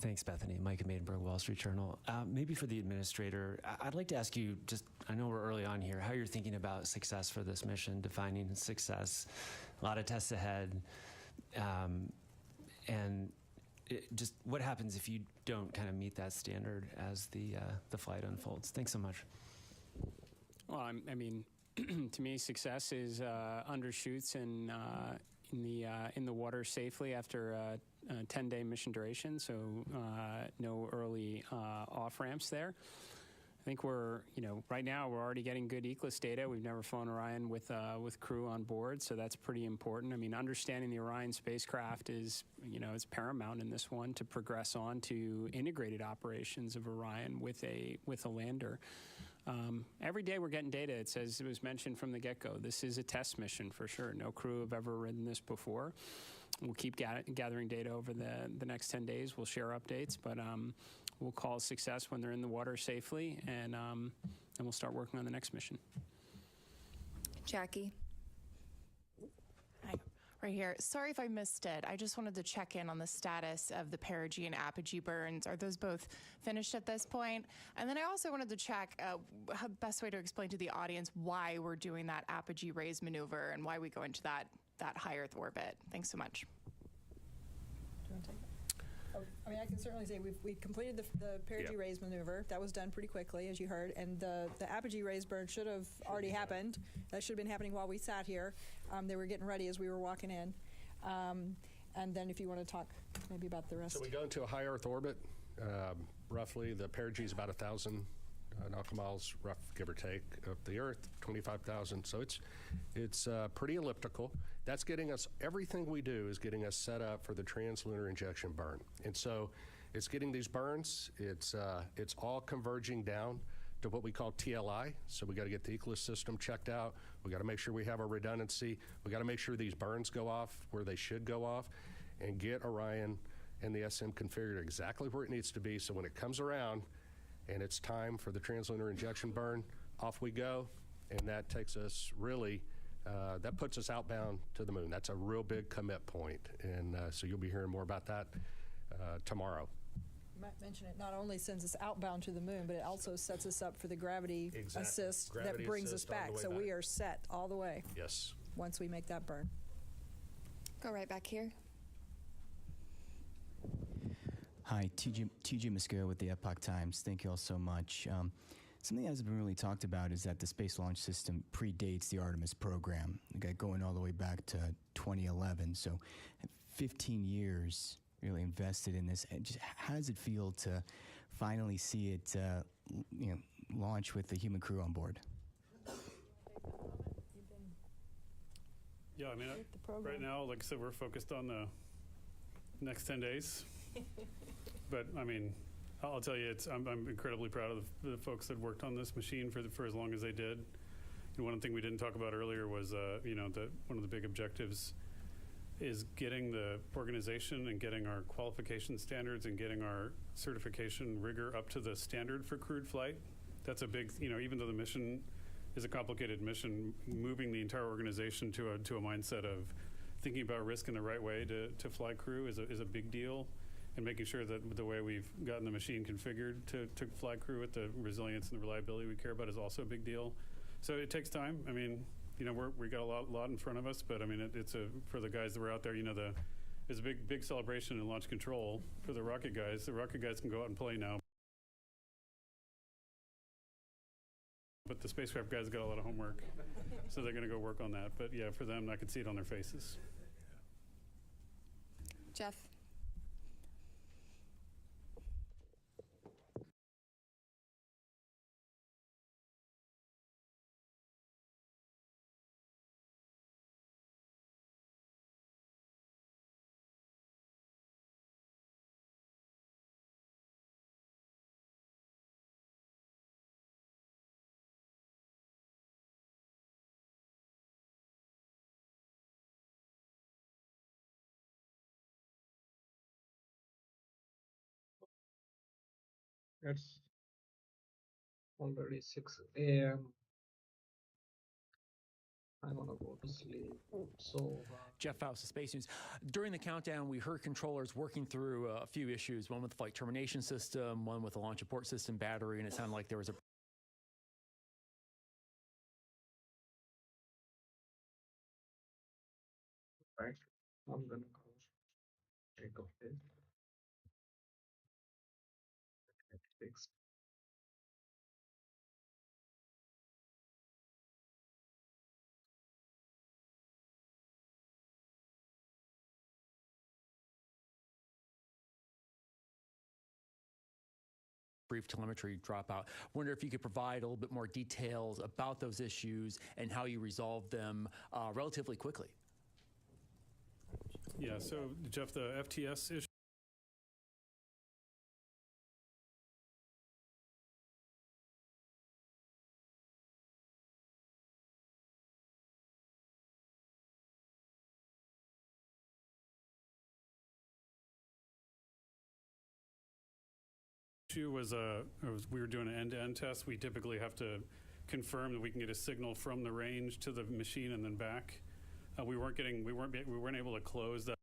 S10: Thanks, Bethany. Micah Maidenberg, Wall Street Journal. Maybe for the administrator, I'd like to ask you, I know we're early on here, how you're thinking about success for this mission, defining success, a lot of tests ahead, and just what happens if you don't kind of meet that standard as the flight unfolds? Thanks so much.
S11: Well, I mean, to me, success is undershoots and in the water safely after a 10-day mission duration, so no early off-ramps there. I think we're, right now we're already getting good ECLIS data. We've never flown Orion with crew on board, so that's pretty important. I mean, understanding the Orion spacecraft is, it's paramount in this one to progress on to integrated operations of Orion with a lander. Every day we're getting data. It says, it was mentioned from the get-go, this is a test mission for sure. No crew have ever ridden this before. We'll keep gathering data over the next 10 days. We'll share updates, but we'll call success when they're in the water safely, and we'll start working on the next mission.
S23: Jackie.
S19: Hi, right here. Sorry if I missed it. I just wanted to check in on the status of the perigee and apogee burns. Are those both finished at this point? And then I also wanted to check how the best way to explain to the audience why we're doing that apogee raise maneuver and why we go into that high Earth orbit. Thanks so much.
S3: Do you want to take it? Oh, I mean, I can certainly say we completed the perigee raise maneuver. That was done pretty quickly, as you heard, and the apogee raise burn should have already happened. That should have been happening while we sat here. They were getting ready as we were walking in. And then if you want to talk maybe about the rest.
S22: So we go into a high Earth orbit. Roughly, the perigee is about 1,000 nautical miles, rough, give or take, of the Earth, 25,000. So it's pretty elliptical. That's getting us, everything we do is getting us set up for the translunar injection burn. And so it's getting these burns, it's all converging down to what we call TLI. So we got to get the ECLIS system checked out. We got to make sure we have our redundancy. We got to make sure these burns go off where they should go off and get Orion and the SM configured exactly where it needs to be. So when it comes around and it's time for the translunar injection burn, off we go. And that takes us really, that puts us outbound to the moon. That's a real big commit point. And so you'll be hearing more about that tomorrow.
S3: You might mention it not only sends us outbound to the moon, but it also sets us up for the gravity assist that brings us back. So we are set all the way.
S22: Yes.
S3: Once we make that burn.
S23: Go right back here.
S25: Hi, TJ Mosquera with the Epoch Times. Thank you all so much. Something that hasn't been really talked about is that the Space Launch System predates the Artemis program. It got going all the way back to 2011, so 15 years really invested in this. And just how does it feel to finally see it, launch with the human crew on board?
S6: Yeah, I mean, right now, like I said, we're focused on next 10 days. But I mean, I'll tell you, I'm incredibly proud of the folks that worked on this machine for as long as they did. And one thing we didn't talk about earlier was, one of the big objectives is getting the organization and getting our qualification standards and getting our certification rigor up to the standard for crewed flight. That's a big, even though the mission is a complicated mission, moving the entire organization to a mindset of thinking about risk in the right way to fly crew is a big deal. And making sure that the way we've gotten the machine configured to fly crew with the resilience and the reliability we care about is also a big deal. So it takes time. I mean, we got a lot in front of us, but I mean, it's for the guys that were out there, there's a big celebration in launch control for the rocket guys. The rocket guys can go out and play now. But the spacecraft guys got a lot of homework, so they're going to go work on that. But yeah, for them, I could see it on their faces.
S23: Jeff.
S1: It's already 6 a.m. I want to go to sleep. So,
S4: Jeff Faust of Space News. During the countdown, we heard controllers working through a few issues, one with the flight termination system, one with the launch abort system battery, and it sounded like there was a
S1: right, I'm gonna go take a pill. Get fixed.
S4: brief telemetry dropout. Wonder if you could provide a little bit more details about those issues and how you resolved them relatively quickly.
S6: Yeah, so Jeff, the FTS issue. Was we were doing an end-to-end test. We typically have to confirm that we can get a signal from the range to the machine and then back. We weren't able to close that.